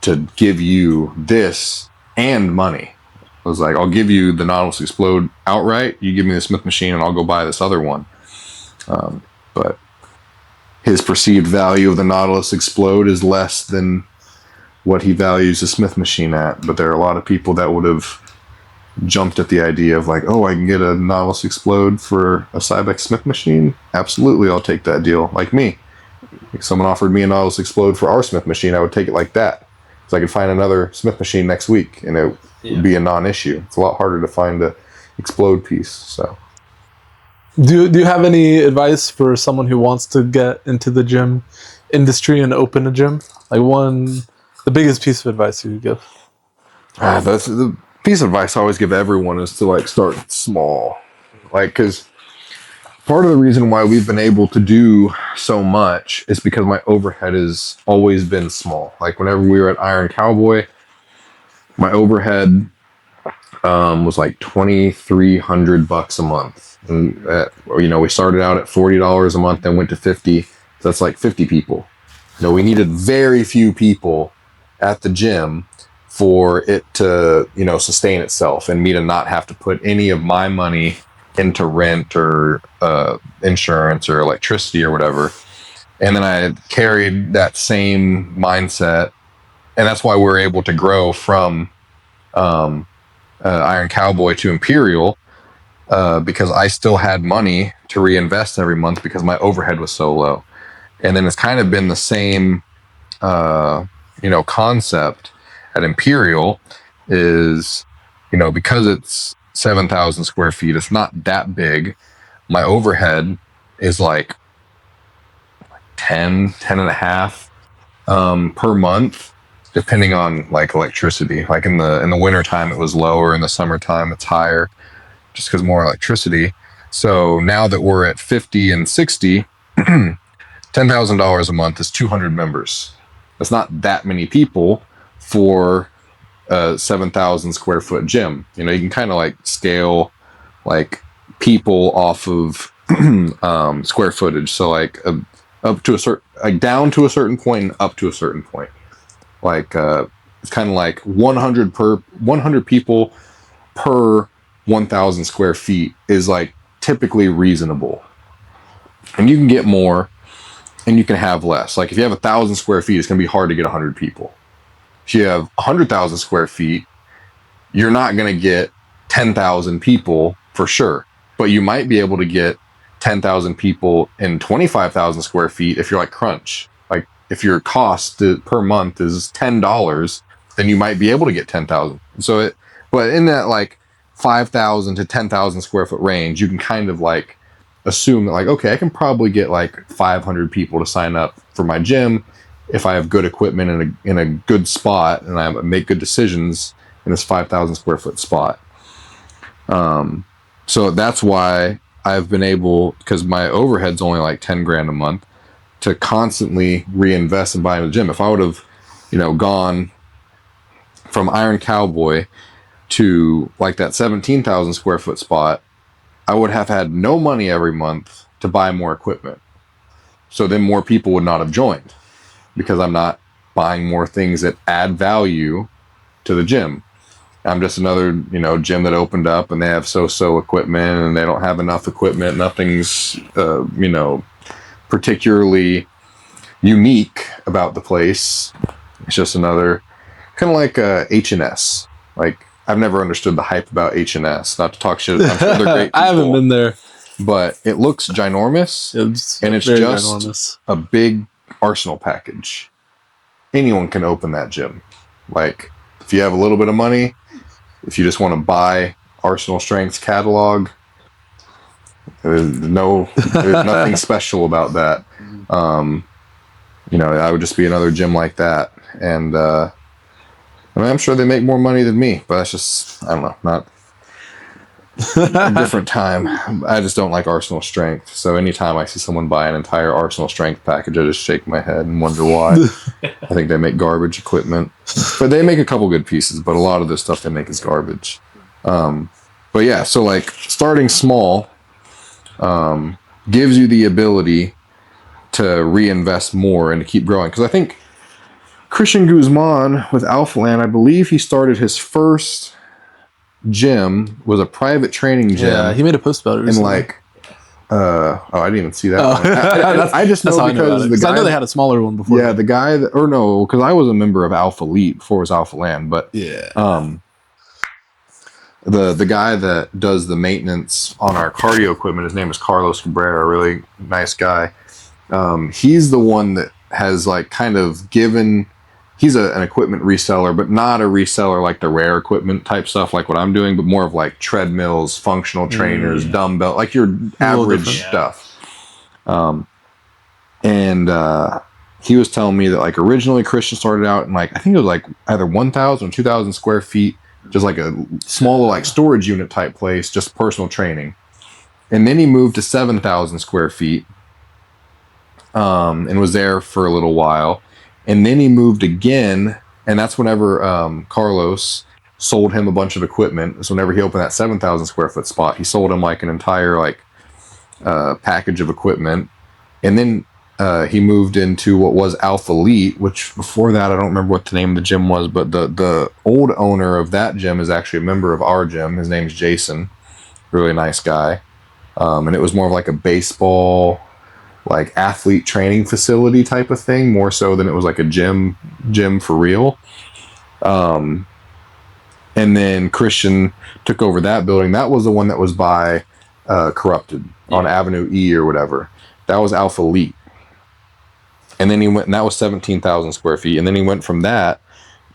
to give you this and money. I was like, I'll give you the Nautilus Explode outright. You give me the Smith machine, and I'll go buy this other one. But his perceived value of the Nautilus Explode is less than what he values the Smith machine at. But there are a lot of people that would have jumped at the idea of like, oh, I can get a Nautilus Explode for a Cybex Smith machine. Absolutely, I'll take that deal. Like me, if someone offered me a Nautilus Explode for our Smith machine, I would take it like that. So I could find another Smith machine next week, and it would be a non-issue. It's a lot harder to find a Explode piece. So, do you have any advice for someone who wants to get into the gym industry and open a gym? Like the biggest piece of advice you would give? that's the piece of advice I always give everyone is to like start small, like because part of the reason why we've been able to do so much is because my overhead has always been small. Like whenever we were at Iron Cowboy, my overhead was like $2,300 a month, and we started out at $40 a month, then went to 50. So that's like 50 people. We needed very few people at the gym for it to sustain itself, and me to not have to put any of my money into rent or insurance or electricity or whatever. And then I carried that same mindset, and that's why we're able to grow from Iron Cowboy to Imperial, because I still had money to reinvest every month because my overhead was so low. And then it's kind of been the same concept at Imperial is, because it's 7,000 square feet, it's not that big. My overhead is like 10 and a half per month, depending on like electricity. Like in the winter time it was lower, in the summertime it's higher, just because more electricity. So now that we're at 50 and 60, $10,000 a month is 200 members. That's not that many people for a 7,000 square foot gym. You can kind of like scale like people off of square footage. So like up to a certain, like down to a certain point and up to a certain point. Like it's kind of like 100 people per 1,000 square feet is like typically reasonable. And you can get more and you can have less. Like if you have 1,000 square feet, it's going to be hard to get 100 people. If you have 100,000 square feet, you're not going to get 10,000 people for sure. But you might be able to get 10,000 people in 25,000 square feet if you're like Crunch. Like if your cost per month is $10, then you might be able to get 10,000. But in that like 5,000 to 10,000 square foot range, you can kind of like assume that like, okay, I can probably get like 500 people to sign up for my gym if I have good equipment in a good spot and I make good decisions in this 5,000 square foot spot. So that's why I've been able, because my overhead's only like 10 grand a month, to constantly reinvest in buying a gym. If I would have, gone from Iron Cowboy to like that 17,000 square foot spot, I would have had no money every month to buy more equipment. So then more people would not have joined because I'm not buying more things that add value to the gym. I'm just another, gym that opened up and they have so-so equipment and they don't have enough equipment. Nothing's, particularly unique about the place. It's just another kind of like H&S. Like I've never understood the hype about H&S. Not to talk shit. I'm sure they're great people, I haven't been there. But it looks ginormous, and it's just ginormous. A big arsenal package. Anyone can open that gym. Like, if you have a little bit of money, if you just want to buy Arsenal Strength's catalog, there's nothing special about that. I would just be another gym like that. And I'm sure they make more money than me, but that's just, I don't know, not a different time. I just don't like Arsenal Strength. So anytime I see someone buy an entire Arsenal Strength package, I just shake my head and wonder why. I think they make garbage equipment. But they make a couple good pieces, but a lot of the stuff they make is garbage. But yeah, so like starting small gives you the ability to reinvest more and to keep growing. Because I think Christian Guzman with Alpha Land, I believe he started his first gym was a private training gym. Yeah, he made a post about it recently. And like, I didn't even see that. One. I just know because the guy. I know they had a smaller one before. Yeah, the guy because I was a member of Alpha Elite before it was Alpha Land, but yeah. the guy that does the maintenance on our cardio equipment, his name is Carlos Cabrera, a really nice guy. He's the one that has like kind of given. He's an equipment reseller, but not a reseller like the rare equipment type stuff, like what I'm doing, but more of like treadmills, functional trainers, dumbbell, like your average stuff. He was telling me that like originally Christian started out in like, I think it was like either 1,000 or 2,000 square feet, just like a small like storage unit type place, just personal training. And then he moved to 7,000 square feet and was there for a little while. And then he moved again, and that's whenever Carlos sold him a bunch of equipment. So whenever he opened that 7,000 square foot spot, he sold him like an entire like package of equipment. And then he moved into what was Alpha Elite, which before that, I don't remember what the name of the gym was, but the old owner of that gym is actually a member of our gym. His name's Jason. Really nice guy. And it was more of like a baseball, like athlete training facility type of thing, more so than it was like a gym for real. And then Christian took over that building. That was the one that was by Corrupted on Avenue E or whatever. That was Alpha Elite. And then he went, and that was 17,000 square feet. And then he went from that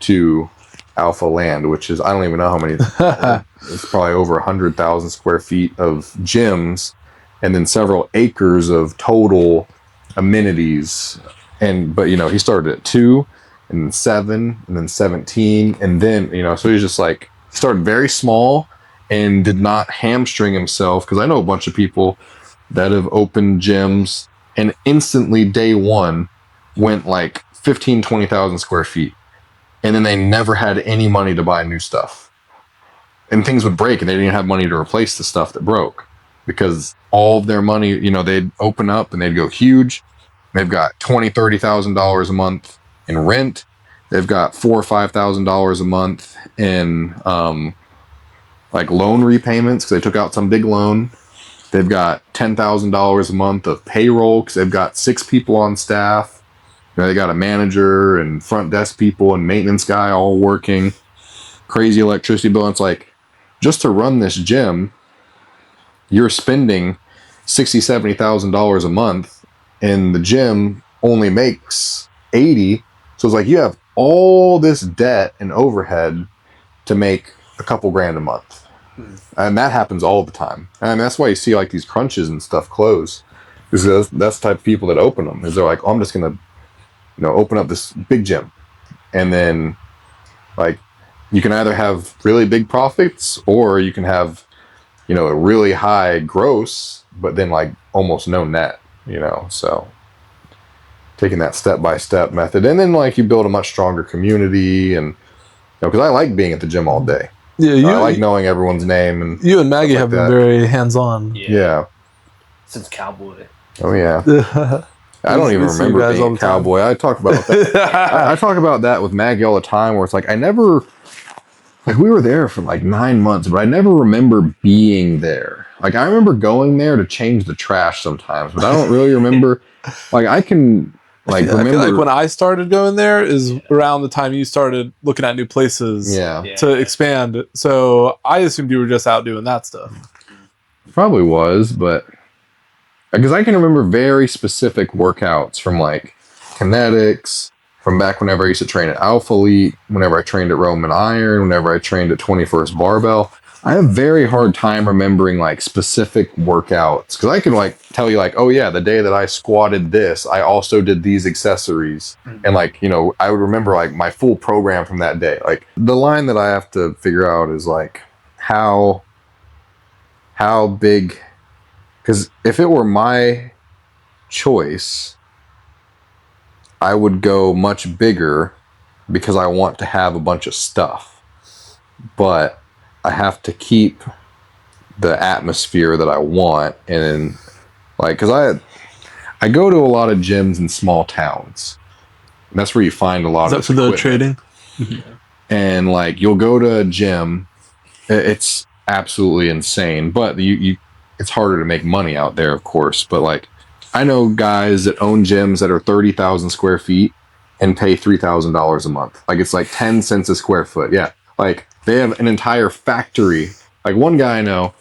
to Alpha Land, which is, I don't even know how many, it's probably over 100,000 square feet of gyms, and then several acres of total amenities. But he started at 2, and then 7, and then 17, and then, so he's just like, he started very small and did not hamstring himself, because I know a bunch of people that have opened gyms and instantly day one went like 20,000 square feet, and then they never had any money to buy new stuff, and things would break and they didn't have money to replace the stuff that broke, because all of their money, they'd open up and they'd go huge. They've got $20,000-$30,000 a month in rent. They've got $4,000 or $5,000 a month in like loan repayments, because they took out some big loan. They've got $10,000 a month of payroll, because they've got 6 people on staff. They got a manager and front desk people and maintenance guy all working. Crazy electricity bill. It's like, just to run this gym, you're spending $60,000, $70,000 a month, and the gym only makes 80. So it's like you have all this debt and overhead to make a couple grand a month. And that happens all the time. And that's why you see like these crunches and stuff close, because that's the type of people that open them. Is they're like, oh, I'm just gonna open up this big gym, and then like you can either have really big profits, or you can have a really high gross, but then like almost no net. So taking that step-by-step method, and then like you build a much stronger community, and because I like being at the gym all day. Yeah, I like knowing everyone's name, and you and Maggie have been very hands-on. Yeah. Since Cowboy. Oh yeah. I don't even remember being Cowboy. I talk about that. I talk about that with Maggie all the time, where it's like I never, like we were there for like 9 months, but I never remember being there. Like I remember going there to change the trash sometimes, but I don't really remember. Like I can like remember. I feel like when I started going there is around the time you started looking at new places to expand. So I assumed you were just out doing that stuff. Probably was, but because I can remember very specific workouts from like kinetics, from back whenever I used to train at Alpha Elite, whenever I trained at Roman Iron, whenever I trained at 21st Barbell. I have a very hard time remembering like specific workouts, because I can like tell you like, oh yeah, the day that I squatted this, I also did these accessories. And like, I would remember like my full program from that day. Like the line that I have to figure out is like how big, because if it were my choice, I would go much bigger, because I want to have a bunch of stuff. But I have to keep the atmosphere that I want. And like, because I go to a lot of gyms in small towns. And that's where you find a lot of this for the trading? And like, you'll go to a gym. It's absolutely insane. But it's harder to make money out there, of course. But like, I know guys that own gyms that are 30,000 square feet and pay $3,000 a month. Like it's like 10 cents a square foot. Yeah. Like they have an entire factory Like one guy I know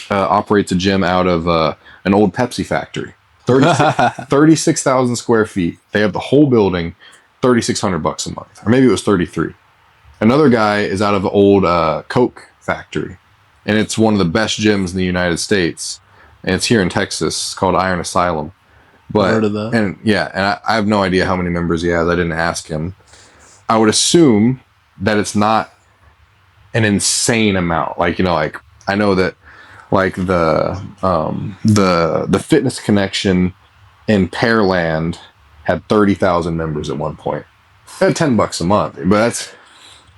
operates a gym out of an old Pepsi factory. 36,000 square feet. They have the whole building, $3,600 a month, or maybe it was 33. Another guy is out of an old Coke factory, and it's one of the best gyms in the United States, and it's here in Texas. It's called Iron Asylum. But I've heard of that. and I have no idea how many members he has. I didn't ask him. I would assume that it's not an insane amount. Like, you know, like I know that like the Fitness Connection in Pearland had 30,000 members at one point. They had $10 a month, but that's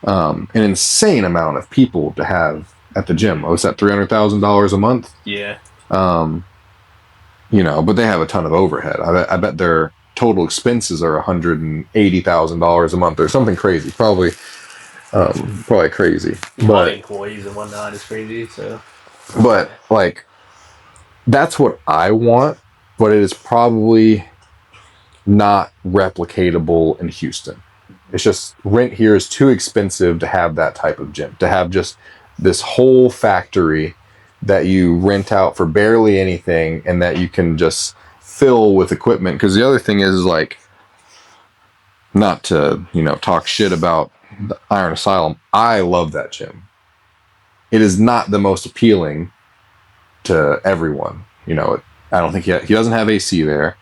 an insane amount of people to have at the gym. Oh, is that $300,000 a month? Yeah. You know, but they have a ton of overhead. I bet their total expenses are $180,000 a month or something crazy. Probably crazy. But employees and whatnot is crazy. So, but like, that's what I want. But it is probably not replicatable in Houston. It's just rent here is too expensive to have that type of gym. To have just this whole factory that you rent out for barely anything and that you can just fill with equipment. Because the other thing is, like, not to, you know, talk shit about the Iron Asylum, I love that gym. It is not the most appealing to everyone. You know, I don't think he doesn't have AC there.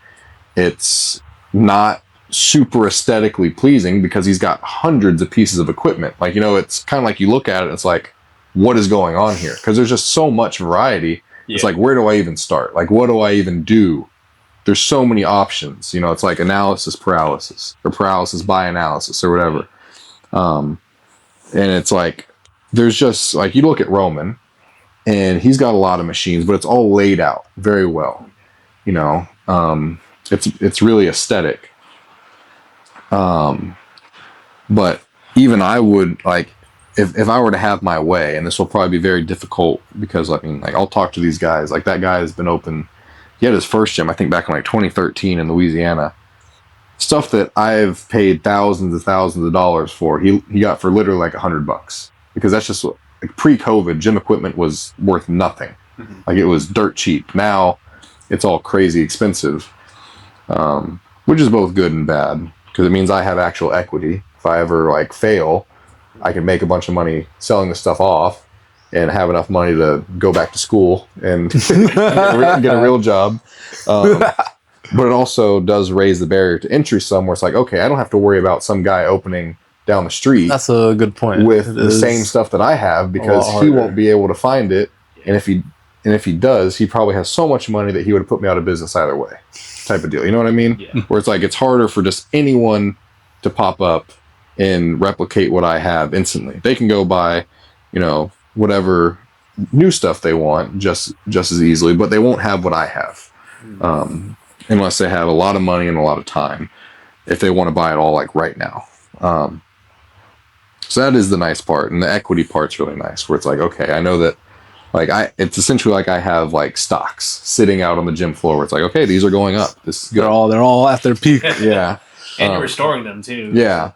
It's not super aesthetically pleasing because he's got hundreds of pieces of equipment. Like, you know, it's kind of like you look at it, it's like, what is going on here? Because there's just so much variety. Yeah. It's like, where do I even start? Like, what do I even do? There's so many options. You know, it's like analysis paralysis or paralysis by analysis or whatever. And it's like, there's just like, you look at Roman and he's got a lot of machines, but it's all laid out very well. You know, it's really aesthetic. But even I would like, if I were to have my way, and this will probably be very difficult because I mean, like I'll talk to these guys. Like that guy has been open. He had his first gym, I think, back in like 2013 in Louisiana. Stuff that I've paid thousands of dollars for, he got for literally like $100 because that's just like pre-COVID. Gym equipment was worth nothing. Mm-hmm. Like it was dirt cheap. Now it's all crazy expensive, which is both good and bad because it means I have actual equity. If I ever like fail, I can make a bunch of money selling the stuff off and have enough money to go back to school and get a real job. But it also does raise the barrier to entry some where it's like, okay, I don't have to worry about some guy opening down the street. That's a good point. With the same stuff that I have because he won't be able to find it. And if he does, he probably has so much money that he would put me out of business either way type of deal. You know what I mean? Yeah. Where it's like, it's harder for just anyone to pop up and replicate what I have instantly. They can go buy, you know, whatever new stuff they want just as easily, but they won't have what I have. Unless they have a lot of money and a lot of time, if they want to buy it all like right now. So that is the nice part, and the equity part's really nice, where it's like, okay, I know that, like it's essentially like I have like stocks sitting out on the gym floor, where it's like, okay, these are going up. This is good. They're all at their peak. Yeah, and you're restoring them too. Yeah.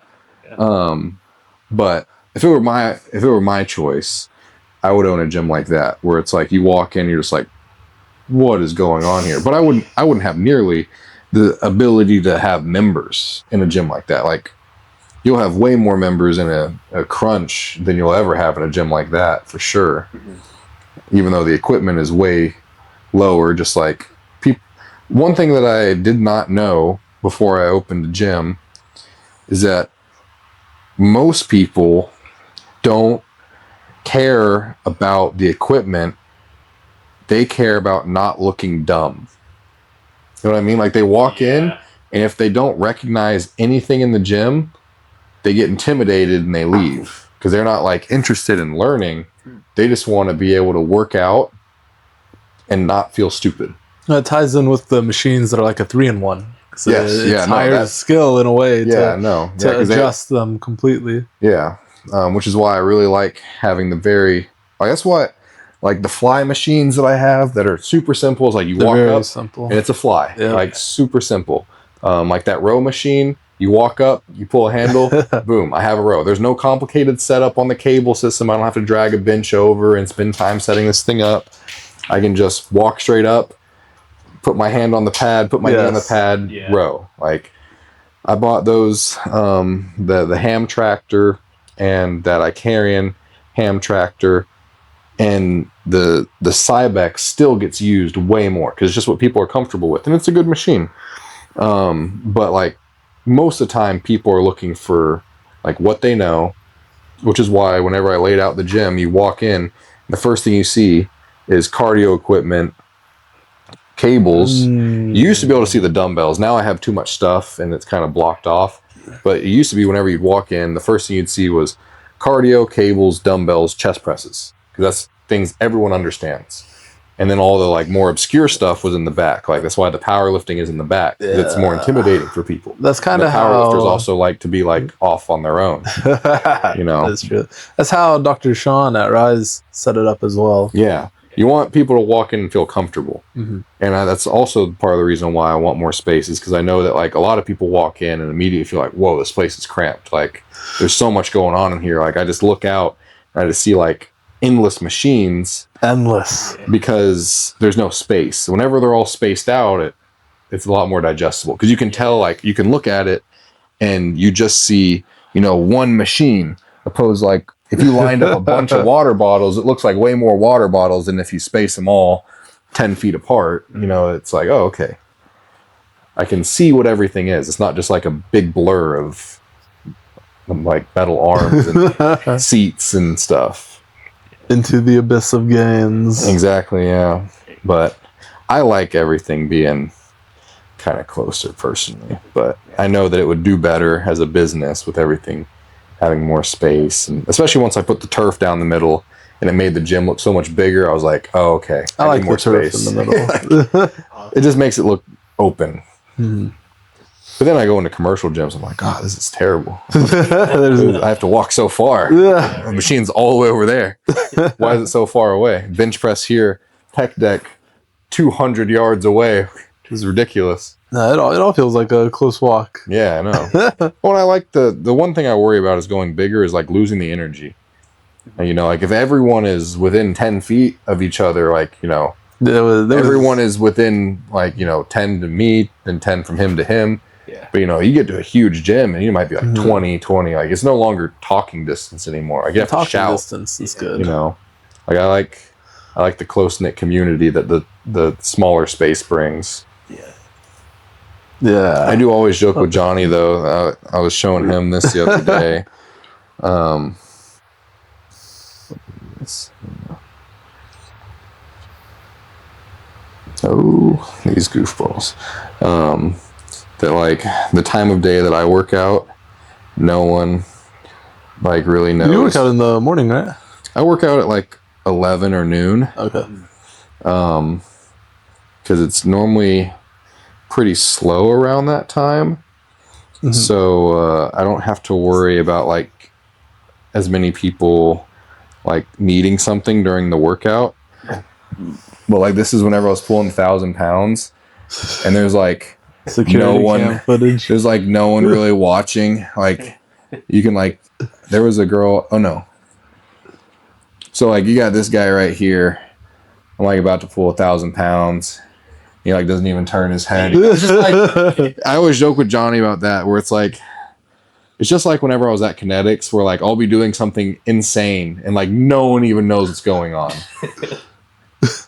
But if it were my choice, I would own a gym like that, where it's like you walk in, you're just like, what is going on here? But I wouldn't have nearly the ability to have members in a gym like that. Like you'll have way more members in a crunch than you'll ever have in a gym like that for sure. Mm-hmm. Even though the equipment is way lower, just like one thing that I did not know before I opened a gym is that most people don't care about the equipment. They care about not looking dumb. You know what I mean? Like they walk in, and if they don't recognize anything in the gym, they get intimidated and they leave because they're not like interested in learning. They just want to be able to work out and not feel stupid. That ties in with the machines that are like a 3-in-1. So yes, it's higher skill in a way to adjust them completely. Yeah, which is why I really like having the I guess what, like the fly machines that I have that are super simple. Is like you walk up simple. and it's a fly, like super simple. Like that row machine, You walk up, you pull a handle, boom, I have a row. There's no complicated setup on the cable system. I don't have to drag a bench over and spend time setting this thing up. I can just walk straight up, put my hand on the pad, put my knee on the pad, row. Like, I bought those, the ham tractor and that Icarian ham tractor, and the Cybex still gets used way more because it's just what people are comfortable with, and it's a good machine. But like, most of the time people are looking for like what they know, which is why whenever I laid out the gym, you walk in, the first thing you see is cardio equipment, cables. You used to be able to see the dumbbells. Now I have too much stuff and it's kind of blocked off. But it used to be whenever you'd walk in, the first thing you'd see was cardio, cables, dumbbells, chest presses, because that's things everyone understands. And then all the like more obscure stuff was in the back. Like, that's why the powerlifting is in the back. Yeah. It's more intimidating for people. That's kind of how powerlifters also like to be like off on their own. You know, that's true. That's how Dr. Sean at Rise set it up as well. Yeah, you want people to walk in and feel comfortable, and that's also part of the reason why I want more space, is because I know that like a lot of people walk in and immediately feel like, whoa, this place is cramped. Like, there's so much going on in here. Like, I just look out and I just see like endless machines. Endless. Because there's no space. Whenever they're all spaced out, it's a lot more digestible. Because you can tell, like, you can look at it and you just see, you know, one machine. Opposed, like, if you lined up a bunch of water bottles, it looks like way more water bottles than if you space them all 10 feet apart. You know, it's like, oh, okay. I can see what everything is. It's not just like a big blur of like metal arms and seats and stuff. Into the abyss of gains. Exactly, yeah. But I like everything being kind of closer personally. But I know that it would do better as a business with everything having more space. And especially once I put the turf down the middle and it made the gym look so much bigger, I was like, oh, okay. I like more turf in the middle. It just makes it look open. But then I go into commercial gyms. I'm like, God, this is terrible. I have to walk so far. The machine's all the way over there. Why is it so far away? Bench press here, pec deck 200 yards away. This is ridiculous. No, it all feels like a close walk. Yeah, I know. Well, I like the one thing I worry about is going bigger is like losing the energy. And, you know, like if everyone is within 10 feet of each other, like, you know, everyone is within like, you know, 10 to me and 10 from him to him. Yeah. But, you know, you get to a huge gym and you might be like 20. Like, it's no longer talking distance anymore. Like, you have to shout. Talking distance is good. You know, like I like the close-knit community that the smaller space brings. Yeah. I do always joke with Johnny, though. I was showing him this the other day. Oh, these goofballs. That like the time of day that I work out, no one like really knows. You work out in the morning, right? I work out at like 11 or noon. Okay. Because it's normally pretty slow around that time. So I don't have to worry about like as many people like needing something during the workout. But like, this is whenever I was pulling 1,000 pounds and there's like security cam footage. There's like no one really watching. Like, you can like, there was a girl. Oh no. So like, you got this guy right here. I'm like about to pull 1,000 pounds. He like doesn't even turn his head. It's just like, I always joke with Johnny about that, where it's like, it's just like whenever I was at Kinetics, where like I'll be doing something insane and like no one even knows what's going on.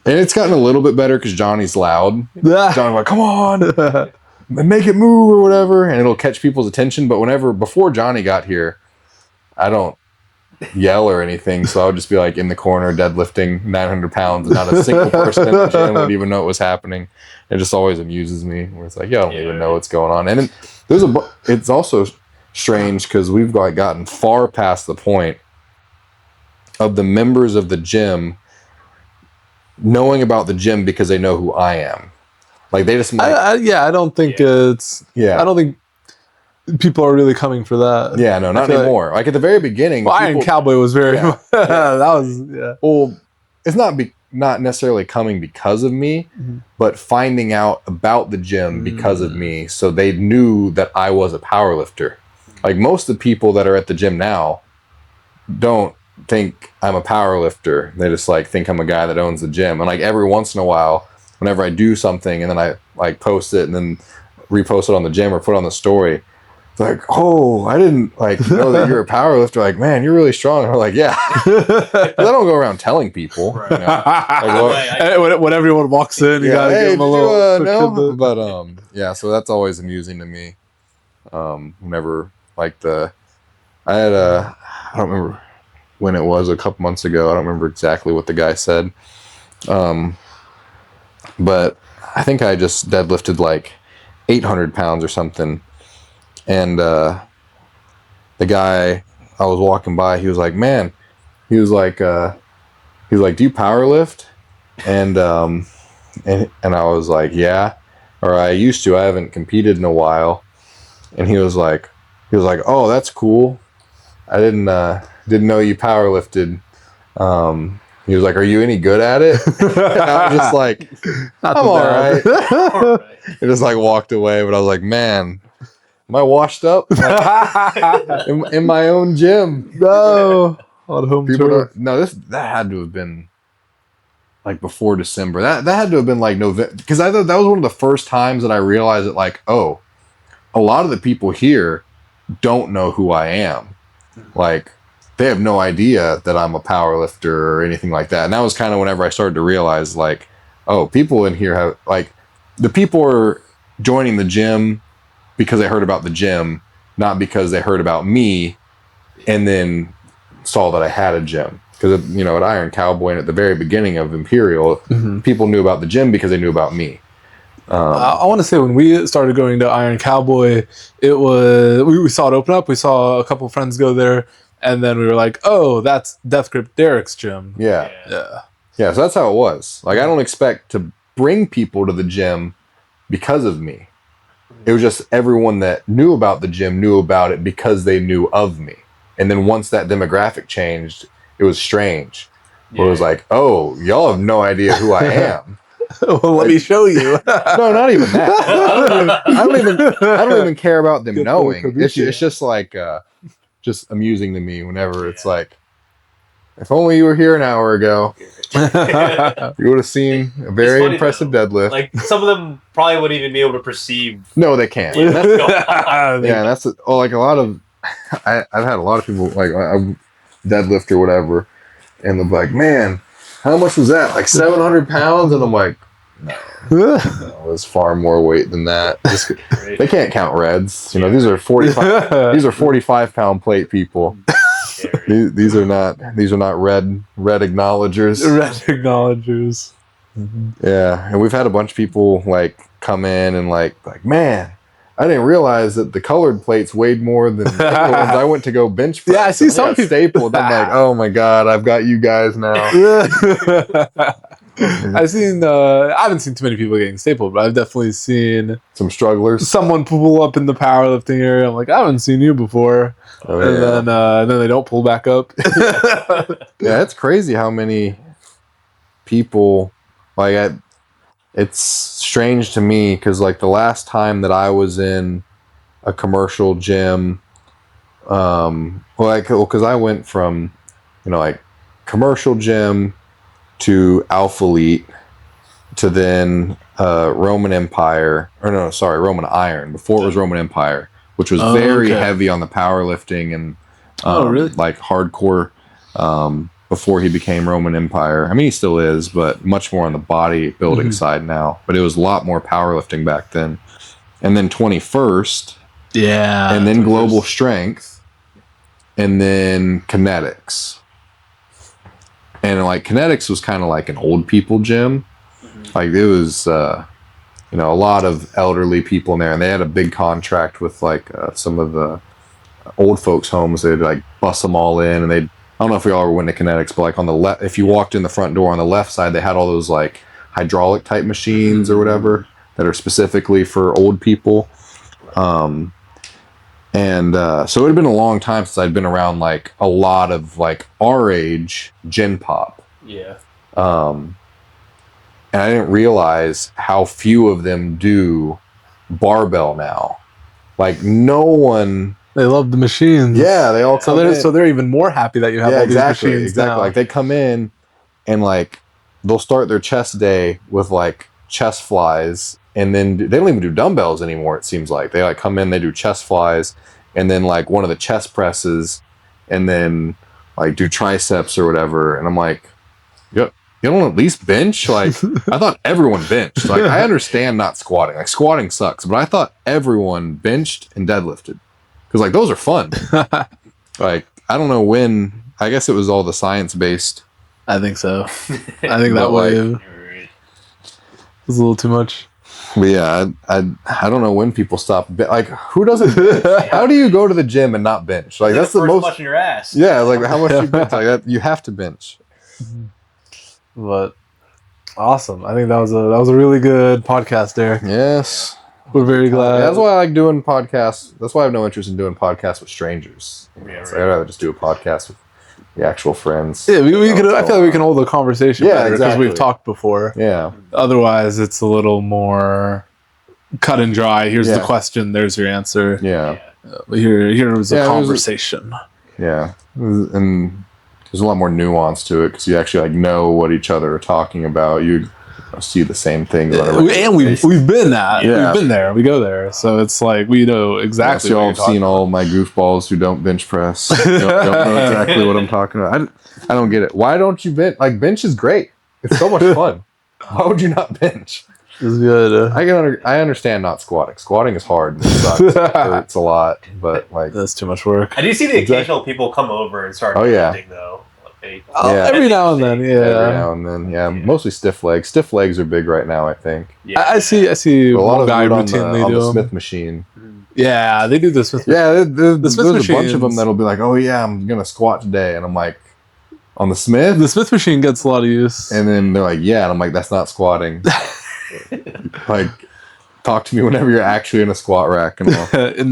And it's gotten a little bit better because Johnny's loud. Johnny's like, come on, make it move or whatever, and it'll catch people's attention. But before Johnny got here, I don't yell or anything, so I would just be like in the corner deadlifting 900 pounds and not a single person in the gym would even know what was happening. It just always amuses me, where it's like, yeah, I don't even know what's going on. And then it's also strange because we've like gotten far past the point of the members of the gym knowing about the gym because they know who I am. Like, they just might... I don't think it's... Yeah. I don't think people are really coming for that. Yeah, no, not anymore. Like at the very beginning... Well, Iron Cowboy was very... that was... Yeah. Well, it's not... not necessarily coming because of me, but finding out about the gym because of me. So they knew that I was a power lifter. Like most of the people that are at the gym now don't think I'm a power lifter. They just like think I'm a guy that owns the gym. And like every once in a while, whenever I do something and then I like post it and then repost it on the gym or put it on the story, it's like, oh, I didn't like know that you're a power lifter. Like, man, you're really strong. And I'm like, yeah. 'Cause I don't go around telling people. Right. You know? Like, Hey, when everyone walks in, you gotta give them a little. no? But yeah. So that's always amusing to me. Whenever like I had I don't remember when it was, a couple months ago. I don't remember exactly what the guy said. But I think I just deadlifted like 800 pounds or something. And the guy I was walking by, he was like, man, he was like, do you power lift? And I was like, yeah, or I used to. I haven't competed in a while. And he was like, oh, that's cool. I didn't know you power lifted. He was like, are you any good at it? And I was just like, I'm all right. I just like walked away, but I was like, man, am I washed up? Like, in my own gym? No, on home tour. No, that had to have been like before December. That had to have been like November, because I thought that was one of the first times that I realized that like, oh, a lot of the people here don't know who I am. Like, they have no idea that I'm a power lifter or anything like that. And that was kind of whenever I started to realize, like, oh, people in here have, like, the people are joining the gym because they heard about the gym, not because they heard about me and then saw that I had a gym. Because, you know, at Iron Cowboy and at the very beginning of Imperial, people knew about the gym because they knew about me. I want to say when we started going to Iron Cowboy, it was we saw it open up. We saw a couple of friends go there, and then we were like, "Oh, that's Deathgrip Derek's gym." Yeah. Yeah. So that's how it was. Like, I don't expect to bring people to the gym because of me. It was just everyone that knew about the gym knew about it because they knew of me. And then once that demographic changed, it was strange. Where it was like, oh, y'all have no idea who I am. Well, let me show you. No, not even that. I don't even care about them knowing. It's just like just amusing to me whenever it's like, if only you were here an hour ago, you would have seen a very impressive deadlift. Like, some of them probably wouldn't even be able to perceive. No, they can't. Yeah, That's like a lot of. I've had a lot of people like I deadlift or whatever, and they're like, "Man, how much was that? Like 700 pounds?" And I'm like, no, it's far more weight than that. They can't count reds. You know, these are 45. These are 45-pound plate people. These are not red acknowledgers. Red acknowledgers. Yeah, and we've had a bunch of people like come in and like man, I didn't realize that the colored plates weighed more than the other ones. I went to go bench press. Yeah, I see some people stapled. I'm like, oh my god, I've got you guys now. I've seen. I haven't seen too many people getting stapled, but I've definitely seen some strugglers. Someone pull up in the powerlifting area. I'm like, I haven't seen you before, and then they don't pull back up. Yeah, it's crazy how many people like. It's strange to me because like the last time that I was in a commercial gym, because I went from, you know, like commercial gym to Alpha Elite to then Roman Empire, Roman Iron before it was Roman Empire, which was very heavy on the powerlifting and really? like hardcore. Before he became Roman Empire. I mean, he still is, but much more on the bodybuilding side now. But it was a lot more powerlifting back then. And then 21st. Yeah. And then Global Strength. And then Kinetics. And like Kinetics was kind of like an old people gym. Like it was, a lot of elderly people in there. And they had a big contract with like some of the old folks' homes. They'd like bust them all in and they'd, I don't know if we all ever went to Kinetics, but like on the left, if you walked in the front door on the left side, they had all those like hydraulic type machines or whatever that are specifically for old people. So it had been a long time since I'd been around like a lot of like our age gen pop. Yeah. and I didn't realize how few of them do barbell now. Like no one. They love the machines. Yeah, they all come in. So they're even more happy that you have all these machines now. Like they come in and like they'll start their chest day with like chest flies, and then they don't even do dumbbells anymore. It seems like they like come in, they do chest flies, and then like one of the chest presses, and then like do triceps or whatever. And I'm like, you don't at least bench? Like I thought everyone benched. Like I understand not squatting. Like squatting sucks, but I thought everyone benched and deadlifted. Because, like, those are fun. Like, I don't know when. I guess it was all the science-based. I think so. I think that wave was a little too much. But, yeah, I don't know when people stop. Like, who doesn't bench? How do you go to the gym and not bench? Like, that's the most. Much in your ass. Yeah, like, how much you bench? Like, that, you have to bench. But, awesome. I think that was a really good podcast there. Yes. We're very glad. Yeah, that's why I like doing podcasts. That's why I have no interest in doing podcasts with strangers. Yeah, So I'd rather just do a podcast with the actual friends. Yeah, we could. I feel like we can hold a conversation. Yeah, better because exactly. we've talked before. Yeah. Otherwise, it's a little more cut and dry. Here's the question. There's your answer. Yeah. But here was a conversation. Yeah. And there's a lot more nuance to it because you actually like know what each other are talking about. You see the same thing. And we've been that. Yeah. We've been there. We go there. So it's like we know exactly. Y'all have seen all my goofballs who don't bench press. Don't know exactly what I'm talking about. I don't get it. Why don't you bench? Like bench is great. It's so much fun. Why would you not bench? It's good. I understand not squatting. Squatting is hard. And it sucks. It hurts a lot. But like that's too much work. I do see the occasional people come over and start lifting though. Every now and then, Mostly stiff legs. Stiff legs are big right now, I think. Yeah. I see a lot of guy on routinely the Smith machine. Yeah, they do the Smith. Yeah, the Smith there's a bunch of them that'll be like, "Oh yeah, I'm gonna squat today," and I'm like, "On the Smith." The Smith machine gets a lot of use. And then they're like, "Yeah," and I'm like, "That's not squatting." Like, talk to me whenever you're actually in a squat rack, and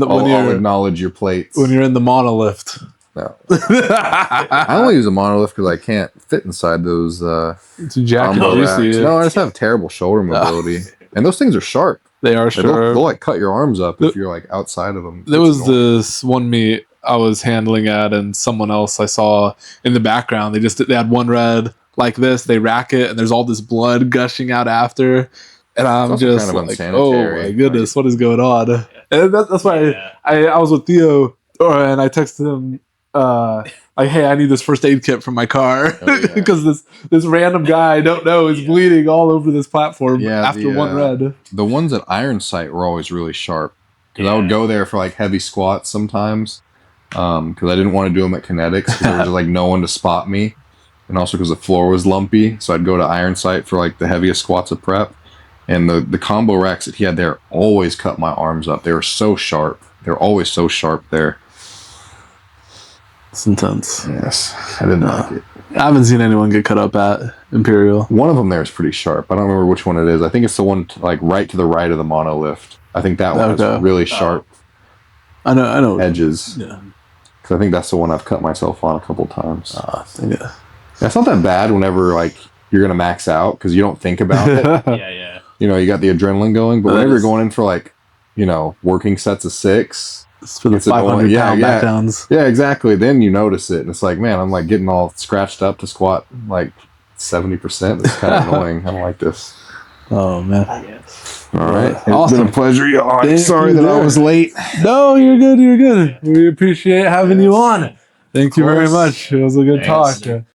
I'll acknowledge your plates. When you're in the monolift. No. I only use a monolift because I can't fit inside those it's jacked racks. No, I just have terrible shoulder mobility. And those things are sharp. They are sharp. They'll like cut your arms up if you're like outside of them. There was this one meet I was handling at, and someone else I saw in the background. They had one red like this. They rack it, and there's all this blood gushing out after. And I'm just kind of like, oh my goodness, what is going on? And that's why I was with Theo, and I texted him. Like, hey, I need this first aid kit from my car because this random guy I don't know is bleeding all over this platform after one red. The ones at Iron Sight were always really sharp because I would go there for like heavy squats sometimes because I didn't want to do them at Kinetics because there was just like no one to spot me, and also because the floor was lumpy. So I'd go to Iron Sight for like the heaviest squats of prep, and the combo racks that he had there always cut my arms up. They were so sharp. They're always so sharp there. It's intense. Yes, I didn't like it. I haven't seen anyone get cut up at Imperial. One of them there is pretty sharp. I don't remember which one it is. I think it's the one like right to the right of the monolift. I think that one has really sharp. I know edges. Yeah, because I think that's the one I've cut myself on a couple times. Yeah, it's not that bad whenever like you're gonna max out because you don't think about it. Yeah. You know, you got the adrenaline going, but whenever you're going in for like, you know, working sets of 6. It's for the 500 pound back downs. Yeah, exactly. Then you notice it, and it's like, man, I'm like getting all scratched up to squat like 70%. It's kind of annoying. I don't like this. Oh man. All right. Awesome. It's been a pleasure, y'all. Sorry that I was late. No, you're good. We appreciate having you on. Thank you very much. It was a good talk.